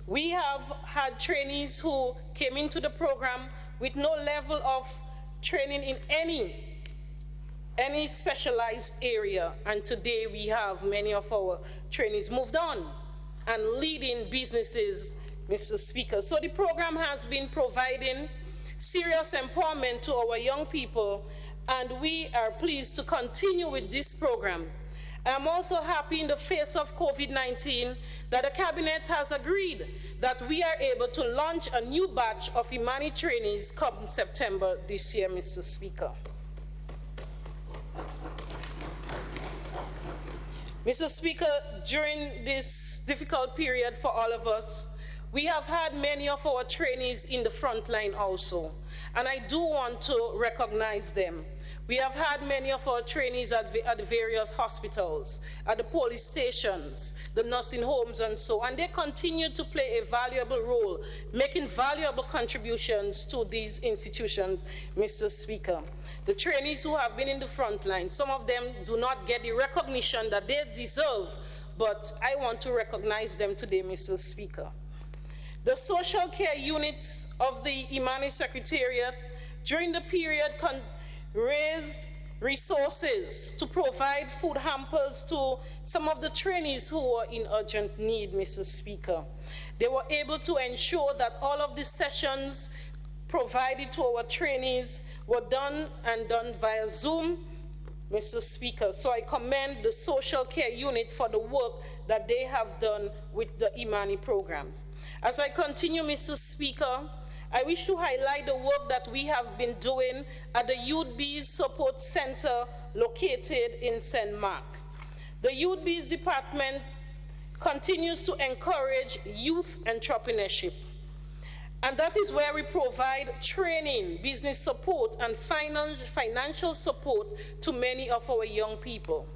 We have had trainees who came into the program with no level of training in any specialized area, and today we have many of our trainees moved on and leading businesses, Mr. Speaker. So the program has been providing serious empowerment to our young people, and we are pleased to continue with this program. I'm also happy in the face of COVID-19 that the Cabinet has agreed that we are able to launch a new batch of Imani trainees come September this year, Mr. Speaker. Mr. Speaker, during this difficult period for all of us, we have had many of our trainees in the front line also, and I do want to recognize them. We have had many of our trainees at the various hospitals, at the police stations, the nursing homes and so on. They continue to play a valuable role, making valuable contributions to these institutions, Mr. Speaker. The trainees who have been in the front line, some of them do not get the recognition that they deserve, but I want to recognize them today, Mr. Speaker. The social care units of the Imani Secretariat during the period raised resources to provide food hampers to some of the trainees who were in urgent need, Mr. Speaker. They were able to ensure that all of the sessions provided to our trainees were done via Zoom, Mr. Speaker. So I commend the social care unit for the work that they have done with the Imani program. As I continue, Mr. Speaker, I wish to highlight the work that we have been doing at the Youth Bees Support Center located in St. Mark. The Youth Biz Department continues to encourage youth entrepreneurship. And that is where we provide training, business support, and financial support to many of our young people.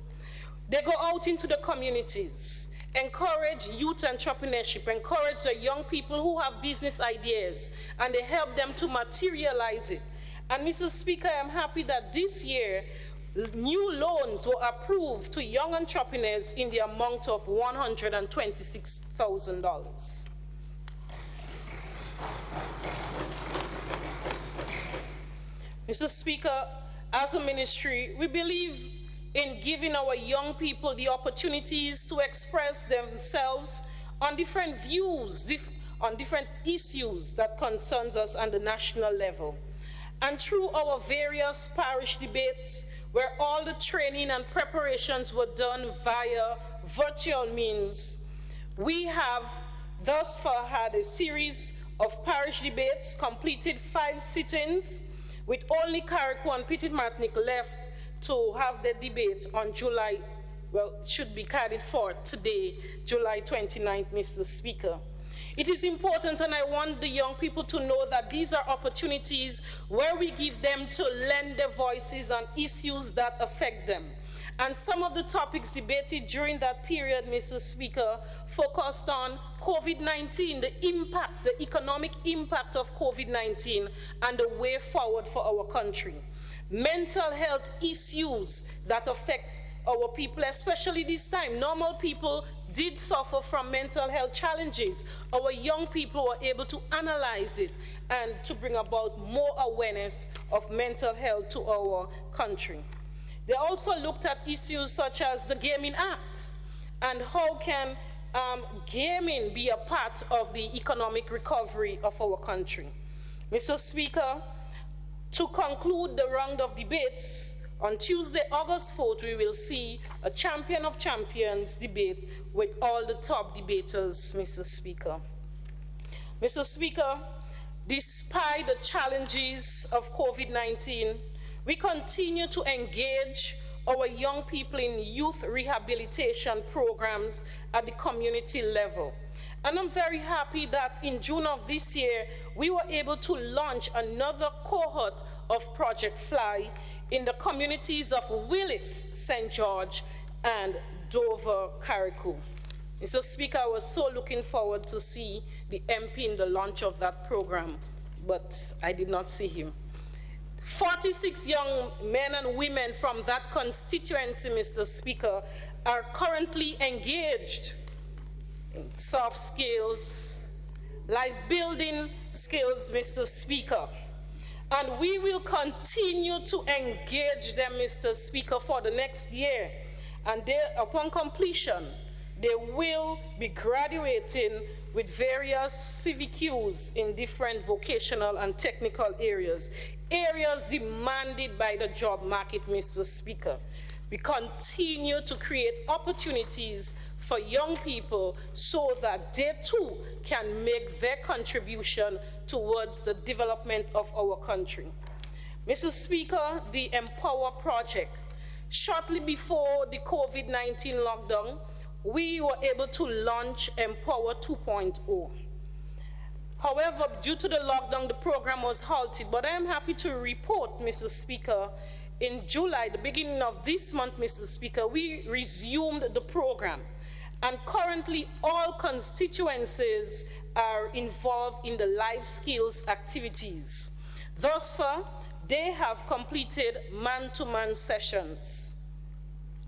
They go out into the communities, encourage youth entrepreneurship, encourage the young people who have business ideas, and they help them to materialize it. And Mr. Speaker, I'm happy that this year, new loans were approved to young entrepreneurs in the amount of $126,000. Mr. Speaker, as a ministry, we believe in giving our young people the opportunities to express themselves on different views, on different issues that concerns us on the national level. And through our various parish debates, where all the training and preparations were done via virtual means, we have thus far had a series of parish debates, completed 5 sit-ins, with only Carriacou and Petit Martinique left to have the debate on July, well, should be carried forth today, July 29th, Mr. Speaker. It is important, and I want the young people to know that these are opportunities where we give them to lend their voices on issues that affect them. And some of the topics debated during that period, Mr. Speaker, focused on COVID-19, the impact, the economic impact of COVID-19, and the way forward for our country. Mental health issues that affect our people, especially this time. Normal people did suffer from mental health challenges. Our young people were able to analyze it and to bring about more awareness of mental health to our country. They also looked at issues such as the Gaming Act and how can gaming be a part of the economic recovery of our country. Mr. Speaker, to conclude the round of debates, on Tuesday, August 4th, we will see a Champion of Champions debate with all the top debaters, Mr. Speaker. Mr. Speaker, despite the challenges of COVID-19, we continue to engage our young people in youth rehabilitation programs at the community level. And I'm very happy that in June of this year, we were able to launch another cohort of Project Fly in the communities of Willis, St. George, and Dover, Carriacou. Mr. Speaker, I was so looking forward to see the MP in the launch of that program, but I did not see him. 46 young men and women from that constituency, Mr. Speaker, are currently engaged in soft skills, life building skills, Mr. Speaker. And we will continue to engage them, Mr. Speaker, for the next year. And upon completion, they will be graduating with various CVQs in different vocational and technical areas demanded by the job market, Mr. Speaker. We continue to create opportunities for young people so that they too can make their contribution towards the development of our country. Mr. Speaker, the Empower Project. Shortly before the COVID-19 lockdown, we were able to launch Empower 2.0. However, due to the lockdown, the program was halted, but I am happy to report, Mr. Speaker, in July, the beginning of this month, Mr. Speaker, we resumed the program. And currently, all constituencies are involved in the life skills activities. Thus far, they have completed man-to-man sessions.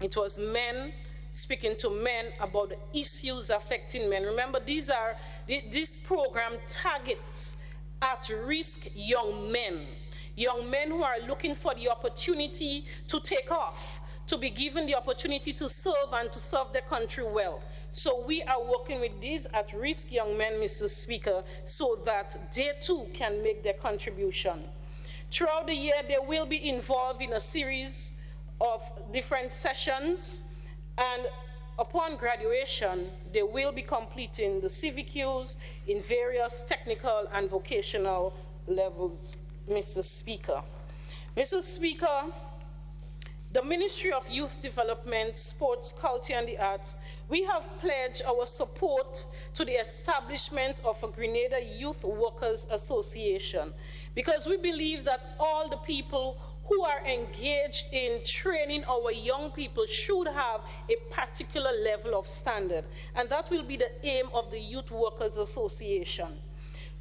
It was men speaking to men about the issues affecting men. Remember, this program targets at-risk young men who are looking for the opportunity to take off, to be given the opportunity to serve and to serve their country well. So we are working with these at-risk young men, Mr. Speaker, so that they too can make their contribution. Throughout the year, they will be involved in a series of different sessions, and upon graduation, they will be completing the CVQs in various technical and vocational levels, Mr. Speaker. Mr. Speaker, the Ministry of Youth Development, Sports, Culture and the Arts, we have pledged our support to the establishment of a Grenada Youth Workers Association, because we believe that all the people who are engaged in training our young people should have a particular level of standard, and that will be the aim of the Youth Workers Association.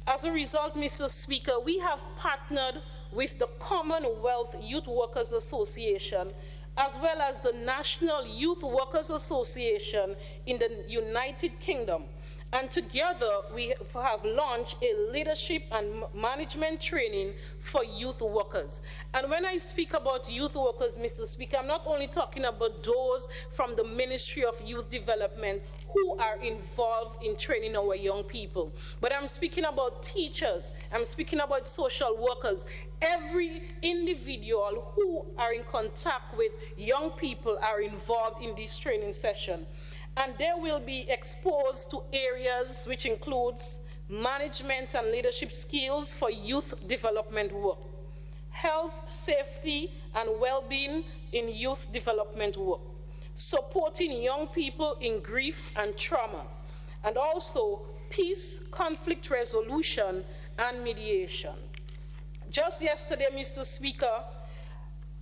As a result, Mr. Speaker, we have partnered with the Commonwealth Youth Workers Association, as well as the National Youth Workers Association in the United Kingdom. And together, we have launched a leadership and management training for youth workers. And when I speak about youth workers, Mr. Speaker, I'm not only talking about those from the Ministry of Youth Development who are involved in training our young people, but I'm speaking about teachers, I'm speaking about social workers. Every individual who are in contact with young people are involved in this training session. And they will be exposed to areas which includes management and leadership skills for youth development work, health, safety, and well-being in youth development work, supporting young people in grief and trauma, and also peace, conflict resolution, and mediation. Just yesterday, Mr. Speaker,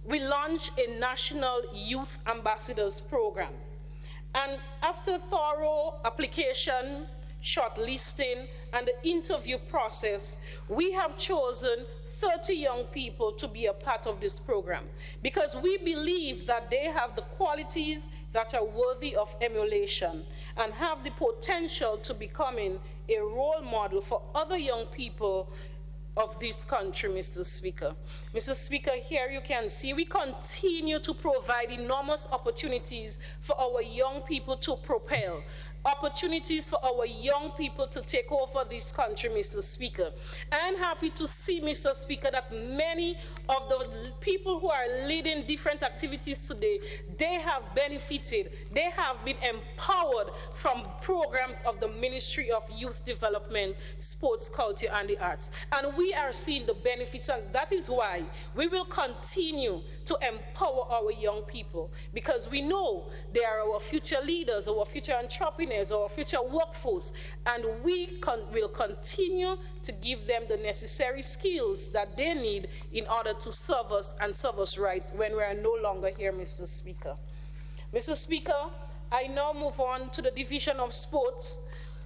we launched a National Youth Ambassadors Program. And after thorough application, shortlisting, and the interview process, we have chosen 30 young people to be a part of this program, because we believe that they have the qualities that are worthy of emulation and have the potential to becoming a role model for other young people of this country, Mr. Speaker. Mr. Speaker, here you can see we continue to provide enormous opportunities for our young people to propel, opportunities for our young people to take over this country, Mr. Speaker. I'm happy to see, Mr. Speaker, that many of the people who are leading different activities today, they have benefited, they have been empowered from programs of the Ministry of Youth Development, Sports, Culture, and the Arts. And we are seeing the benefits, and that is why we will continue to empower our young people, because we know they are our future leaders, our future entrepreneurs, our future workforce, and we will continue to give them the necessary skills that they need in order to serve us and serve us right when we are no longer here, Mr. Speaker. Mr. Speaker, I now move on to the Division of Sports,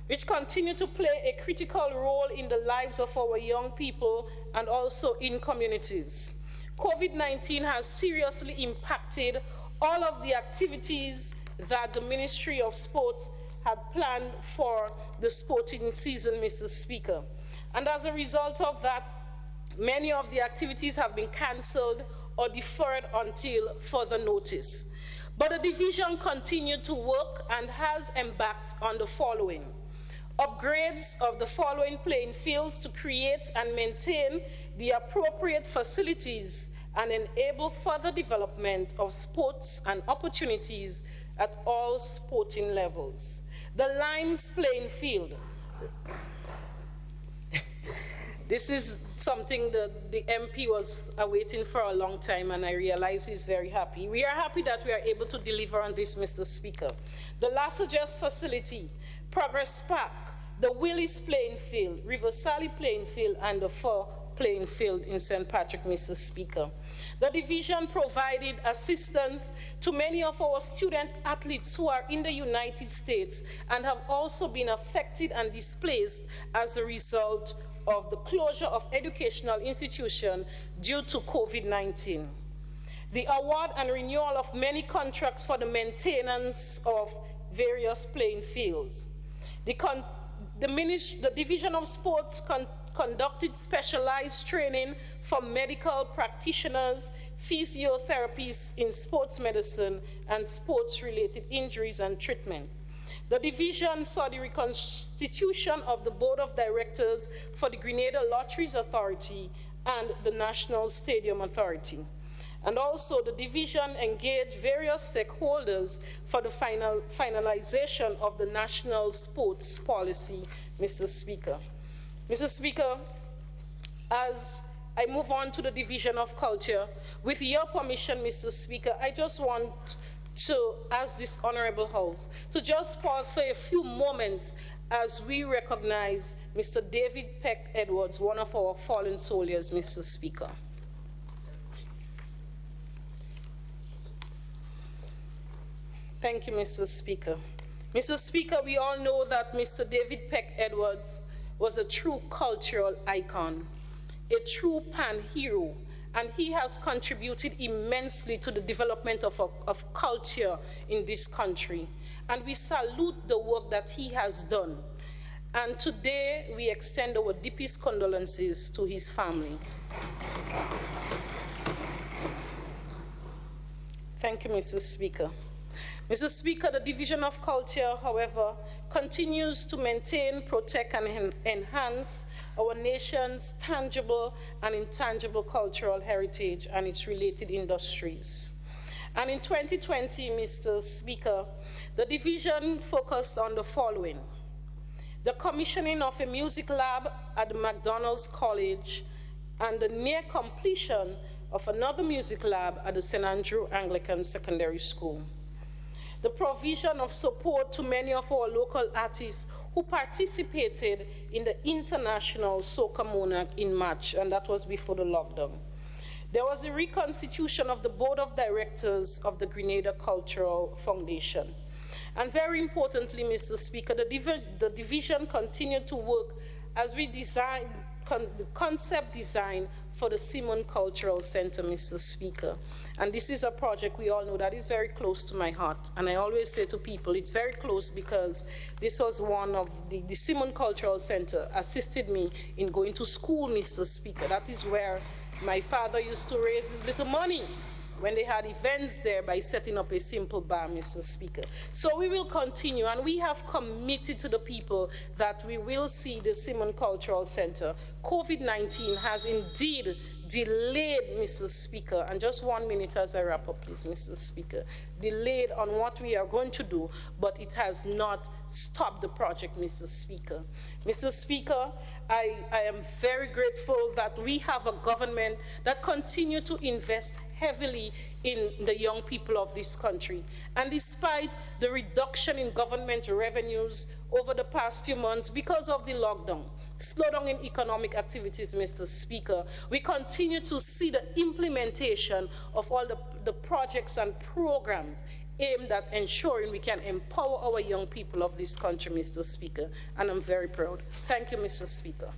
which continue to play a critical role in the lives of our young people and also in communities. COVID-19 has seriously impacted all of the activities that the Ministry of Sports had planned for the sporting season, Mr. Speaker. And as a result of that, many of the activities have been cancelled or deferred until further notice. But the division continued to work and has embarked on the following: upgrades of the following playing fields to create and maintain the appropriate facilities and enable further development of sports and opportunities at all sporting levels. The Limes playing field. This is something that the MP was awaiting for a long time, and I realize he's very happy. We are happy that we are able to deliver on this, Mr. Speaker. The Lassages facility, Progress Park, the Willis playing field, River Sally playing field, and the Fur playing field in St. Patrick, Mr. Speaker. The division provided assistance to many of our student athletes who are in the United States and have also been affected and displaced as a result of the closure of educational institutions due to COVID-19. The award and renewal of many contracts for the maintenance of various playing fields. The Division of Sports conducted specialized training for medical practitioners, physiotherapists in sports medicine, and sports-related injuries and treatment. The division saw the reconstitution of the Board of Directors for the Grenada Lotteries Authority and the National Stadium Authority. And also the division engaged various stakeholders for the finalization of the national sports policy, Mr. Speaker. Mr. Speaker, as I move on to the Division of Culture. With your permission, Mr. Speaker, I just want to ask this Honorable House to just pause for a few moments as we recognize Mr. David Peck Edwards, one of our fallen soldiers, Mr. Speaker. Thank you, Mr. Speaker. Mr. Speaker, we all know that Mr. David Peck Edwards was a true cultural icon, a true pan-hero, and he has contributed immensely to the development of culture in this country. And we salute the work that he has done. And today, we extend our deepest condolences to his family. Thank you, Mr. Speaker. Mr. Speaker, the Division of Culture, however, continues to maintain, protect, and enhance our nation's tangible and intangible cultural heritage and its related industries. And in 2020, Mr. Speaker, the division focused on the following: the commissioning of a music lab at the McDonald's College and the near completion of another music lab at the St. Andrew Anglican Secondary School. The provision of support to many of our local artists who participated in the International Soca Monarch in March, and that was before the lockdown. There was a reconstitution of the Board of Directors of the Grenada Cultural Foundation. And very importantly, Mr. Speaker, the division continued to work as we design the concept design for the Simon Cultural Center, Mr. Speaker. And this is a project we all know that is very close to my heart. And I always say to people, it's very close because this was one of the Simon Cultural Center assisted me in going to school, Mr. Speaker. That is where my father used to raise his little money when they had events there by setting up a simple bar, Mr. Speaker. So we will continue, and we have committed to the people that we will see the Simon Cultural Center. COVID-19 has indeed delayed, Mr. Speaker, and just 1 minute as I wrap up, please, Mr. Speaker, delayed on what we are going to do, but it has not stopped the project, Mr. Speaker. Mr. Speaker, I am very grateful that we have a government that continues to invest heavily in the young people of this country. And despite the reduction in government revenues over the past few months because of the lockdown, slowdown in economic activities, Mr. Speaker, we continue to see the implementation of all the projects and programs aimed at ensuring we can empower our young people of this country, Mr. Speaker, and I'm very proud. Thank you, Mr. Speaker.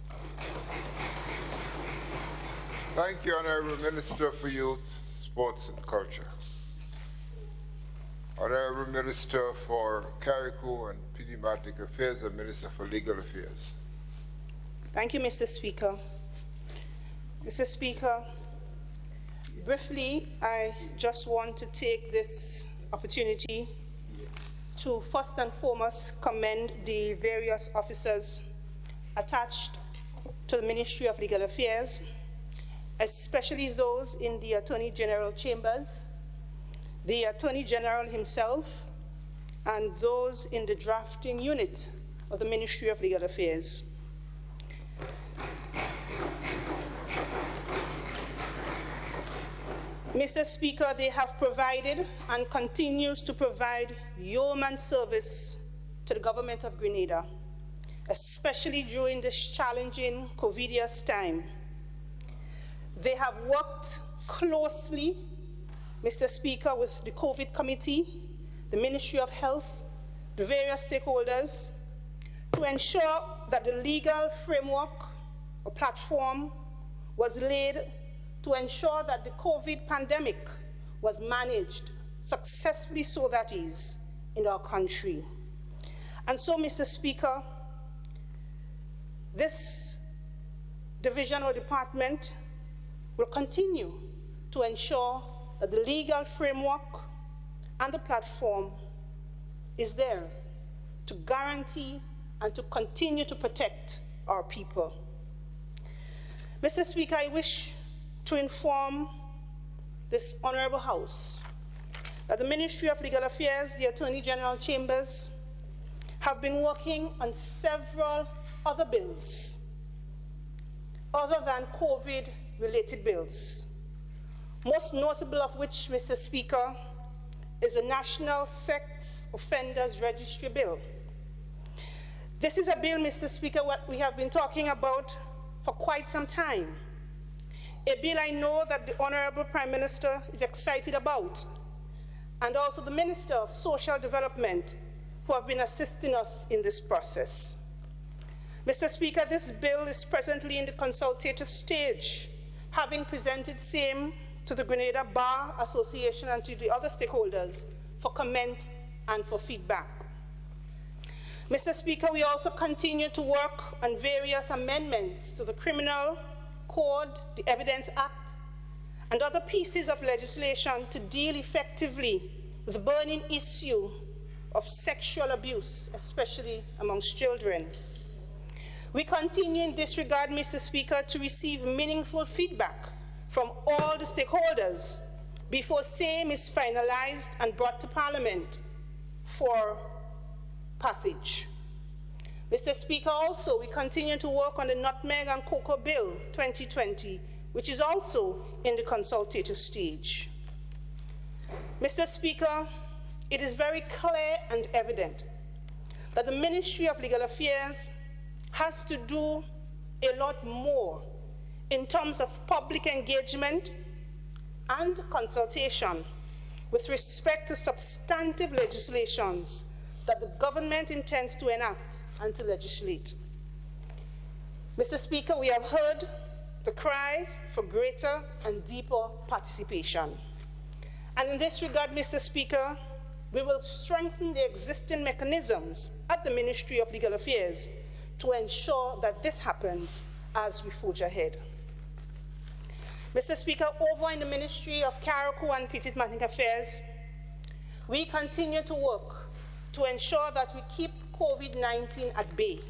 Thank you, Honourable Minister for Youth, Sports and Culture. Honourable Minister for Carriacou and Pediatric Affairs and Minister for Legal Affairs. Thank you, Mr. Speaker. Mr. Speaker, briefly, I just want to take this opportunity to first and foremost commend the various officers attached to the Ministry of Legal Affairs, especially those in the Attorney General chambers, the Attorney General himself, and those in the drafting unit of the Ministry of Legal Affairs. Mr. Speaker, they have provided and continues to provide yeoman service to the government of Grenada, especially during this challenging COVIDious time. They have worked closely, Mr. Speaker, with the COVID committee, the Ministry of Health, the various stakeholders, to ensure that the legal framework or platform was laid to ensure that the COVID pandemic was managed successfully, so that is, in our country. And so, Mr. Speaker, this division or department will continue to ensure that the legal framework and the platform is there to guarantee and to continue to protect our people. Mr. Speaker, I wish to inform this Honourable House that the Ministry of Legal Affairs, the Attorney General chambers, have been working on several other bills other than COVID related bills, most notable of which, Mr. Speaker, is the National Sex Offenders Registry Bill. This is a bill, Mr. Speaker, what we have been talking about for quite some time. A bill I know that the Honorable Prime Minister is excited about, and also the Minister of Social Development, who have been assisting us in this process. Mr. Speaker, this bill is presently in the consultative stage, having presented same to the Grenada Bar Association and to the other stakeholders for comment and for feedback. Mr. Speaker, we also continue to work on various amendments to the Criminal Code, the Evidence Act, and other pieces of legislation to deal effectively with the burning issue of sexual abuse, especially amongst children. We continue in this regard, Mr. Speaker, to receive meaningful feedback from all the stakeholders before same is finalized and brought to Parliament for passage. Mr. Speaker, also, we continue to work on the Nutmeg and Cocoa Bill 2020, which is also in the consultative stage. Mr. Speaker, it is very clear and evident that the Ministry of Legal Affairs has to do a lot more in terms of public engagement and consultation with respect to substantive legislations that the government intends to enact and to legislate. Mr. Speaker, we have heard the cry for greater and deeper participation. And in this regard, Mr. Speaker, we will strengthen the existing mechanisms at the Ministry of Legal Affairs to ensure that this happens as we forge ahead. Mr. Speaker, over in the Ministry of Carriacou and Petite-Martinique Affairs, we continue to work to ensure that we keep COVID-19 at bay.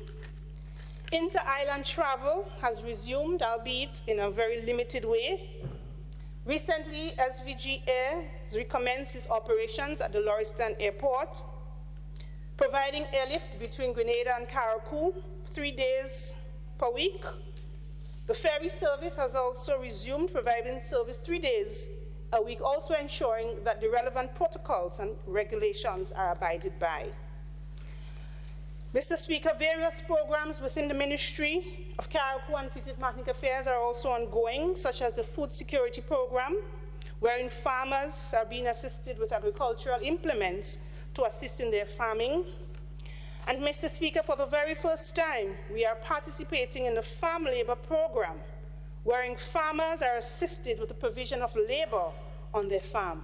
Inter-island travel has resumed, albeit in a very limited way. Recently, SVG Air recommenced its operations at the Lauriston Airport, providing airlift between Grenada and Carriacou 3 days per week. The ferry service has also resumed, providing service 3 days a week, also ensuring that the relevant protocols and regulations are abided by. Mr. Speaker, various programs within the Ministry of Carriacou and Petite-Martinique Affairs are also ongoing, such as the Food Security Program, wherein farmers are being assisted with agricultural implements to assist in their farming. And Mr. Speaker, for the very first time, we are participating in the Farm Labor Program, wherein farmers are assisted with the provision of labor on their farm.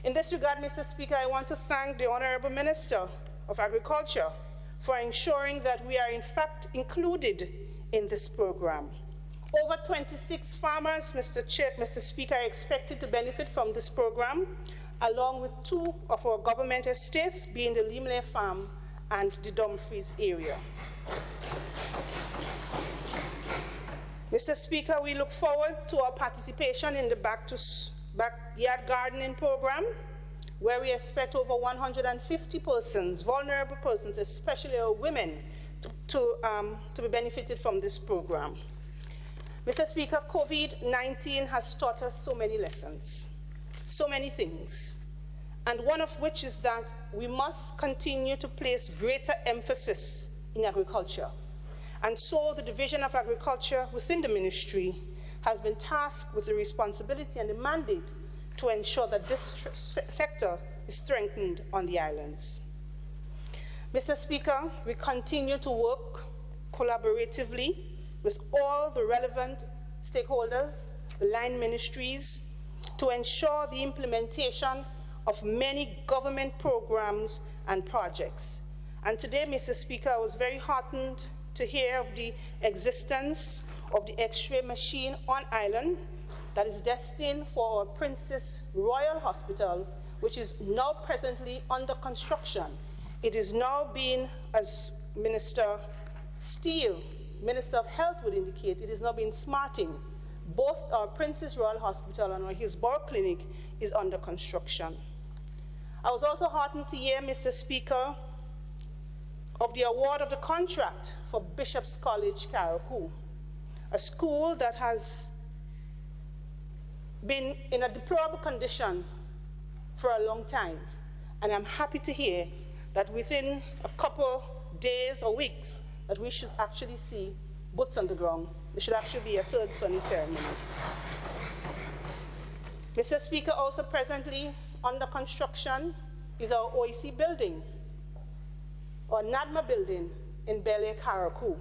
In this regard, Mr. Speaker, I want to thank the Honorable Minister of Agriculture for ensuring that we are in fact included in this program. Over 26 farmers, Mr. Speaker, are expected to benefit from this program, along with 2 of our government estates, being the Limley Farm and the Dumfries area. Mr. Speaker, we look forward to our participation in the backyard gardening program, where we expect over 150 persons, vulnerable persons, especially our women, to be benefited from this program. Mr. Speaker, COVID-19 has taught us so many lessons, so many things, and one of which is that we must continue to place greater emphasis in agriculture. And so the Division of Agriculture within the ministry has been tasked with the responsibility and the mandate to ensure that this sector is strengthened on the islands. Mr. Speaker, we continue to work collaboratively with all the relevant stakeholders, the line ministries, to ensure the implementation of many government programs and projects. And today, Mr. Speaker, I was very heartened to hear of the existence of the X-ray machine on island that is destined for our Princess Royal Hospital, which is now presently under construction. It is now being, as Minister Steele, Minister of Health would indicate, it is now being smarting. Both our Princess Royal Hospital and our Hillsborough Clinic is under construction. I was also heartened to hear, Mr. Speaker, of the award of the contract for Bishop's College, Carriacou, a school that has been in a deplorable condition for a long time. And I'm happy to hear that within a couple days or weeks that we should actually see boots on the ground. There should actually be a third sunny ceremony. Mr. Speaker, also presently under construction is our OIC building, or NADMA building in Bel Air, Karakou.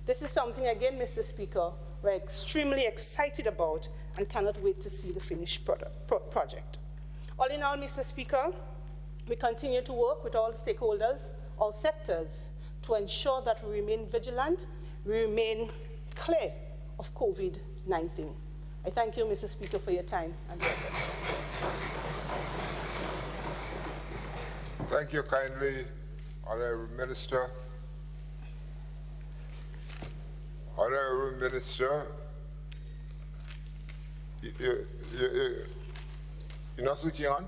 This is something, again, Mr. Speaker, we're extremely excited about and cannot wait to see the finished project. All in all, Mr. Speaker, we continue to work with all stakeholders, all sectors, to ensure that we remain vigilant, we remain clear of COVID-19. I thank you, Mr. Speaker, for your time and your attention. Thank you kindly, Honorable Minister. Honorable Minister, you're not switching on?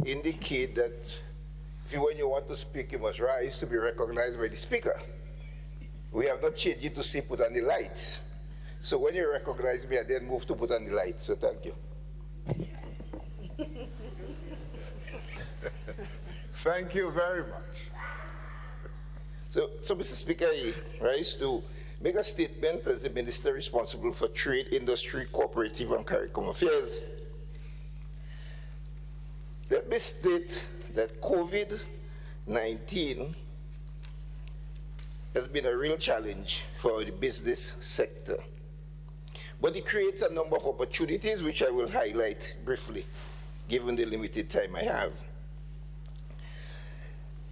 Indicate that when you want to speak, you must rise to be recognized by the speaker. We have not changed it to say put on the light. So when you recognize me, I then move to put on the light. So thank you. Thank you very much. So Mr. Speaker, I rise to make a statement as the Minister responsible for Trade, Industry, Cooperative and CARICOM Affairs. Let me state that COVID-19 has been a real challenge for the business sector. But it creates a number of opportunities which I will highlight briefly, given the limited time I have.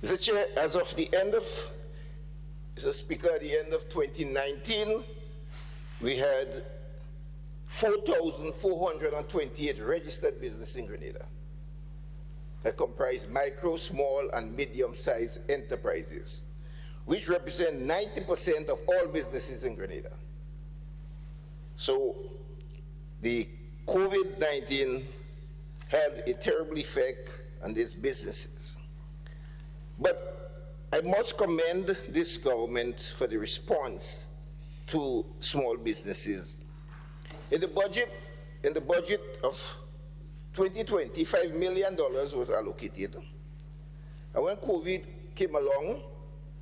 Mr. Chair, as of the end of, Mr. Speaker, at the end of 2019, we had 4,428 registered businesses in Grenada that comprise micro, small, and medium-sized enterprises, which represent 90% of all businesses in Grenada. So the COVID-19 had a terrible effect on these businesses. But I must commend this government for the response to small businesses. In the budget of 2020, $5 million was allocated. And when COVID came along,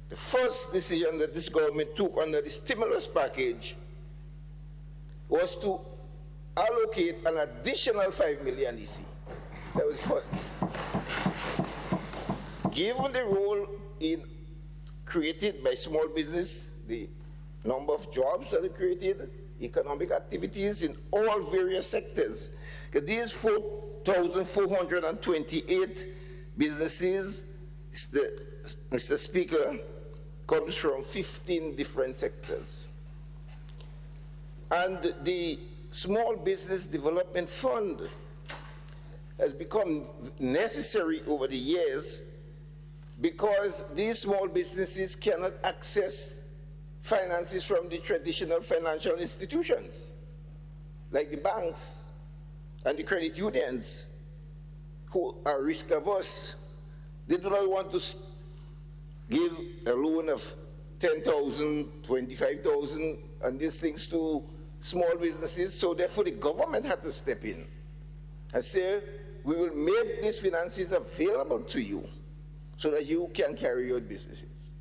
the first decision that this government took under the stimulus package was to allocate an additional $5 million EC. That was first. Given the role created by small business, the number of jobs that are created, economic activities in all various sectors, these 4,428 businesses, Mr. Speaker, comes from 15 different sectors. And the Small Business Development Fund has become necessary over the years because these small businesses cannot access finances from the traditional financial institutions, like the banks and the credit unions, who are risk averse. They do not want to give a loan of $10,000, $25,000, and these things to small businesses, so therefore the government had to step in and say, we will make these finances available to you so that you can carry your businesses.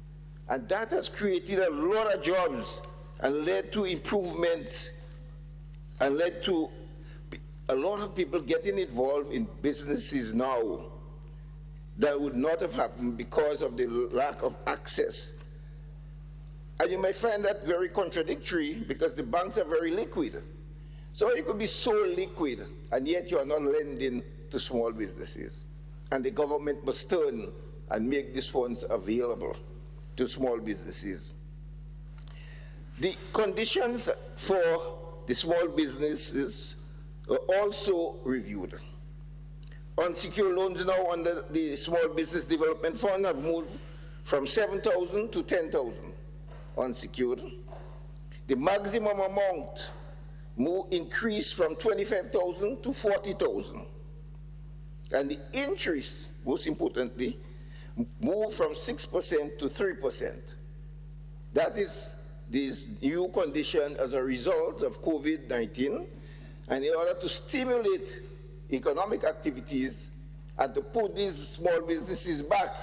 And that has created a lot of jobs and led to improvement and led to a lot of people getting involved in businesses now that would not have happened because of the lack of access. And you might find that very contradictory because the banks are very liquid. So you could be so liquid and yet you are not lending to small businesses. And the government must turn and make these funds available to small businesses. The conditions for the small businesses are also reviewed. Unsecured loans now under the Small Business Development Fund have moved from 7,000 to 10,000 unsecured. The maximum amount increased from 25,000 to 40,000. And the interest, most importantly, moved from 6% to 3%. That is this new condition as a result of COVID-19, and in order to stimulate economic activities and to put these small businesses back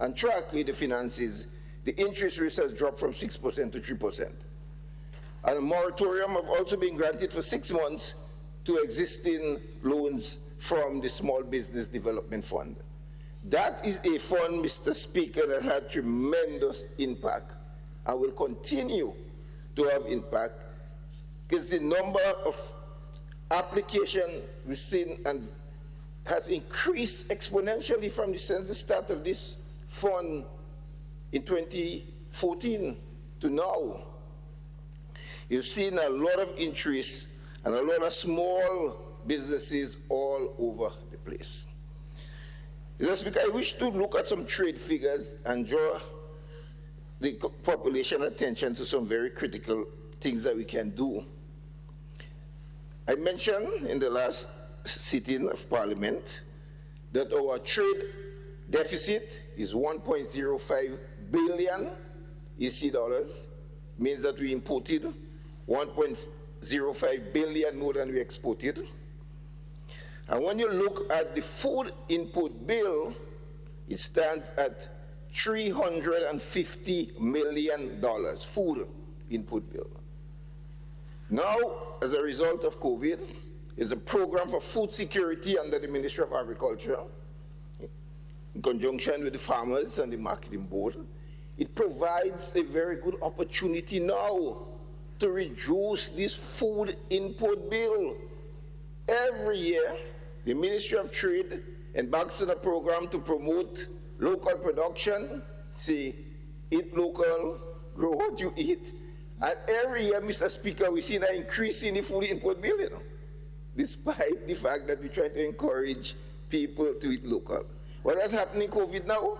on track with the finances, the interest rate has dropped from 6% to 3%. And a moratorium have also been granted for 6 months to existing loans from the Small Business Development Fund. That is a fund, Mr. Speaker, that had tremendous impact and will continue to have impact, because the number of applications we've seen and has increased exponentially from the start of this fund in 2014 to now. You've seen a lot of interest and a lot of small businesses all over the place. Mr. Speaker, I wish to look at some trade figures and draw the population attention to some very critical things that we can do. I mentioned in the last sitting of Parliament that our trade deficit is 1.05 billion EC dollars, means that we imported 1.05 billion more than we exported. And when you look at the food input bill, it stands at $350 million, food input bill. Now, as a result of COVID, is a program for food security under the Ministry of Agriculture, in conjunction with the farmers and the marketing board. It provides a very good opportunity now to reduce this food input bill. Every year, the Ministry of Trade embarks on a program to promote local production, say, eat local, grow what you eat. And every year, Mr. Speaker, we see that increase in the food input bill, despite the fact that we try to encourage people to eat local. What has happened in COVID now?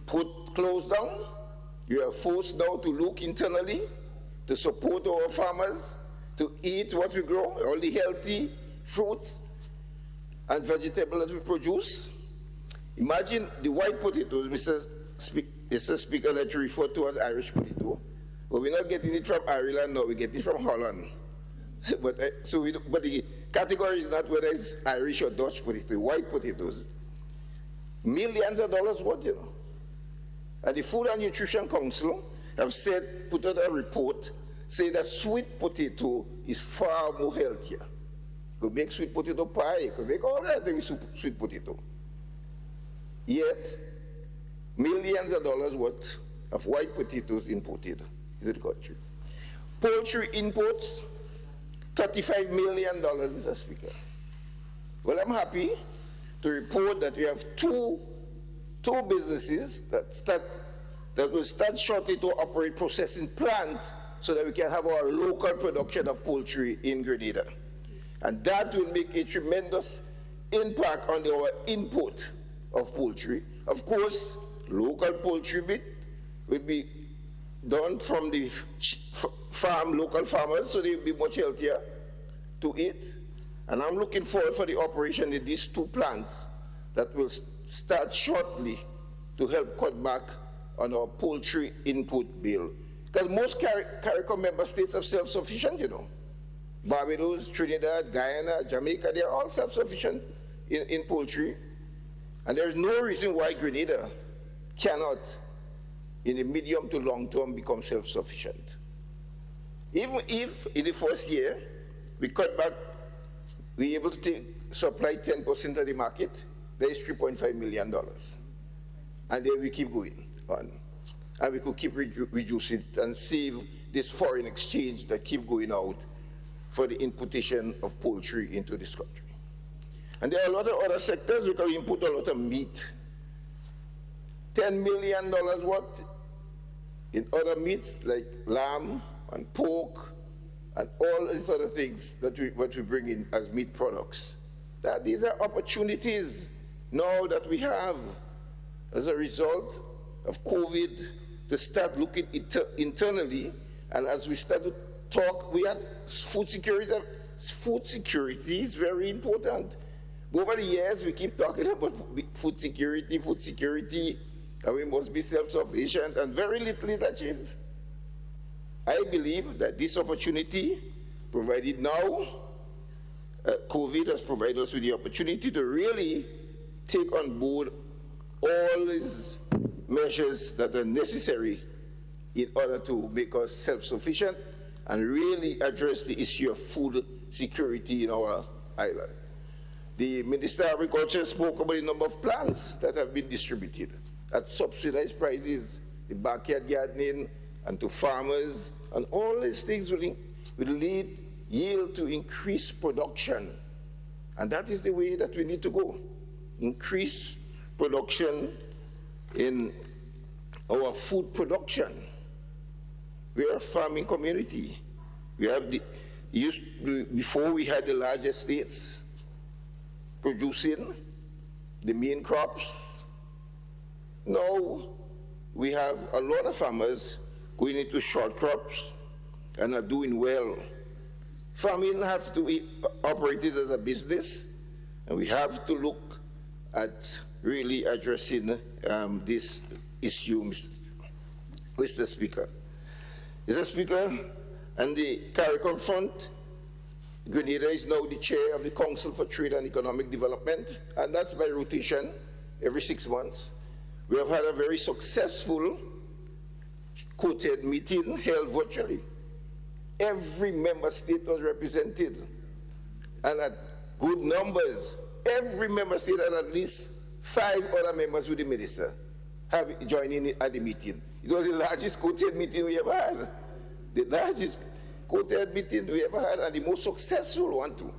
Closed down. You are forced now to look internally, to support our farmers, to eat what we grow, all the healthy fruits and vegetables that we produce. Imagine the white potatoes, Mr. Speaker, that you refer to as Irish potato. But we're not getting it from Ireland, no, we get it from Holland. but the category is not whether it's Irish or Dutch potato, white potatoes. Millions of dollars worth, And the Food and Nutrition Council have said, put out a report, say that sweet potato is far more healthier. You could make sweet potato pie, you could make all that things with sweet potato. Yet, millions of dollars worth of white potatoes imported into the country. Poultry imports, $35 million, Mr. Speaker. Well, I'm happy to report that we have two businesses that will start shortly to operate processing plants so that we can have our local production of poultry in Grenada. And that will make a tremendous impact on our input of poultry. Of course, local poultry meat will be done from the local farmers, so they will be much healthier to eat. And I'm looking forward for the operation in these two plants that will start shortly to help cut back on our poultry input bill. Because most CARICOM member states are self-sufficient, Barbados, Trinidad, Guyana, Jamaica, they are all self-sufficient in poultry. And there's no reason why Grenada cannot, in the medium to long term, become self-sufficient. Even if in the first year, we cut back, we're able to supply 10% of the market, there is $3.5 million. And then we keep going on. And we could keep reducing it and save this foreign exchange that keep going out for the importation of poultry into this country. And there are a lot of other sectors. We can import a lot of meat. $10 million worth in other meats like lamb and pork and all these other things that we bring in as meat products. These are opportunities now that we have as a result of COVID to start looking internally. And as we start to talk, we had food security. Food security is very important. Over the years, we keep talking about food security, and we must be self-sufficient, and very little is achieved. I believe that this opportunity provided now, COVID has provided us with the opportunity to really take on board all these measures that are necessary in order to make us self-sufficient and really address the issue of food security in our island. The Minister of Agriculture spoke about the number of plants that have been distributed at subsidized prices, the backyard gardening, and to farmers, and all these things will yield to increased production. And that is the way that we need to go. Increase production in our food production. We are a farming community. We have before we had the large estates producing the main crops. Now we have a lot of farmers going into short crops and are doing well. Farming has to be operated as a business, and we have to look at really addressing this issue, Mr. Speaker. Mr. Speaker, and the CARICOM front, Grenada is now the chair of the Council for Trade and Economic Development, and that's by rotation every 6 months. We have had a very successful quoted meeting held virtually. Every member state was represented, and at good numbers. Every member state had at least 5 other members with the minister have joined in at the meeting. It was the largest quoted meeting we ever had. The largest quoted meeting we ever had, and the most successful one too.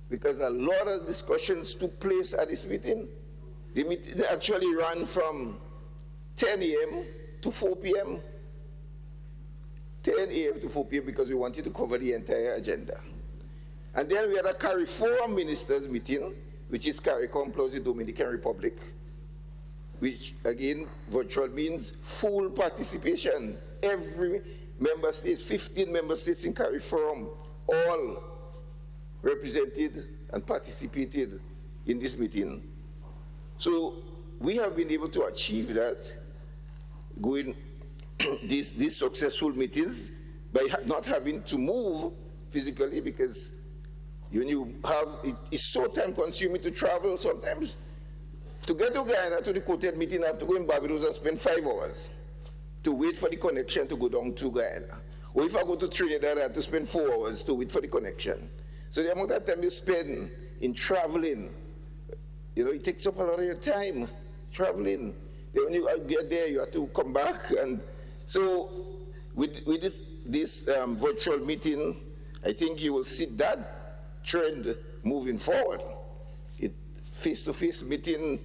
Because a lot of discussions took place at this meeting. The meeting actually ran from 10 a.m. to 4 p.m. 10 a.m. to 4 p.m. because we wanted to cover the entire agenda. And then we had a CARIFORUM ministers meeting, which is CARICOM plus the Dominican Republic, which again, virtual means full participation. Every member state, 15 member states in CARIFORUM, all represented and participated in this meeting. So we have been able to achieve that, going these successful meetings by not having to move physically, because when you have, it's so time consuming to travel sometimes. To get to Guyana to the quoted meeting, I have to go in Barbados and spend 5 hours to wait for the connection to go down to Guyana. Or if I go to Trinidad, I have to spend 4 hours to wait for the connection. So the amount of time you spend in traveling, it takes up a lot of your time traveling. Then when you get there, you have to come back. And so with this virtual meeting, I think you will see that trend moving forward. Face-to-face meeting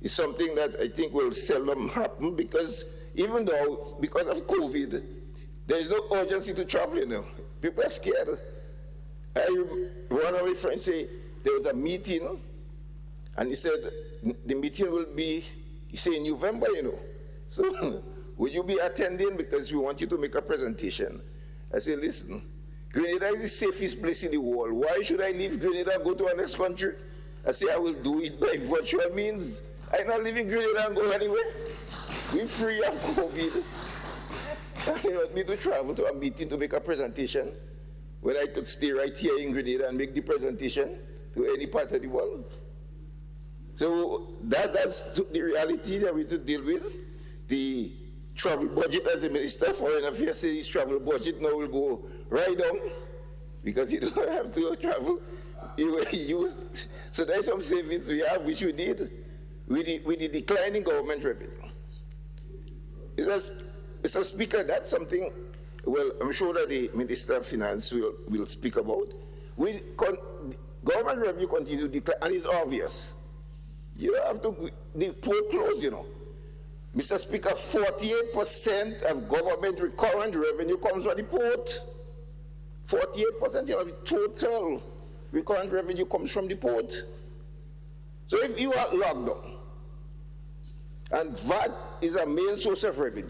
is something that I think will seldom happen, because even though, because of COVID, there is no urgency to travel, People are scared. One of my friends said there was a meeting, and he said the meeting will be, in November, So will you be attending, because we want you to make a presentation? I said, listen, Grenada is the safest place in the world. Why should I leave Grenada and go to our next country? I say I will do it by virtual means. I'm not leaving Grenada and go anywhere. We're free of COVID. You want me to travel to a meeting to make a presentation when I could stay right here in Grenada and make the presentation to any part of the world? So that's the reality that we have to deal with. The travel budget, as the Minister of Foreign Affairs says, his travel budget now will go right down because you don't have to travel. You will use. So there's some savings we have, which we need with the declining government revenue. Mr. Speaker, that's something, well, I'm sure that the Minister of Finance will speak about. Government revenue continue to decline, and it's obvious. You have to, the port closed, Mr. Speaker, 48% of government recurrent revenue comes from the port. 48% of the total recurrent revenue comes from the port. So if you are locked down, and VAT is a main source of revenue,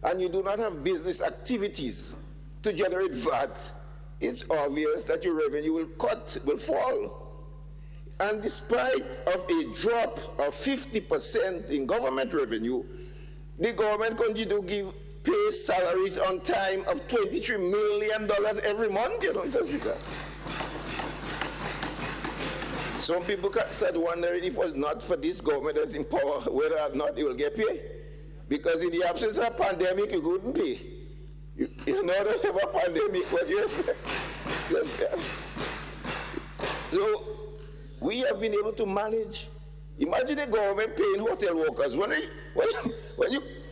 and you do not have business activities to generate VAT, it's obvious that your revenue will fall. And despite of a drop of 50% in government revenue, the government continued to pay salaries on time of $23 million every month, you know, Mr. Speaker. Some people start wondering if it was not for this government that's in power, whether or not they will get paid. Because in the absence of a pandemic, you couldn't pay. You know, they have a pandemic, what you expect? So, we have been able to manage. Imagine the government paying hotel workers. When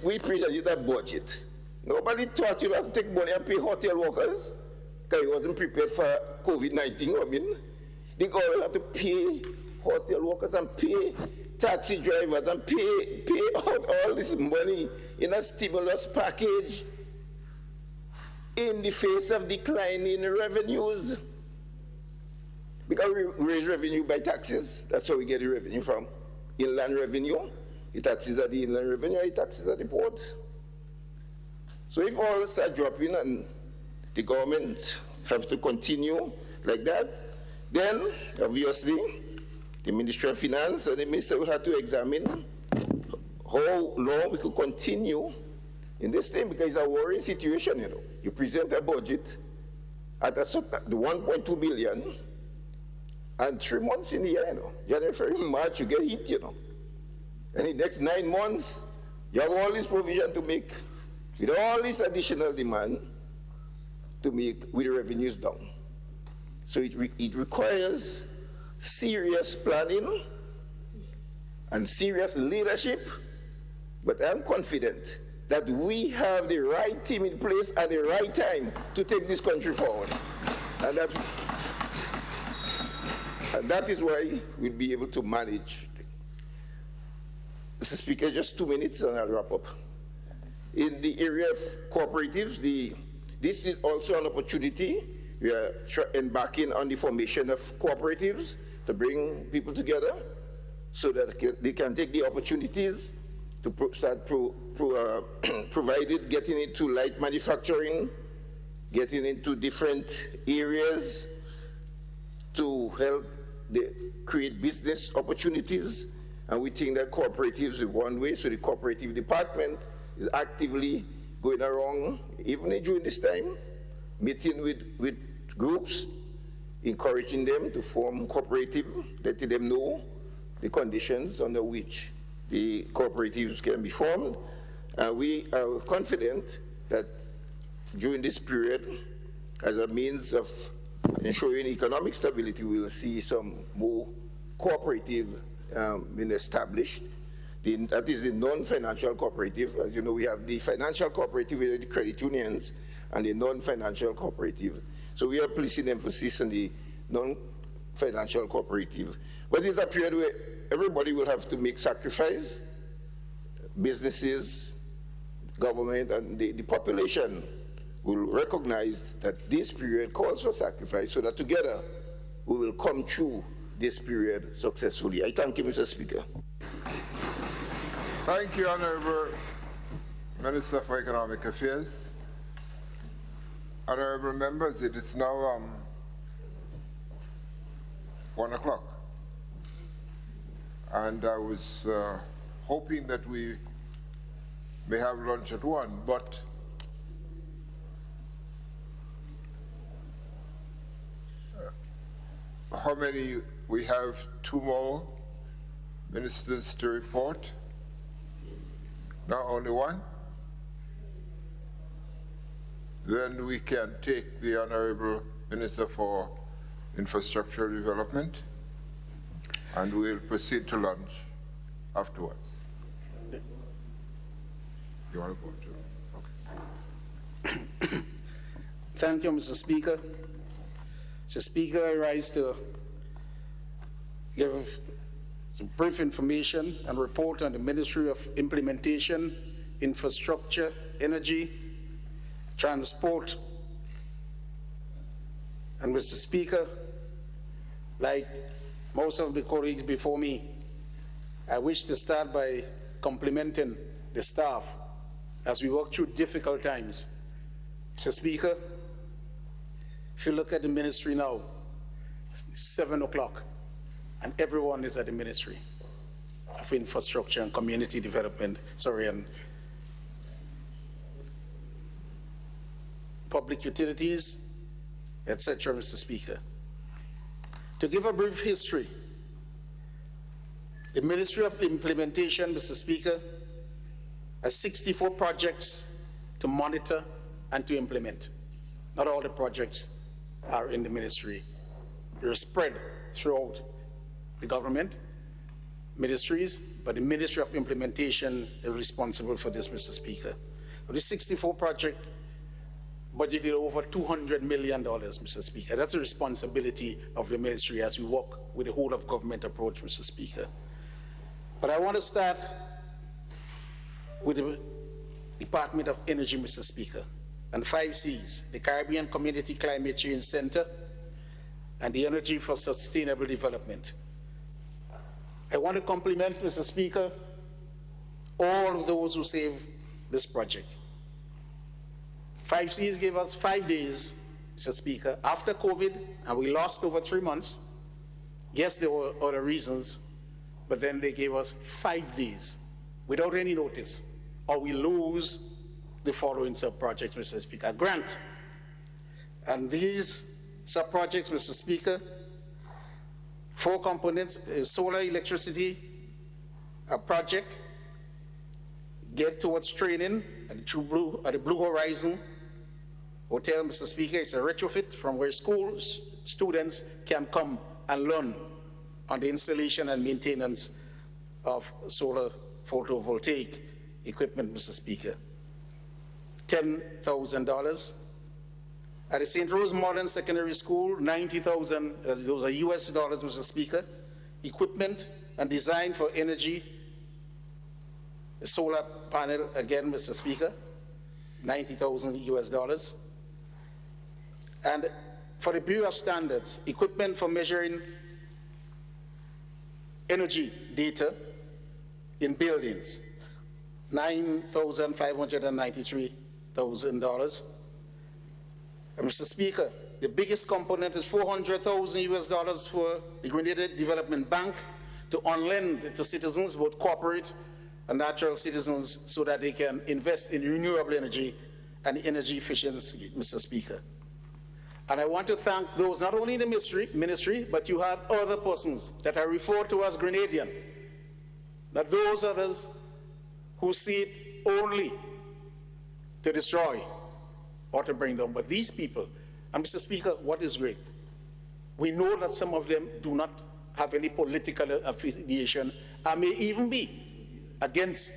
we presented that budget, nobody thought you'd have to take money and pay hotel workers because you wasn't prepared for COVID-19. I mean, the government have to pay hotel workers and pay taxi drivers and pay out all this money in a stimulus package in the face of declining revenues. Because we raise revenue by taxes. That's how we get the revenue from. Inland revenue, the taxes are the inland revenue, the taxes are the port. So if all start dropping and the government have to continue like that, then obviously the Ministry of Finance and the Minister will have to examine how long we could continue in this thing, because it's a worrying situation, you know. You present a budget at the 1.2 billion, and 3 months in the year, you know, January, February, March, you get hit, you know. And in the next 9 months, you have all this provision to make, with all this additional demand, to make with the revenues down. So it requires serious planning and serious leadership, but I'm confident that we have the right team in place at the right time to take this country forward. And that is why we'll be able to manage. Mr. Speaker, just 2 minutes and I'll wrap up. In the area of cooperatives, this is also an opportunity. We are embarking on the formation of cooperatives to bring people together so that they can take the opportunities to start provided, getting into light manufacturing, getting into different areas to help create business opportunities. And we think that cooperatives is one way. So the cooperative department is actively going around, even during this time, meeting with groups, encouraging them to form cooperative, letting them know the conditions under which the cooperatives can be formed. We are confident that during this period, as a means of ensuring economic stability, we will see some more cooperative being established. That is the non-financial cooperative. As you know, we have the financial cooperative with the credit unions and the non-financial cooperative. So we are placing emphasis on the non-financial cooperative. But it's a period where everybody will have to make sacrifice. Businesses, government, and the population will recognize that this period calls for sacrifice so that together we will come through this period successfully. I thank you, Mr. Speaker. Thank you, Honorable Minister for Economic Affairs. Honorable members, it is now 1 o'clock. And I was hoping that we may have lunch at 1, but how many? We have 2 more ministers to report. Now only 1? Then we can take the Honorable Minister for Infrastructural Development, and we'll proceed to lunch afterwards. You want to go to? Okay. Thank you, Mr. Speaker. Mr. Speaker, I rise to give some brief information and report on the Ministry of Implementation, Infrastructure, Energy, Transport. And Mr. Speaker, like most of the colleagues before me, I wish to start by complimenting the staff as we work through difficult times. Mr. Speaker, if you look at the ministry now, it's 7 o'clock. and everyone is at the Ministry of Infrastructure and Community Development, and Public Utilities, etc., Mr. Speaker. To give a brief history, the Ministry of Implementation, Mr. Speaker, has 64 projects to monitor and to implement. Not all the projects are in the ministry. They're spread throughout the government, ministries, but the Ministry of Implementation is responsible for this, Mr. Speaker. For this 64 project, budgeted over $200 million, Mr. Speaker. That's the responsibility of the ministry as we work with the whole of government approach, Mr. Speaker. But I want to start with the Department of Energy, Mr. Speaker, and 5 Cs, the Caribbean Community Climate Change Center, and the Energy for Sustainable Development. I want to compliment, Mr. Speaker, all of those who saved this project. 5 Cs gave us 5 days, Mr. Speaker, after COVID, and we lost over 3 months. Yes, there were other reasons, but then they gave us 5 days without any notice, or we lose the following sub-projects, Mr. Speaker. Grant. And these sub-projects, Mr. Speaker, 4 components: solar electricity, a project, get towards training at the Blue Horizon Hotel, Mr. Speaker. It's a retrofit from where schools, students can come and learn on the installation and maintenance of solar photovoltaic equipment, Mr. Speaker. $10,000. At the St. Rose Modern Secondary School, $90,000, those are US dollars, Mr. Speaker. Equipment and design for energy, a solar panel, again, Mr. Speaker, $90,000 US dollars. And for the Bureau of Standards, equipment for measuring energy data in buildings, $9,593,000. Mr. Speaker, the biggest component is $400,000 US dollars for the Grenada Development Bank to on-lend to citizens, both corporate and natural citizens, so that they can invest in renewable energy and energy efficiency, Mr. Speaker. And I want to thank those, not only in the ministry, but you have other persons that are referred to as Grenadian, not those others who see it only to destroy or to bring down, but these people. And Mr. Speaker, what is great? We know that some of them do not have any political affiliation and may even be against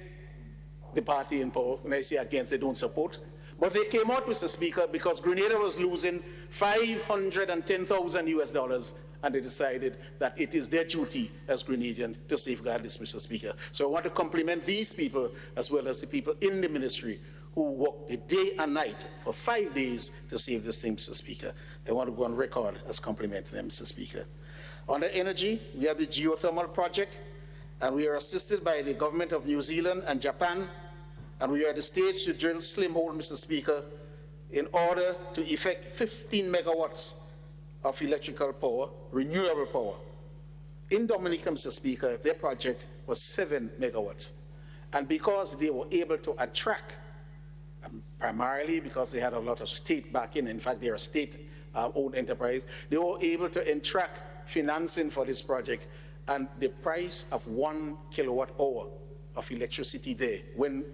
the party in power. When I say against, they don't support. But they came out, Mr. Speaker, because Grenada was losing $510,000 US dollars, and they decided that it is their duty as Grenadians to safeguard this, Mr. Speaker. So I want to compliment these people as well as the people in the ministry who worked day and night for 5 days to save this thing, Mr. Speaker. I want to go on record as complimenting them, Mr. Speaker. On the energy, we have the geothermal project, and we are assisted by the government of New Zealand and Japan, and we are at the stage to drill slim hole, Mr. Speaker, in order to effect 15 megawatts of electrical power, renewable power. In Dominica, Mr. Speaker, their project was 7 megawatts. And because they were able to attract, primarily because they had a lot of state backing, in fact, they're a state-owned enterprise, they were able to attract financing for this project, and the price of 1 kilowatt hour of electricity there, when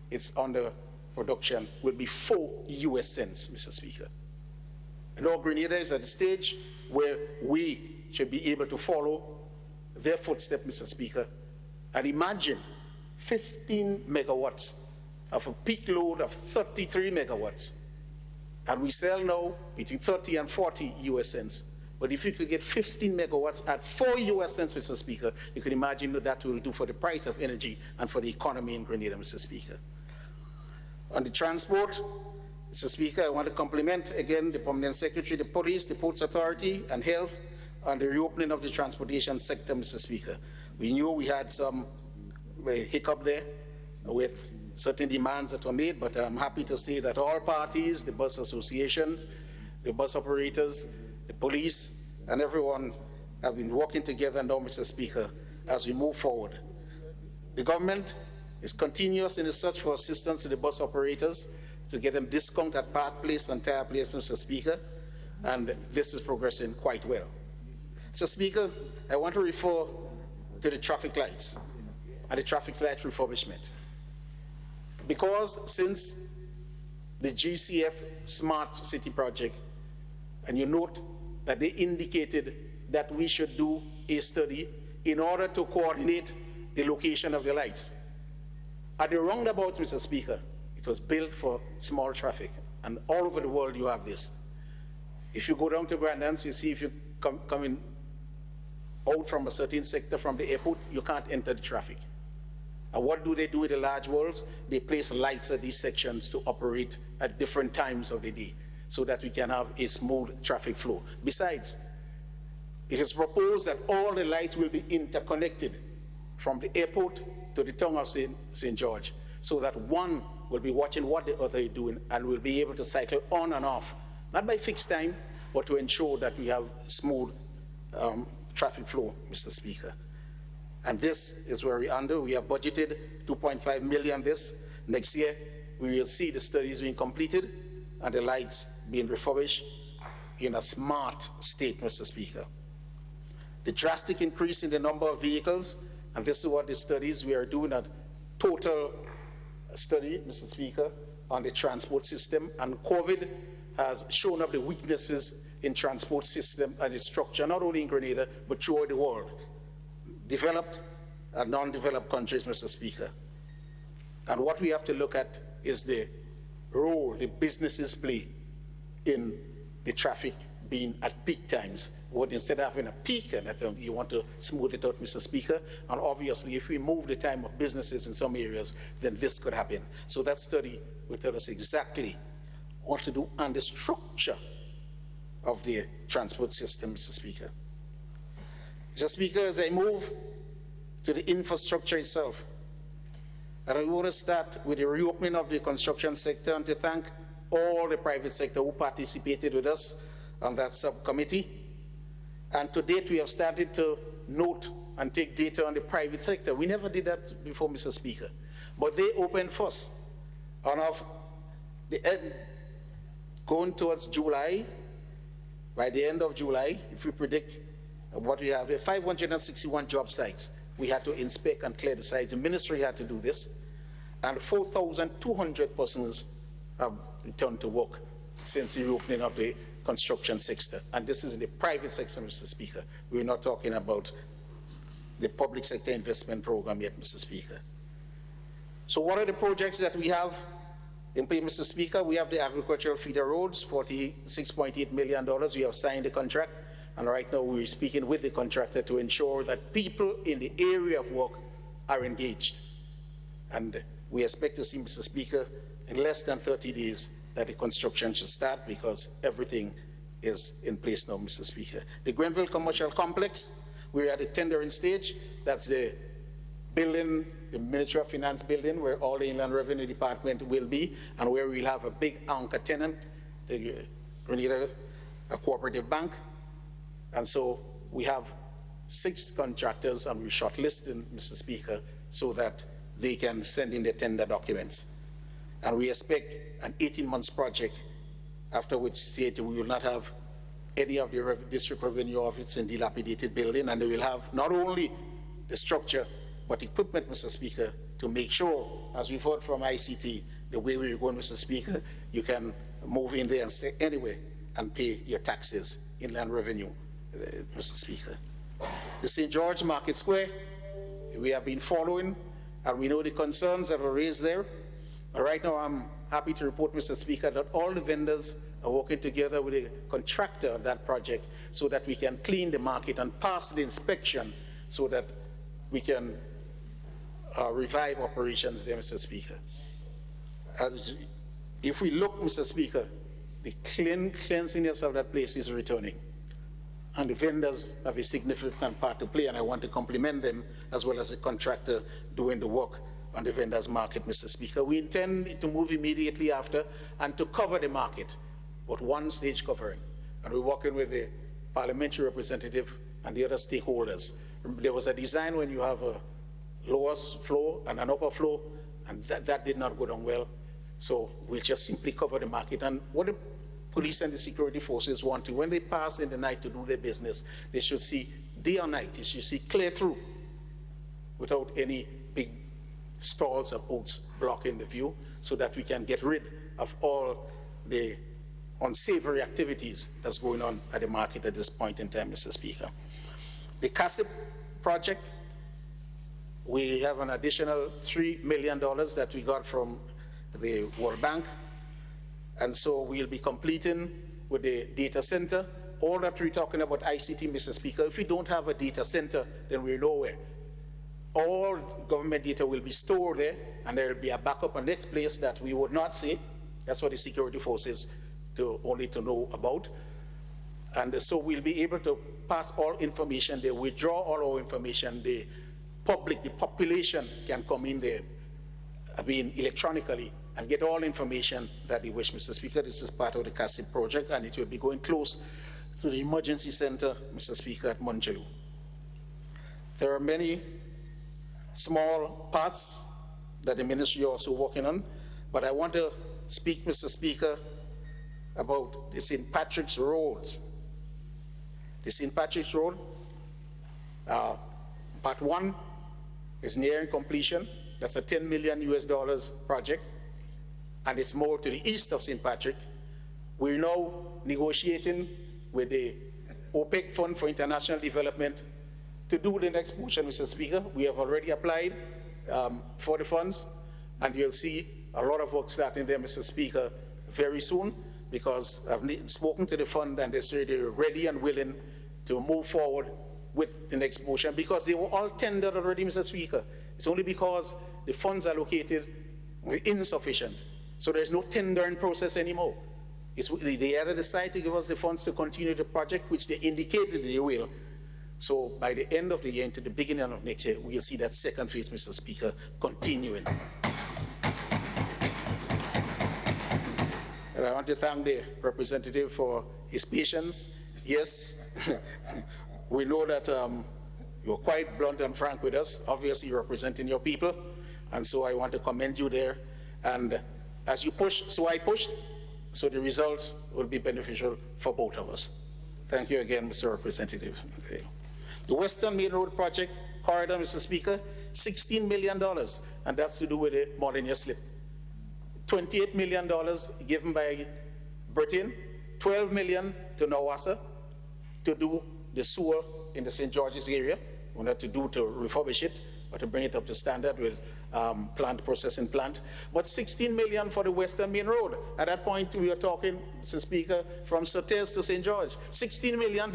it's under production, will be 4 US cents, Mr. Speaker. And now Grenada is at the stage where we should be able to follow their footsteps, Mr. Speaker, and imagine 15 megawatts of a peak load of 33 megawatts. And we sell now between 30 and 40 US cents. But if you could get 15 megawatts at 4 US cents, Mr. Speaker, you can imagine what that will do for the price of energy and for the economy in Grenada, Mr. Speaker. On the transport, Mr. Speaker, I want to compliment again the Permanent Secretary, the Police, the Ports Authority, and Health on the reopening of the transportation sector, Mr. Speaker. We knew we had some hiccup there with certain demands that were made, but I'm happy to say that all parties, the bus associations, the bus operators, the police, and everyone have been working together now, Mr. Speaker, as we move forward. The government is continuous in the search for assistance to the bus operators to get them discount at part place and tire place, Mr. Speaker, and this is progressing quite well. Mr. Speaker, I want to refer to the traffic lights and the traffic light refurbishment. Because since the GCF Smart City project, and you note that they indicated that we should do a study in order to coordinate the location of the lights. At the roundabout, Mr. Speaker, it was built for small traffic, and all over the world you have this. If you go down to Grand Anse, you see if you coming out from a certain sector from the airport, you can't enter the traffic. And what do they do with the large worlds? They place lights at these sections to operate at different times of the day so that we can have a smooth traffic flow. Besides, it is proposed that all the lights will be interconnected from the airport to the town of St. George, so that one will be watching what the other is doing and will be able to cycle on and off, not by fixed time, but to ensure that we have smooth traffic flow, Mr. Speaker. And this is where we're under. We have budgeted $2.5 million this. Next year, we will see the studies being completed and the lights being refurbished in a smart state, Mr. Speaker. The drastic increase in the number of vehicles, and this is what the studies, we are doing a total study, Mr. Speaker, on the transport system, and COVID has shown up the weaknesses in transport system and its structure, not only in Grenada, but throughout the world. Developed and non-developed countries, Mr. Speaker. And what we have to look at is the role the businesses play in the traffic being at peak times. What instead of having a peak, and you want to smooth it out, Mr. Speaker, and obviously if we move the time of businesses in some areas, then this could happen. So that study will tell us exactly what to do and the structure of the transport system, Mr. Speaker. Mr. Speaker, as I move to the infrastructure itself, and I want to start with the reopening of the construction sector and to thank all the private sector who participated with us on that subcommittee. And to date, we have started to note and take data on the private sector. We never did that before, Mr. Speaker. But they opened first. And of the end, going towards July, by the end of July, if we predict what we have, 561 job sites. We had to inspect and clear the sites. The ministry had to do this. And 4,200 persons have returned to work since the reopening of the construction sector. And this is in the private sector, Mr. Speaker. We're not talking about the public sector investment program yet, Mr. Speaker. So what are the projects that we have in play, Mr. Speaker? We have the agricultural feeder roads, $46.8 million. We have signed the contract. And right now we're speaking with the contractor to ensure that people in the area of work are engaged. And we expect to see, Mr. Speaker, in less than 30 days that the construction should start because everything is in place now, Mr. Speaker. The Grenville Commercial Complex, we're at the tendering stage. That's the building, the Ministry of Finance building, where all the Inland Revenue Department will be, and where we'll have a big anchor tenant, the Grenada Cooperative Bank. And so we have 6 contractors, and we're shortlisting, Mr. Speaker, so that they can send in their tender documents. And we expect an 18-month project, after which state we will not have any of the district revenue office in dilapidated building, and they will have not only the structure, but equipment, Mr. Speaker, to make sure, as we've heard from ICT, the way we're going, Mr. Speaker, you can move in there and stay anywhere and pay your taxes, inland revenue, Mr. Speaker. The St. George Market Square, we have been following, and we know the concerns that were raised there. But right now, I'm happy to report, Mr. Speaker, that all the vendors are working together with the contractor on that project so that we can clean the market and pass the inspection so that we can revive operations there, Mr. Speaker. If we look, Mr. Speaker, the cleanliness of that place is returning. And the vendors have a significant part to play, and I want to compliment them as well as the contractor doing the work on the vendors market, Mr. Speaker. We intend to move immediately after and to cover the market, but one stage covering. And we're working with the parliamentary representative and the other stakeholders. There was a design when you have a lower flow and an upper flow, and that did not go down well. So we'll just simply cover the market. And what the police and the security forces want to, when they pass in the night to do their business, they should see day or night, they should see clear through without any big stalls or oats blocking the view, so that we can get rid of all the unsavory activities that's going on at the market at this point in time, Mr. Speaker. The CASIP project, we have an additional $3 million that we got from the World Bank, and so we'll be completing with the data center. All that we're talking about ICT, Mr. Speaker, if we don't have a data center, then we're nowhere. All government data will be stored there, and there will be a backup on next place that we would not see. That's what the security forces only to know about. And so we'll be able to pass all information there, withdraw all our information. The public, the population can come in there, electronically, and get all information that they wish, Mr. Speaker. This is part of the CASIP project, and it will be going close to the emergency center, Mr. Speaker, at Monjelu. There are many small parts that the ministry is also working on, but I want to speak, Mr. Speaker, about the St. Patrick's Road. The St. Patrick's Road, part 1 is nearing completion. That's a $10 million project, and it's more to the east of St. Patrick. We're now negotiating with the OPEC Fund for International Development to do the next portion, Mr. Speaker. We have already applied for the funds, and you'll see a lot of work starting there, Mr. Speaker, very soon, because I've spoken to the fund, and they say they're ready and willing to move forward with the next portion, because they were all tendered already, Mr. Speaker. It's only because the funds allocated were insufficient. So there's no tendering process anymore. They either decide to give us the funds to continue the project, which they indicated they will. So by the end of the year, into the beginning of next year, we'll see that second phase, Mr. Speaker, continuing. And I want to thank the representative for his patience. Yes, we know that you're quite blunt and frank with us, obviously representing your people, and so I want to commend you there. And as you push, so I pushed, so the results will be beneficial for both of us. Thank you again, Mr. Representative. Okay. The Western Main Road Project corridor, Mr. Speaker, $16 million, and that's to do with the Molyneux Slip. $28 million given by Britain, $12 million to Nawassa to do the sewer in the St. George's area. We not to do to refurbish it, but to bring it up to standard with processing plant. But $16 million for the Western Main Road. At that point, we are talking, Mr. Speaker, from Surtees to St. George. $16 million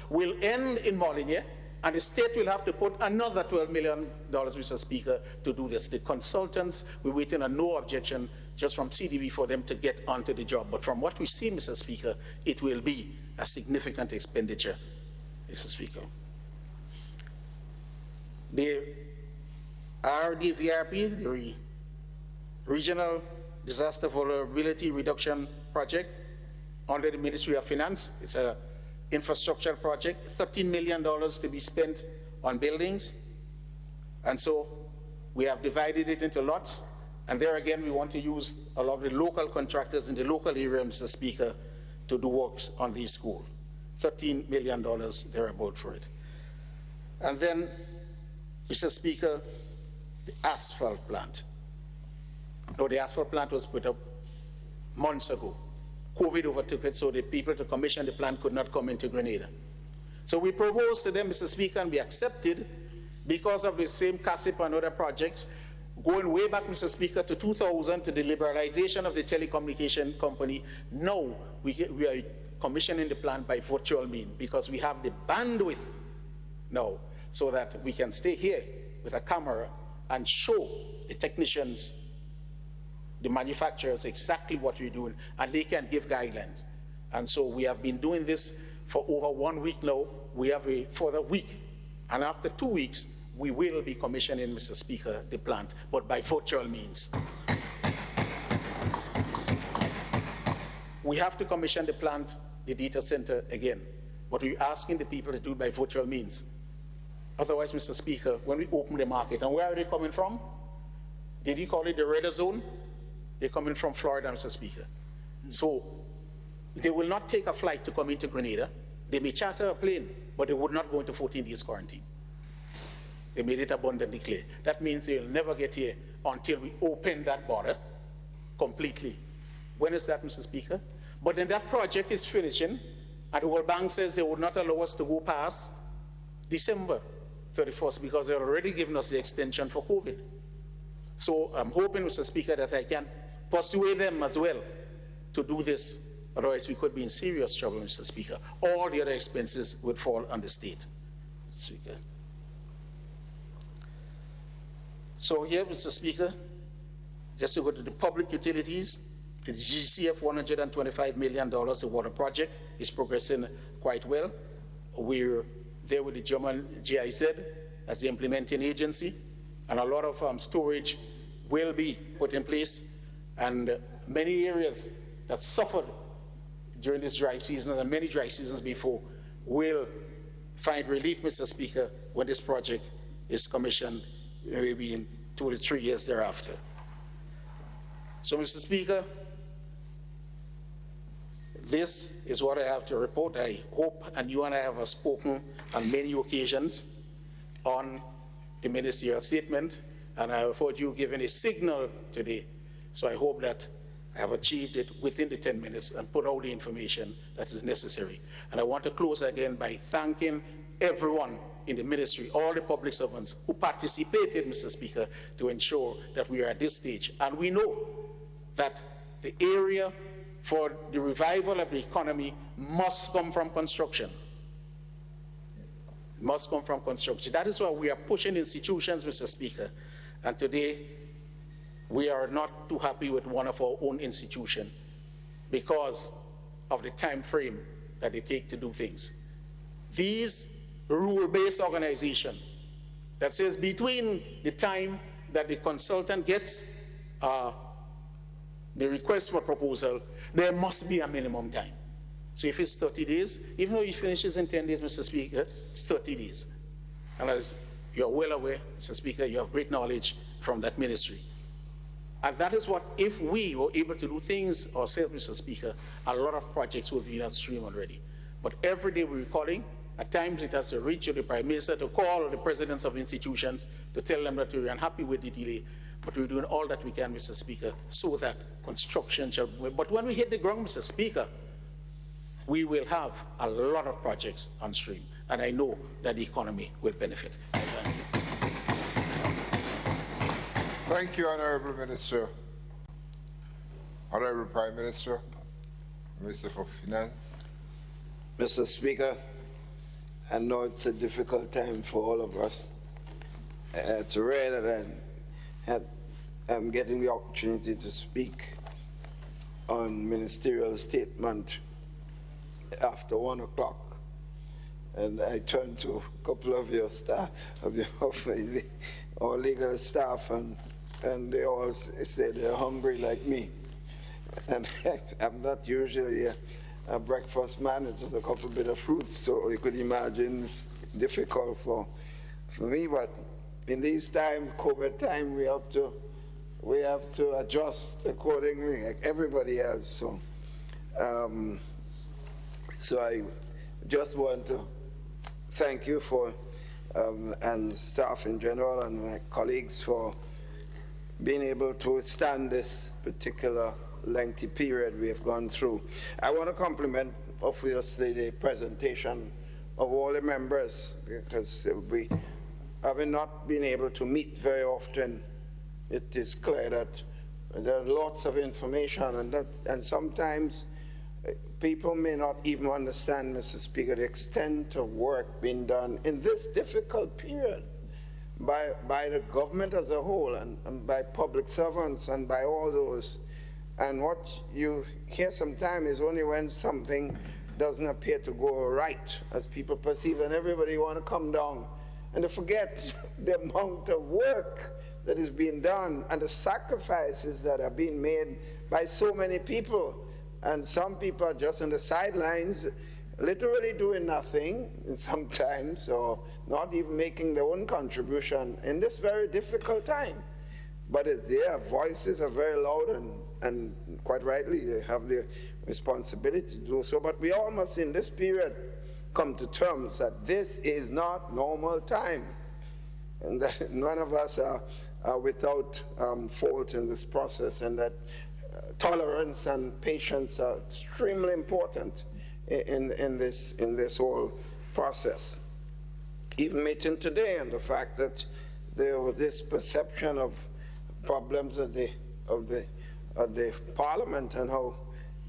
will end in Molyneux, and the state will have to put another $12 million, Mr. Speaker, to do this. The consultants, we're waiting on no objection just from CDB for them to get onto the job. But from what we see, Mr. Speaker, it will be a significant expenditure, Mr. Speaker. The RDVRP, the Regional Disaster Vulnerability Reduction Project, under the Ministry of Finance. It's an infrastructure project, $13 million to be spent on buildings. And so we have divided it into lots. And there again, we want to use a lot of the local contractors in the local area, Mr. Speaker, to do works on these schools. $13 million thereabout for it. And then, Mr. Speaker, the asphalt plant. No, the asphalt plant was put up months ago. COVID overtook it, so the people to commission the plant could not come into Grenada. So we proposed to them, Mr. Speaker, and we accepted because of the same CASIP and other projects, going way back, Mr. Speaker, to 2000, to the liberalization of the telecommunication company. Now we are commissioning the plant by virtual means because we have the bandwidth now so that we can stay here with a camera and show the technicians, the manufacturers, exactly what we're doing, and they can give guidelines. And so we have been doing this for over 1 week now. We have a further week, and after 2 weeks, we will be commissioning, Mr. Speaker, the plant, but by virtual means. We have to commission the plant, the data center again, but we're asking the people to do it by virtual means. Otherwise, Mr. Speaker, when we open the market, and where are they coming from? Did he call it the red zone? They're coming from Florida, Mr. Speaker. So they will not take a flight to come into Grenada. They may charter a plane, but they would not go into 14 days quarantine. They made it abundantly clear. That means they'll never get here until we open that border completely. When is that, Mr. Speaker? But then that project is finishing, and the World Bank says they would not allow us to go past December 31st because they're already given us the extension for COVID. So I'm hoping, Mr. Speaker, that I can persuade them as well to do this. Otherwise, we could be in serious trouble, Mr. Speaker. All the other expenses would fall on the state, Speaker. So here, Mr. Speaker, just to go to the public utilities, the GCF $125 million, the water project, is progressing quite well. We're there with the German GIZ as the implementing agency, and a lot of storage will be put in place, and many areas that suffered during this dry season and many dry seasons before will find relief, Mr. Speaker, when this project is commissioned, maybe in 2 to 3 years thereafter. So, Mr. Speaker, this is what I have to report. I hope, and you and I have spoken on many occasions on the ministerial statement, and I have heard you giving a signal today. So I hope that I have achieved it within the 10 minutes and put out the information that is necessary. And I want to close again by thanking everyone in the ministry, all the public servants who participated, Mr. Speaker, to ensure that we are at this stage. And we know that the area for the revival of the economy must come from construction. It must come from construction. That is why we are pushing institutions, Mr. Speaker. And today, we are not too happy with one of our own institutions because of the time frame that they take to do things. These rule-based organizations that says between the time that the consultant gets the request for proposal, there must be a minimum time. So if it's 30 days, even though he finishes in 10 days, Mr. Speaker, it's 30 days. And as you're well aware, Mr. Speaker, you have great knowledge from that ministry. And that is what, if we were able to do things ourselves, Mr. Speaker, a lot of projects will be upstream already. But every day we're calling. At times it has to reach the Prime Minister to call the presidents of institutions to tell them that we're unhappy with the delay. But we're doing all that we can, Mr. Speaker, so that construction shall... But when we hit the ground, Mr. Speaker, we will have a lot of projects on stream. And I know that the economy will benefit. Thank you, Honorable Minister. Honorable Prime Minister, Minister for Finance. Mr. Speaker, I know it's a difficult time for all of us. It's rare that I'm getting the opportunity to speak on ministerial statement after 1 o'clock. And I turned to a couple of your staff, our legal staff, and they all say they're hungry like me. And I'm not usually a breakfast man, it's just a couple bit of fruits, so you could imagine it's difficult for me, but in these times, COVID time, we have to adjust accordingly, like everybody else. So I just want to thank you for and staff in general and my colleagues for being able to withstand this particular lengthy period we have gone through. I want to compliment, obviously, the presentation of all the members, because we, having not been able to meet very often, it is clear that there are lots of information, and sometimes people may not even understand, Mr. Speaker, the extent of work being done in this difficult period by the government as a whole, and by public servants, and by all those. And what you hear sometimes is only when something doesn't appear to go right, as people perceive, and everybody want to come down and to forget the amount of work that is being done and the sacrifices that are being made by so many people. And some people are just on the sidelines literally doing nothing sometimes, or not even making their own contribution in this very difficult time. But their voices are very loud, and quite rightly, they have the responsibility to do so. But we all must, in this period, come to terms that this is not normal time, and that none of us are without fault in this process, and that tolerance and patience are extremely important in this whole process. Even meeting today, and the fact that there was this perception of problems of the Parliament, and how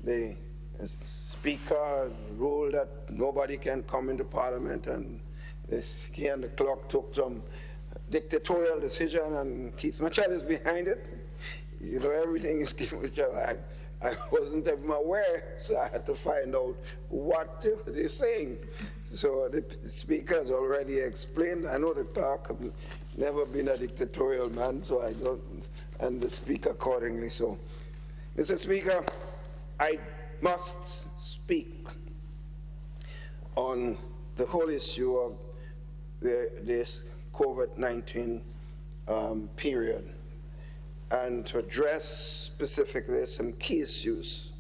the Speaker ruled that nobody can come into Parliament, and he and the clerk took some dictatorial decision, and Keith Mitchell is behind it. You know, everything is Keith Mitchell. I wasn't even aware, so I had to find out what they're saying. So the Speaker has already explained. I know the clerk has never been a dictatorial man, so I don't, and the Speaker accordingly. So, Mr. Speaker, I must speak on the whole issue of this COVID-19 period, and to address specifically some key issues.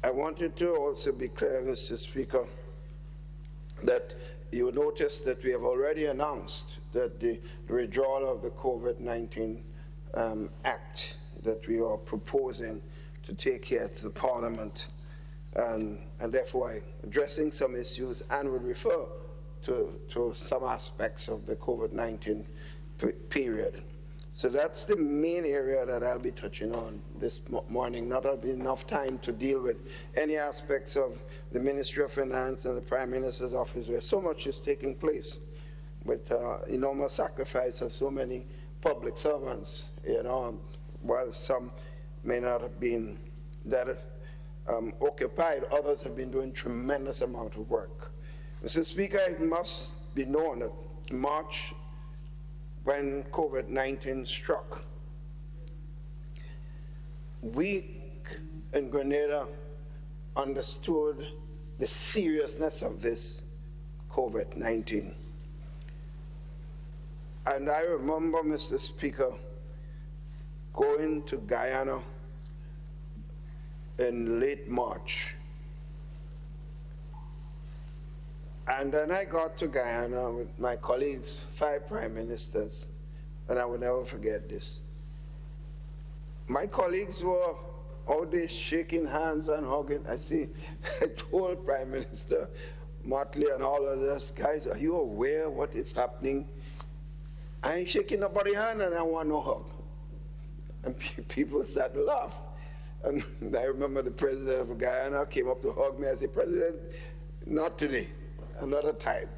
I wanted to also be clear, Mr. Speaker, that you notice that we have already announced that the withdrawal of the COVID-19 Act that we are proposing to take here to the Parliament, and therefore addressing some issues and will refer to some aspects of the COVID-19 period. So that's the main area that I'll be touching on this morning. Not having enough time to deal with any aspects of the Ministry of Finance and the Prime Minister's office, where so much is taking place with enormous sacrifice of so many public servants, you know, while some may not have been that occupied, others have been doing tremendous amount of work. Mr. Speaker, it must be known that March, when COVID-19 struck, we in Grenada understood the seriousness of this COVID-19. And I remember, Mr. Speaker, going to Guyana in late March. And then I got to Guyana with my colleagues, 5 prime ministers, and I will never forget this. My colleagues were out there shaking hands and hugging. I told Prime Minister Motley and all of us, guys, are you aware what is happening? I ain't shaking nobody's hand and I want no hug. And people started to laugh. And I remember the president of Guyana came up to hug me. I said, President, not today, another time.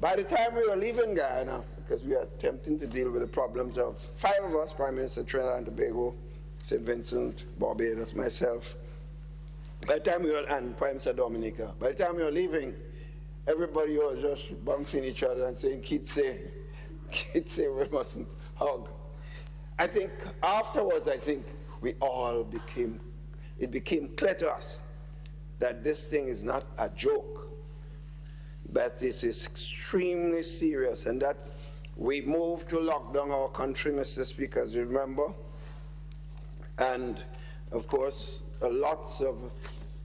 By the time we were leaving Guyana, because we were attempting to deal with the problems of 5 of us, Prime Minister Trinidad and Tobago, St. Vincent, Barbados, myself, by the time we were, and Prime Minister Dominica, by the time we were leaving, everybody was just bouncing each other and saying, keep saying, we mustn't hug. I think afterwards, we all it became clear to us that this thing is not a joke, but this is extremely serious, and that we moved to lock down our country, Mr. Speaker, as you remember. And of course, lots of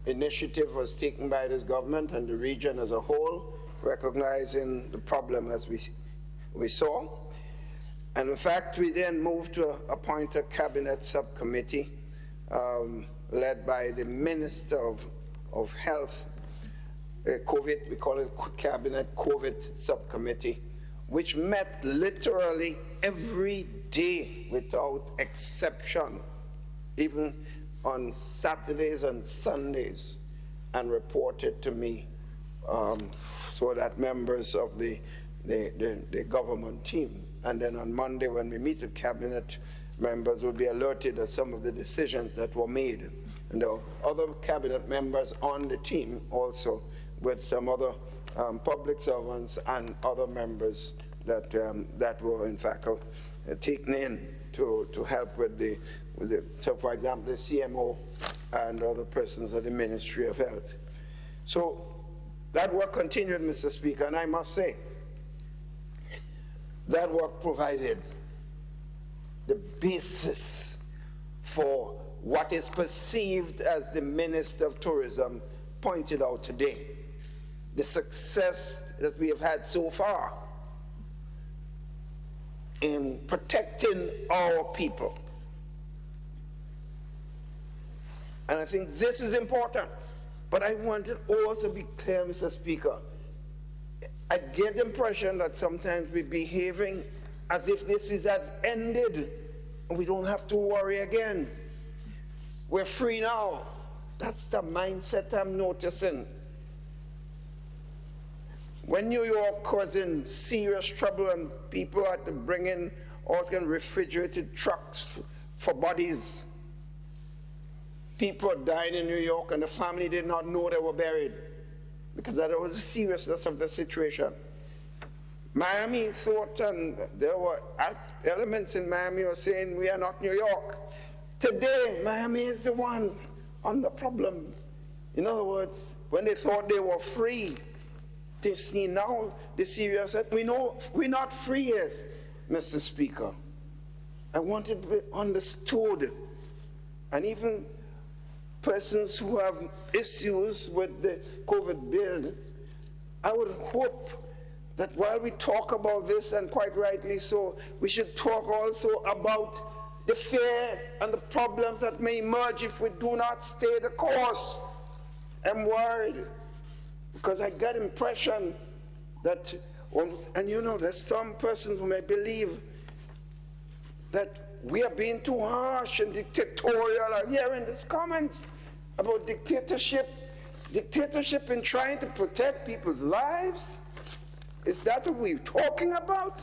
initiative was taken by this government and the region as a whole, recognizing the problem as we saw. And in fact, we then moved to appoint a cabinet subcommittee led by the Minister of Health, COVID, we call it Cabinet COVID Subcommittee, which met literally every day without exception, even on Saturdays and Sundays, and reported to me so that members of the government team, and then on Monday when we meet with cabinet members, will be alerted of some of the decisions that were made. And there were other cabinet members on the team also, with some other public servants and other members that were in fact taken in to help with the, so for example, the CMO and other persons of the Ministry of Health. So that work continued, Mr. Speaker, and I must say, that work provided the basis for what is perceived as the Minister of Tourism pointed out today, the success that we have had so far in protecting our people. And I think this is important. But I want it also to be clear, Mr. Speaker. I get the impression that sometimes we're behaving as if this has ended and we don't have to worry again. We're free now. That's the mindset I'm noticing. When New York was in serious trouble and people had to bring in all kinds of refrigerated trucks for bodies, people were dying in New York and the family did not know they were buried because that was the seriousness of the situation. Miami thought, and there were elements in Miami who were saying, we are not New York. Today, Miami is the one on the problem. In other words, when they thought they were free, they see now the seriousness. We know we're not free yet, Mr. Speaker. I want it to be understood. And even persons who have issues with the COVID bill, I would hope that while we talk about this, and quite rightly so, we should talk also about the fear and the problems that may emerge if we do not stay the course. I'm worried because I get impression that, and you know, there's some persons who may believe that we are being too harsh and dictatorial. I'm hearing these comments about dictatorship in trying to protect people's lives. Is that what we're talking about?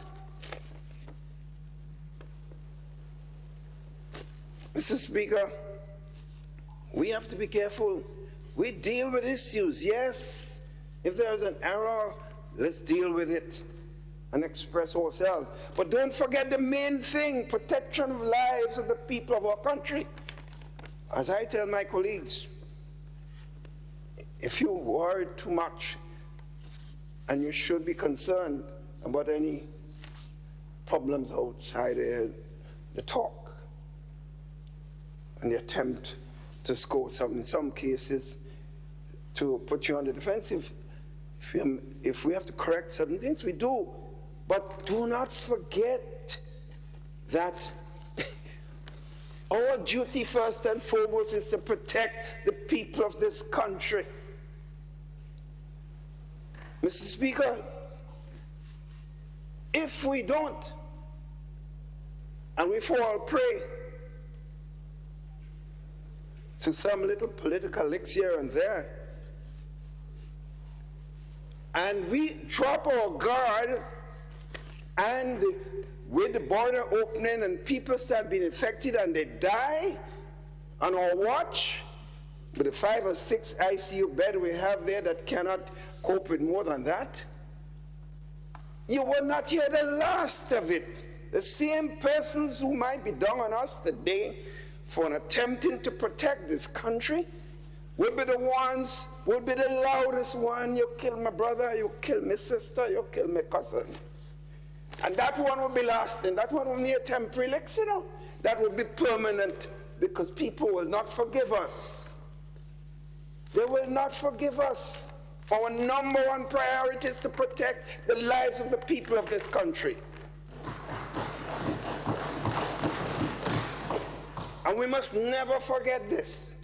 Mr. Speaker, we have to be careful. We deal with issues, yes. If there's an error, let's deal with it and express ourselves. But don't forget the main thing, protection of lives of the people of our country. As I tell my colleagues, if you worry too much, and you should be concerned about any problems outside the talk and the attempt to score some, in some cases, to put you on the defensive. If we have to correct certain things, we do. But do not forget that our duty first and foremost is to protect the people of this country. Mr. Speaker, if we don't, and we fall prey to some little political licks here and there, and we drop our guard, and with the border opening and people start being infected and they die on our watch, with the 5 or 6 ICU beds we have there that cannot cope with more than that, you will not hear the last of it. The same persons who might be down on us today for an attempting to protect this country will be the ones, will be the loudest one. You kill my brother, you kill my sister, you kill my cousin. And that one will be lasting. That one will be a temporary licks, you know. That will be permanent because people will not forgive us. They will not forgive us. Our number one priority is to protect the lives of the people of this country. And we must never forget this.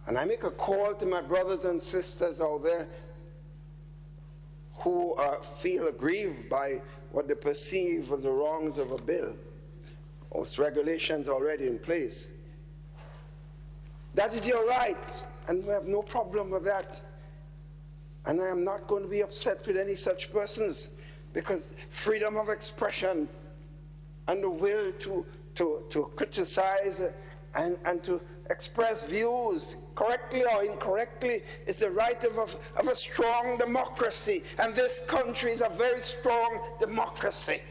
And I make a call to my brothers and sisters out there who feel aggrieved by what they perceive as the wrongs of a bill or regulations already in place. That is your right, and we have no problem with that. And I am not going to be upset with any such persons because freedom of expression and the will to criticize and to express views correctly or incorrectly is the right of a strong democracy. And this country is a very strong democracy.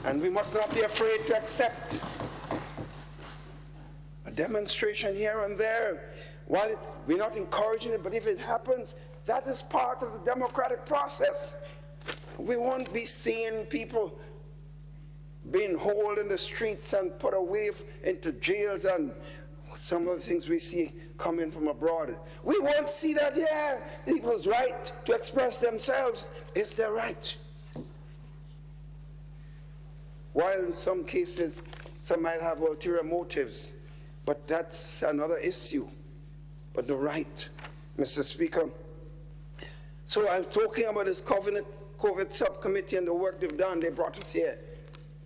And we must not be afraid to accept a demonstration here and there while we're not encouraging it, but if it happens, that is part of the democratic process. We won't be seeing people being hauled in the streets and put away into jails and some of the things we see coming from abroad. We won't see that, yeah, people's right to express themselves is their right. While in some cases, some might have ulterior motives, but that's another issue. But the right, Mr. Speaker. So I'm talking about this COVID subcommittee and the work they've done. They brought us here.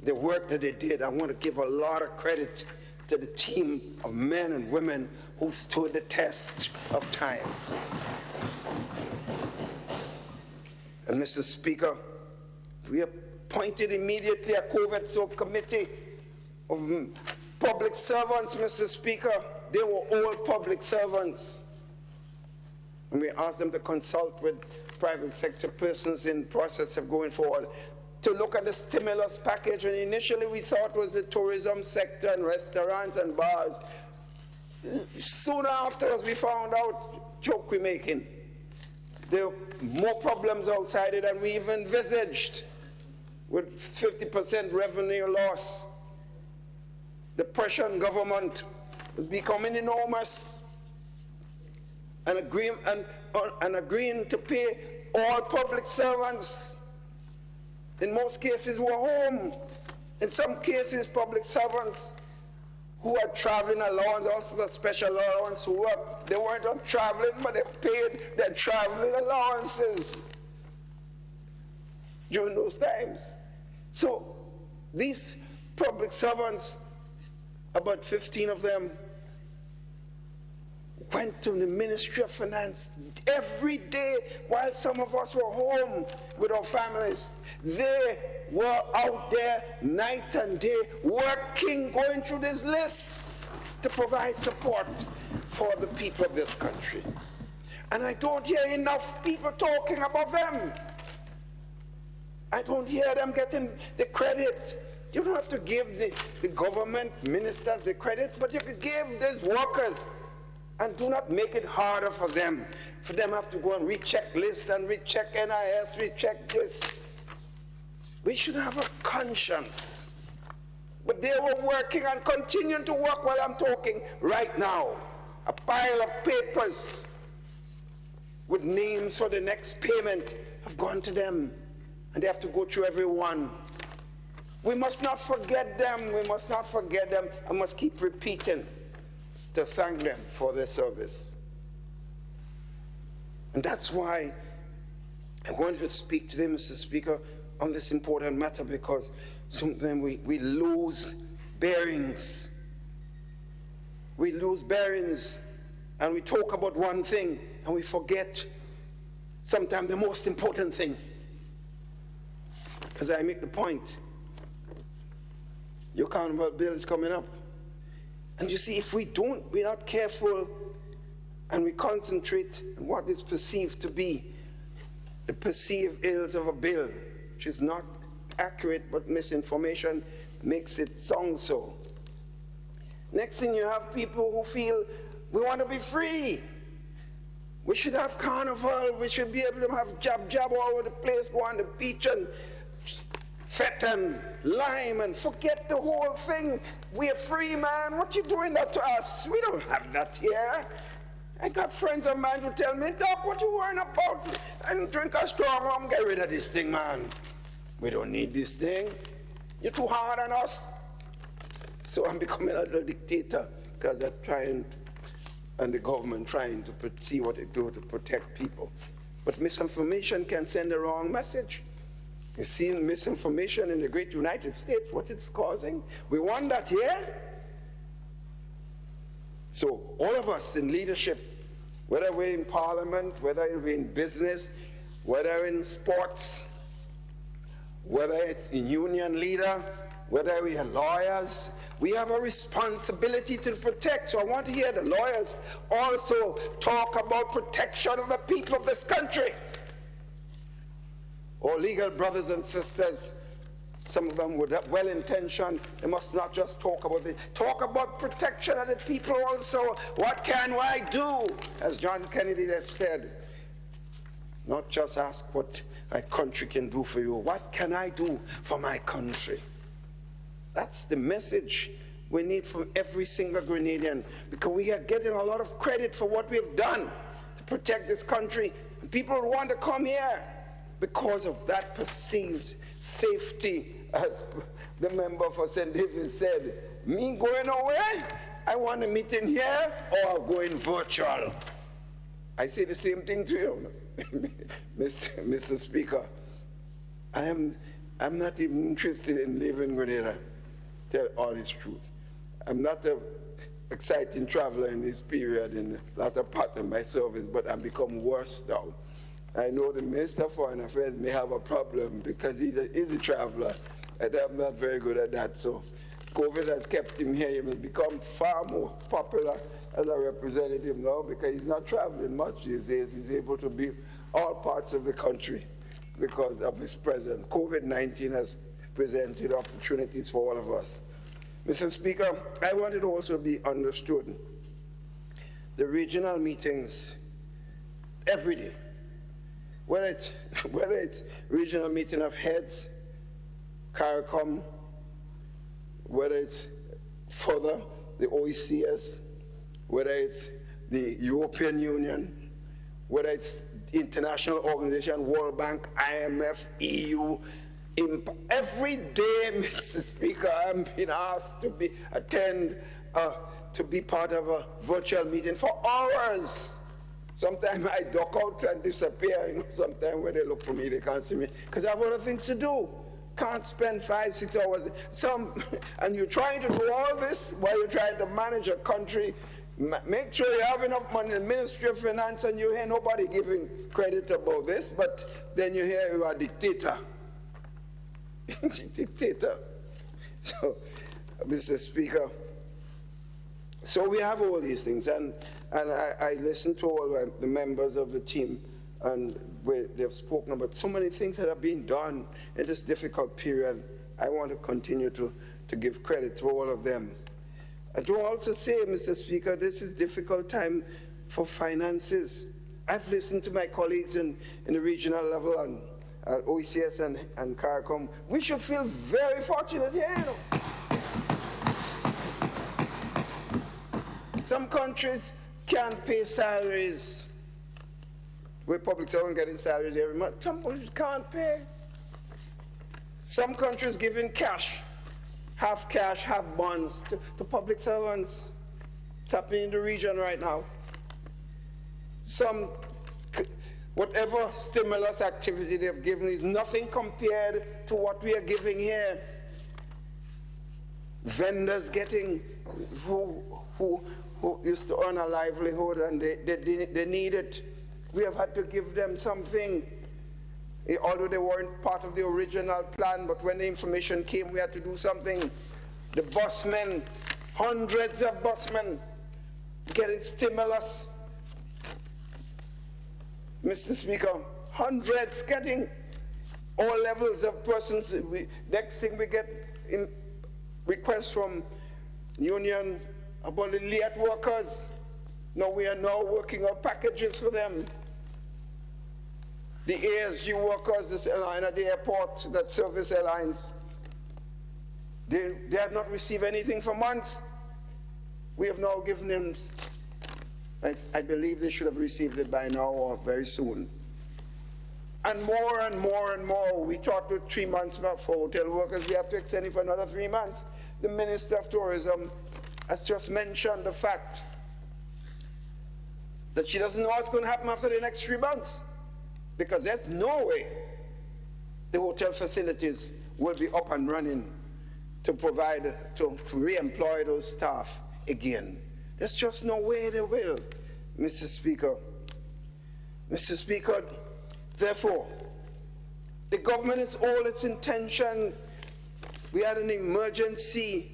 The work that they did, I want to give a lot of credit to the team of men and women who stood the test of time. And Mr. Speaker, we appointed immediately a COVID subcommittee of public servants, Mr. Speaker. They were all public servants. And we asked them to consult with private sector persons in process of going forward to look at the stimulus package. And initially we thought it was the tourism sector and restaurants and bars. Soon afterwards we found out, joke we're making, there are more problems outside it than we even envisaged, with 50% revenue loss. The pressure on government was becoming enormous, and agreeing to pay all public servants, in most cases, were home. In some cases, public servants who had traveling allowance, also a special allowance who work, they weren't up traveling, but they paid their traveling allowances during those times. So these public servants, about 15 of them, went to the Ministry of Finance every day while some of us were home with our families. They were out there night and day working, going through these lists to provide support for the people of this country. And I don't hear enough people talking about them. I don't hear them getting the credit. You don't have to give the government ministers the credit, but you could give these workers. And do not make it harder for them have to go and recheck lists and recheck NIS, recheck this. We should have a conscience. But they were working and continuing to work while I'm talking right now. A pile of papers with names for the next payment have gone to them, and they have to go through every one. We must not forget them. We must not forget them. I must keep repeating to thank them for their service. And that's why I wanted to speak to them, Mr. Speaker, on this important matter, because sometimes we lose bearings. We lose bearings, and we talk about one thing, and we forget sometimes the most important thing. Because I make the point, your carnival bill is coming up. And you see, if we're not careful and we concentrate on what is perceived to be the perceived ills of a bill, which is not accurate, but misinformation makes it sound so. Next thing, you have people who feel we want to be free. We should have carnival. We should be able to have jab all over the place, go on the beach and fet and lime and forget the whole thing. We're free, man. What you doing that to us? We don't have that here. I got friends of mine who tell me, Doc, what you worrying about? I don't drink a strong rum. Get rid of this thing, man. We don't need this thing. You're too hard on us. So I'm becoming a little dictator because they're trying, and the government trying to see what they do to protect people. But misinformation can send the wrong message. You see misinformation in the great United States, what it's causing. We want that here. So all of us in leadership, whether we're in parliament, whether we're in business, whether in sports, whether it's a union leader, whether we are lawyers, we have a responsibility to protect. So I want to hear the lawyers also talk about protection of the people of this country. All legal brothers and sisters, some of them were well-intentioned. They must not just talk about it. Talk about protection of the people also. What can I do? As John Kennedy has said, not just ask what my country can do for you. What can I do for my country? That's the message we need from every single Grenadian, because we are getting a lot of credit for what we have done to protect this country. And people want to come here because of that perceived safety. As the member for St. David said, me going away, I want a meeting here or going virtual. I say the same thing to you, Mr. Speaker. I'm not even interested in living in Grenada, tell all this truth. I'm not an exciting traveler in this period in the latter part of my service, but I've become worse now. I know the Minister of Foreign Affairs may have a problem because he's a traveler, and I'm not very good at that. So COVID has kept him here. He has become far more popular as a representative now because he's not traveling much these days. He's able to be all parts of the country because of his presence. COVID-19 has presented opportunities for all of us. Mr. Speaker, I want it to also be understood, the regional meetings every day, whether it's regional meeting of heads, CARICOM, whether it's further the OECS, whether it's the European Union, whether it's international organization, World Bank, IMF, EU, every day, Mr. Speaker, I'm being asked to be part of a virtual meeting for hours. Sometimes I duck out and disappear. Sometimes when they look for me, they can't see me because I have other things to do. Can't spend 5-6 hours. And you're trying to do all this while you're trying to manage a country. Make sure you have enough money in the Ministry of Finance, and you hear nobody giving credit about this, but then you hear you are a dictator. Dictator. So, Mr. Speaker, so we have all these things, and I listened to all the members of the team, and they've spoken about so many things that have been done in this difficult period. I want to continue to give credit to all of them. I do also say, Mr. Speaker, this is a difficult time for finances. I've listened to my colleagues in the regional level and OECS and CARICOM. We should feel very fortunate here, you know. Some countries can't pay salaries. We're public servants getting salaries every month. Some countries can't pay. Some countries giving cash, half bonds to public servants. It's happening in the region right now. Whatever stimulus activity they've given is nothing compared to what we are giving here. Vendors getting who used to earn a livelihood and they need it. We have had to give them something, although they weren't part of the original plan, but when the information came, we had to do something. The busmen, hundreds of busmen getting stimulus. Mr. Speaker, hundreds getting all levels of persons. Next thing we get in requests from union about the late workers. Now we are now working out packages for them. The ASG workers, this airline at the airport, that service airlines, they have not received anything for months. We have now given them, I believe they should have received it by now or very soon. And more and more and more. We talked with 3 months for hotel workers. We have to extend it for another 3 months. The Minister of Tourism has just mentioned the fact that she doesn't know what's going to happen after the next 3 months, because there's no way the hotel facilities will be up and running to provide, to re-employ those staff again. There's just no way they will, Mr. Speaker. Mr. Speaker, therefore, the government is all its intention. We had an emergency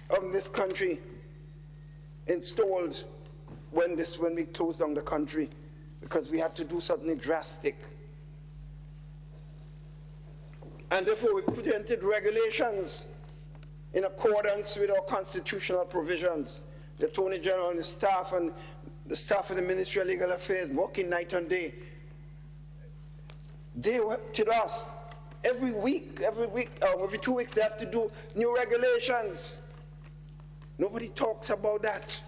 of this country installed when we closed down the country, because we had to do something drastic. And therefore we presented regulations in accordance with our constitutional provisions. The Attorney General and the staff of the Ministry of Legal Affairs working night and day. They work to us every week, every 2 weeks they have to do new regulations. Nobody talks about that.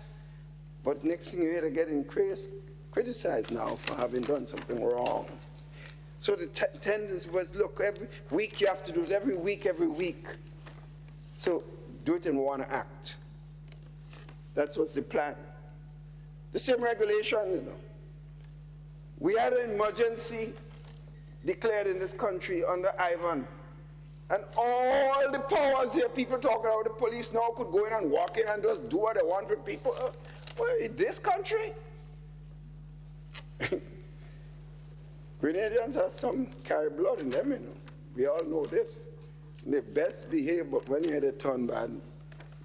But next thing you hear, they're getting criticized now for having done something wrong. So the tendency was, look, every week you have to do it, every week. So do it in one act. That was the plan. The same regulation, you know. We had an emergency declared in this country under Ivan. And all the powers here, people talking about the police now could go in and walk in and just do what they want with people. Well, in this country, Grenadians have some carry blood in them, you know. We all know this. They best behave, but when you hear they turn bad,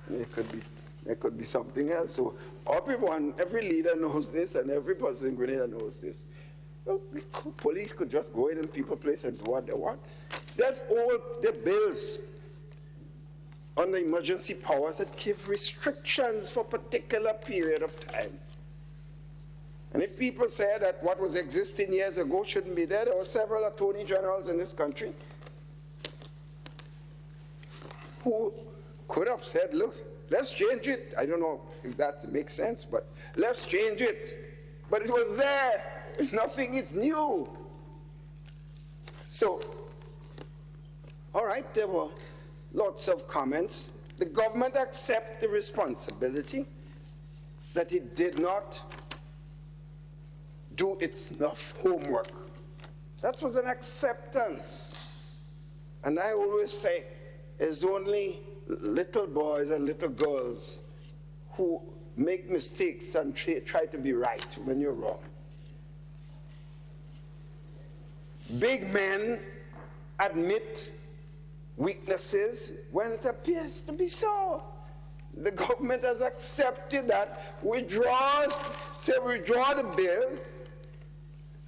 there could be something else. So everyone, every leader knows this, and every person in Grenada knows this. Well, police could just go in and people place and do what they want. That's all the bills on the emergency powers that give restrictions for a particular period of time. And if people say that what was existing years ago shouldn't be there were several attorney generals in this country who could have said, look, let's change it. I don't know if that makes sense, but let's change it. But it was there. Nothing is new. So, all right, there were lots of comments. The government accepts the responsibility that it did not do its enough homework. That was an acceptance. And I always say, it's only little boys and little girls who make mistakes and try to be right when you're wrong. Big men admit weaknesses when it appears to be so. The government has accepted that, withdraw the bill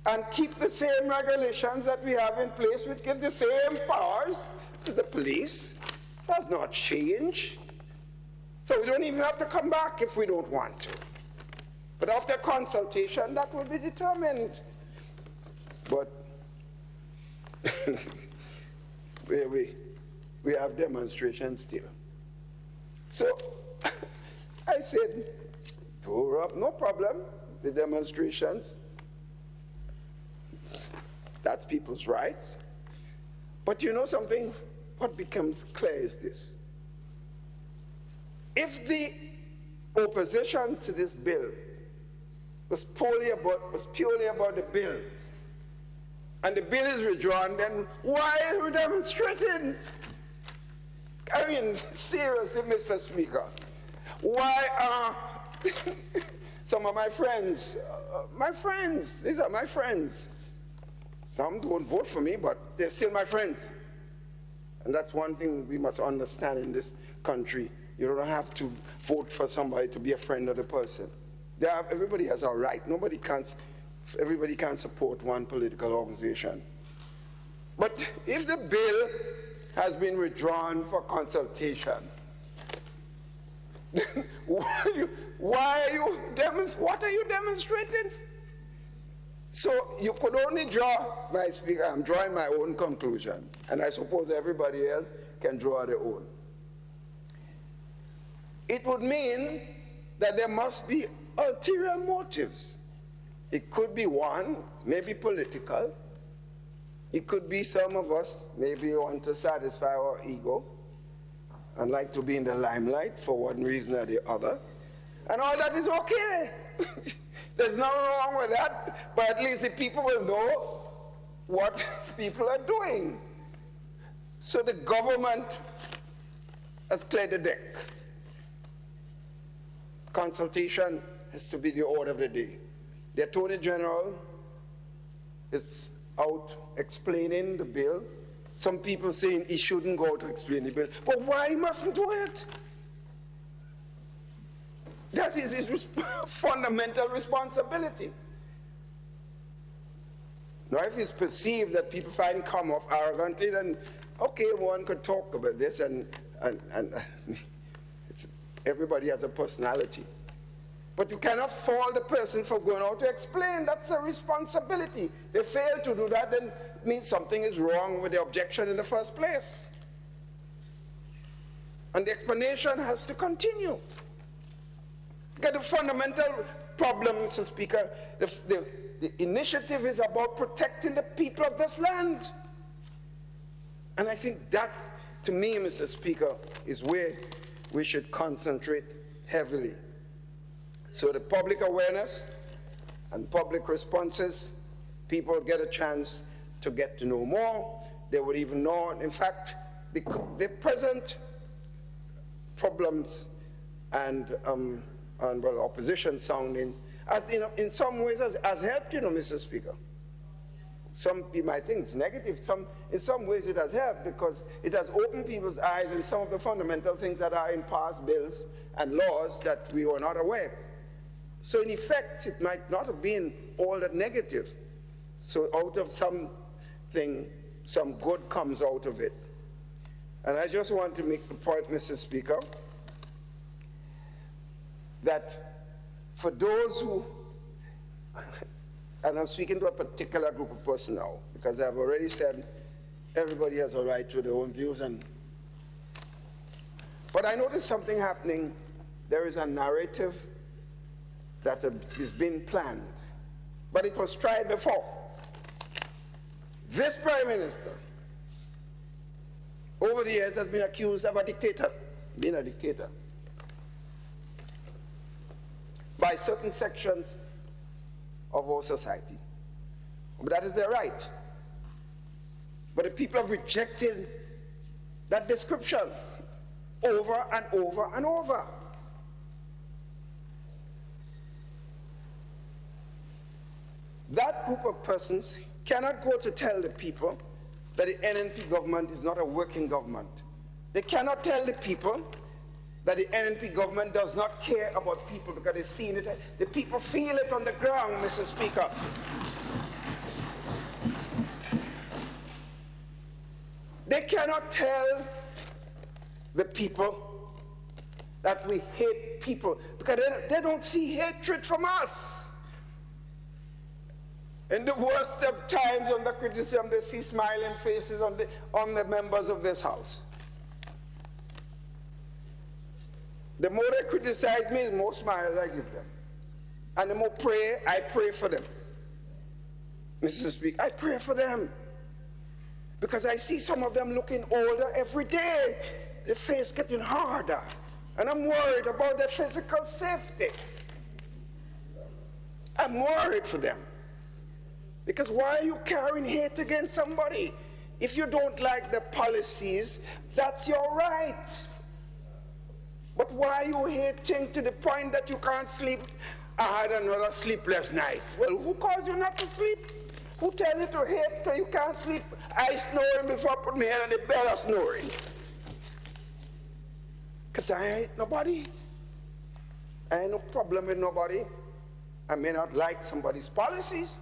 and keep the same regulations that we have in place, which give the same powers to the police. Does not change. So we don't even have to come back if we don't want to. But after consultation, that will be determined. But we have demonstrations still. So I said, no problem, the demonstrations. That's people's rights. But you know something? What becomes clear is this. If the opposition to this bill was purely about the bill, and the bill is withdrawn, then why are we demonstrating? I mean, seriously, Mr. Speaker, why are some of my friends, these are my friends. Some don't vote for me, but they're still my friends. And that's one thing we must understand in this country. You don't have to vote for somebody to be a friend of the person. Everybody has a right. Everybody can't support one political organization. But if the bill has been withdrawn for consultation, what are you demonstrating? So you could only draw, my speaker, I'm drawing my own conclusion, and I suppose everybody else can draw their own. It would mean that there must be ulterior motives. It could be one, maybe political. It could be some of us maybe want to satisfy our ego and like to be in the limelight for one reason or the other. And all that is okay. There's nothing wrong with that, but at least the people will know what people are doing. So the government has cleared the deck. Consultation has to be the order of the day. The Attorney General is out explaining the bill. Some people saying he shouldn't go to explain the bill. But why he mustn't do it? That is his fundamental responsibility. Now, if it's perceived that people find him come off arrogantly, then Okay, one could talk about this, and everybody has a personality. But you cannot fault the person for going out to explain. That's a responsibility. They fail to do that, then it means something is wrong with the objection in the first place. And the explanation has to continue. Because the fundamental problem, Mr. Speaker, the initiative is about protecting the people of this land. And I think that, to me, Mr. Speaker, is where we should concentrate heavily. So the public awareness and public responses, people get a chance to get to know more. They would even know, in fact, the present problems and opposition sounding, as in some ways has helped, Mr. Speaker. Some people might think it's negative. In some ways it has helped because it has opened people's eyes in some of the fundamental things that are in past bills and laws that we were not aware. So in effect, it might not have been all that negative. So out of something, some good comes out of it. And I just want to make the point, Mr. Speaker, that for those who, and I'm speaking to a particular group of persons now, because I've already said everybody has a right to their own views, but I noticed something happening. There is a narrative that is being planned, but it was tried before. This Prime Minister, over the years, has been accused of being a dictator, by certain sections of our society. But that is their right. But the people have rejected that description over and over and over. That group of persons cannot go to tell the people that the NNP government is not a working government. They cannot tell the people that the NNP government does not care about people because they've seen it. The people feel it on the ground, Mr. Speaker. They cannot tell the people that we hate people because they don't see hatred from us. In the worst of times under criticism, they see smiling faces on the members of this House. The more they criticize me, the more smiles I give them. And the more I pray for them. Mr. Speaker, I pray for them. Because I see some of them looking older every day. Their face getting harder. And I'm worried about their physical safety. I'm worried for them. Because why are you carrying hate against somebody? If you don't like the policies, that's your right. But why are you hating to the point that you can't sleep? I had another sleepless night. Well, who caused you not to sleep? Who tells you to hate till you can't sleep? I snoring before I put my head on the bed of snoring. Because I hate nobody. I ain't no problem with nobody. I may not like somebody's policies.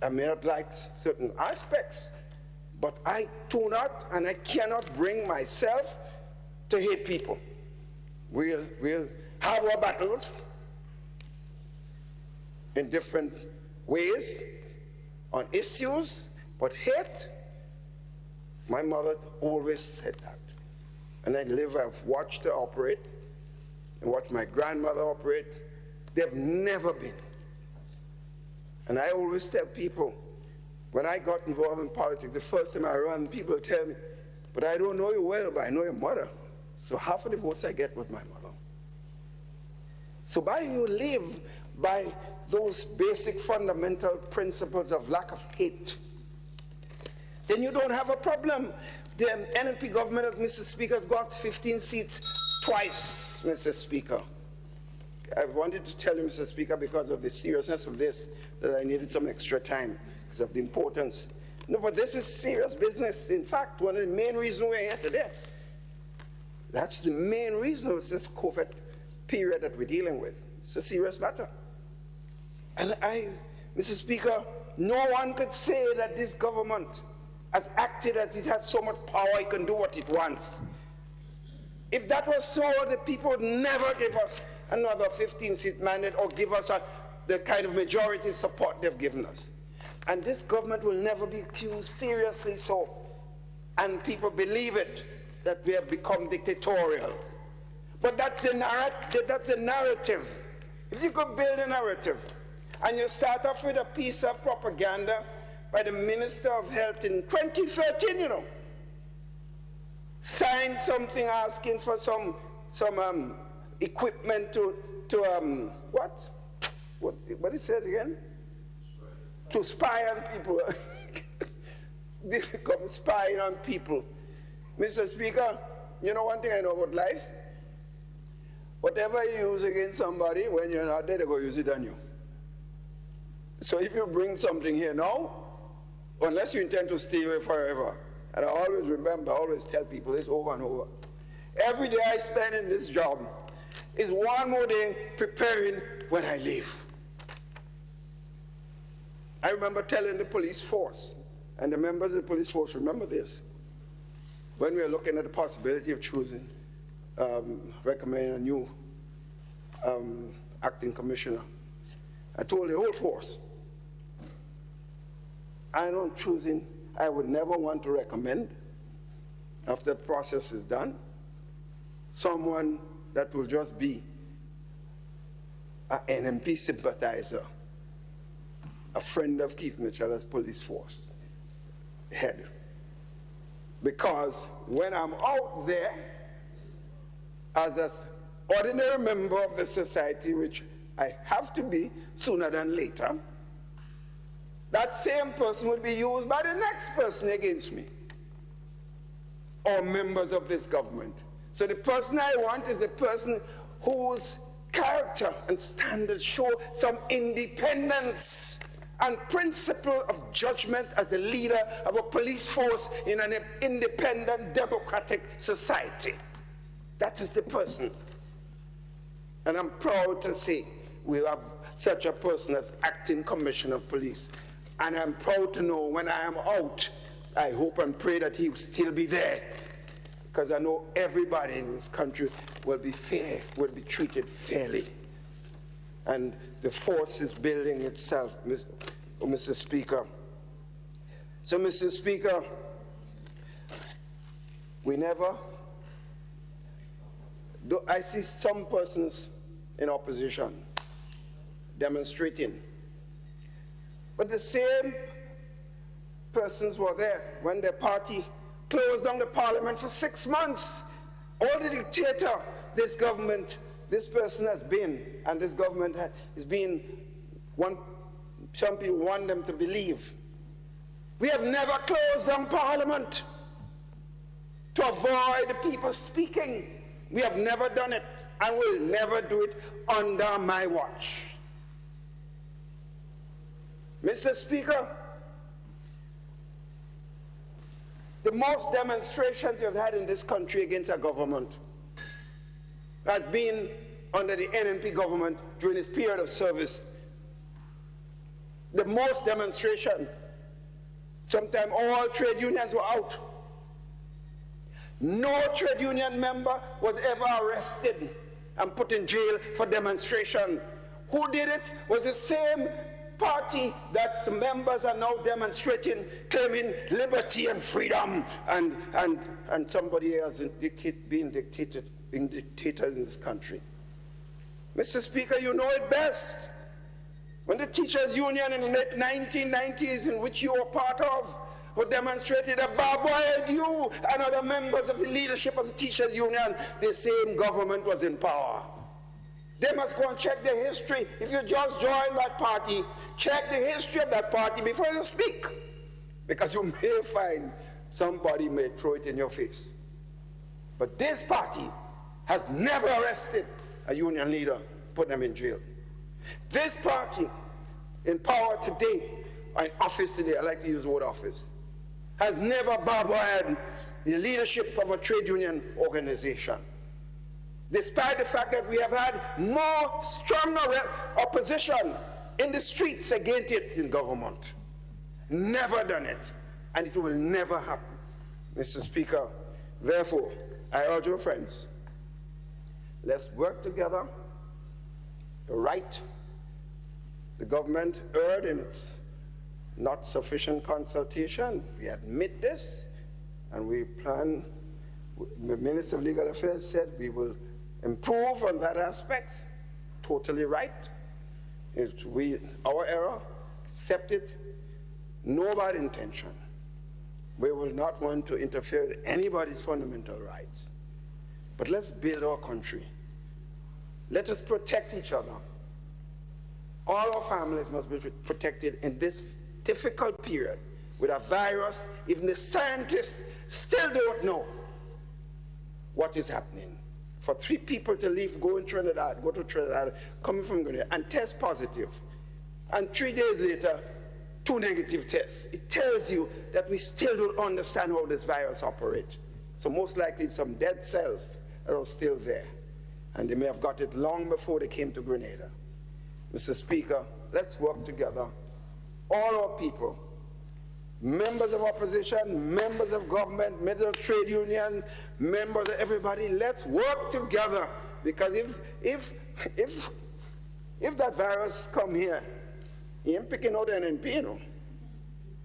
I may not like certain aspects. But I do not and I cannot bring myself to hate people. We'll have our battles in different ways on issues, but hate, my mother always said that. And I've watched her operate, and watched my grandmother operate. They've never been. And I always tell people, when I got involved in politics, the first time I ran, people tell me, but I don't know you well, but I know your mother. So half of the votes I get was my mother. So by you live by those basic fundamental principles of lack of hate, then you don't have a problem. The NNP government, Mr. Speaker, has got 15 seats twice, Mr. Speaker. I wanted to tell you, Mr. Speaker, because of the seriousness of this, that I needed some extra time because of the importance. No, but this is serious business. In fact, one of the main reasons we're here today. That's the main reason of this COVID period that we're dealing with. It's a serious matter. And Mr. Speaker, no one could say that this government has acted as it has so much power, it can do what it wants. If that was so, the people would never give us another 15-seat mandate or give us the kind of majority support they've given us. And this government will never be accused, seriously so. And people believe it, that we have become dictatorial. But that's a narrative. If you could build a narrative, and you start off with a piece of propaganda by the Minister of Health in 2013, you know, signed something asking for some equipment to what it says again? To spy on people. This becomes spying on people. Mr. Speaker, you know one thing I know about life? Whatever you use against somebody, when you're not there, they're going to use it on you. So if you bring something here now, unless you intend to stay away forever, and I always remember, I always tell people this over and over, every day I spend in this job is one more day preparing when I leave. I remember telling the police force, and the members of the police force remember this, when we were looking at the possibility of choosing, recommending a new acting commissioner. I told the whole force, I would never want to recommend, after the process is done, someone that will just be an NMP sympathizer, a friend of Keith Mitchell as police force head. Because when I'm out there as an ordinary member of the society, which I have to be sooner than later, that same person will be used by the next person against me, or members of this government. So the person I want is a person whose character and standards show some independence and principle of judgment as a leader of a police force in an independent democratic society. That is the person. And I'm proud to say we have such a person as acting commissioner of police. And I'm proud to know when I am out, I hope and pray that he will still be there. Because I know everybody in this country will be fair, will be treated fairly. And the force is building itself, Mr. Speaker. So, Mr. Speaker, I see some persons in opposition demonstrating, but the same persons were there when the party closed down the parliament for 6 months. All the dictator this government, this person has been, and this government has been, some people want them to believe. We have never closed down parliament to avoid the people speaking. We have never done it, and will never do it under my watch. Mr. Speaker, the most demonstrations you've had in this country against our government has been under the NNP government during its period of service. The most demonstration. Sometimes all trade unions were out. No trade union member was ever arrested and put in jail for demonstration. Who did it was the same party that some members are now demonstrating, claiming liberty and freedom, and somebody else being dictators in this country. Mr. Speaker, you know it best. When the teachers' union in the 1990s, in which you were part of, were demonstrated that barbed you and other members of the leadership of the teachers' union, the same government was in power. They must go and check their history. If you just join that party, check the history of that party before you speak. Because you may find somebody may throw it in your face. But this party has never arrested a union leader, put them in jail. This party in power today, or in office today, I like to use the word office, has never barbed the leadership of a trade union organization. Despite the fact that we have had more stronger opposition in the streets against it in government. Never done it. and it will never happen. Mr. Speaker, therefore, I urge your friends, let's work together to right the government erred in its not sufficient consultation. We admit this, and we plan, the Minister of Legal Affairs said we will improve on that aspect. Totally right. If our error, accept it, no bad intention. We will not want to interfere with anybody's fundamental rights. But let's build our country. Let us protect each other. All our families must be protected in this difficult period with a virus. Even the scientists still don't know what is happening. For 3 people to leave, go to Trinidad, coming from Grenada, and test positive, and 3 days later, 2 negative tests. It tells you that we still don't understand how this virus operates. So most likely some dead cells are still there, and they may have got it long before they came to Grenada. Mr. Speaker, let's work together, all our people, members of opposition, members of government, members of trade unions, members of everybody, let's work together, because if that virus come here, he ain't picking out NNP, you know,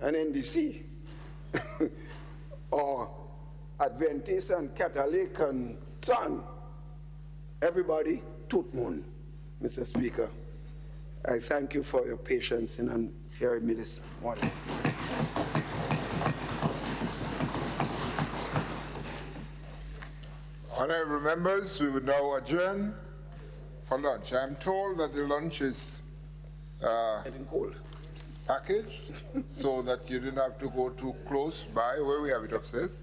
and NDC, or Adventist and Catholic and so on. Everybody, tout monde. Mr. Speaker, I thank you for your patience in hearing me this morning. Honorable members, we would now adjourn for lunch. I'm told that the lunch is packaged so that you didn't have to go too close by. Where we have it upstairs?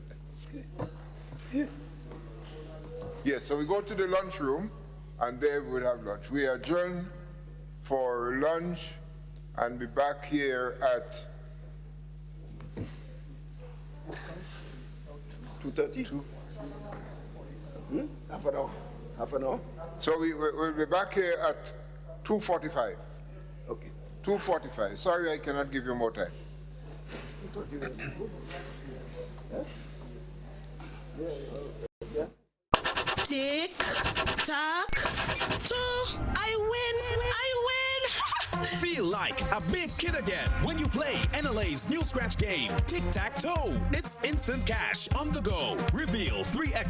Yes, so we go to the lunchroom and there we will have lunch. We adjourn for lunch and be back here at 2:30. Half an hour. So we'll be back here at 2:45. Okay. 2:45. Sorry, I cannot give you more time. Tick, tock, toe. I win. Feel like a big kid again when you play NLA's new scratch game, Tic Tac Toe. It's instant cash on the go. Reveal 3x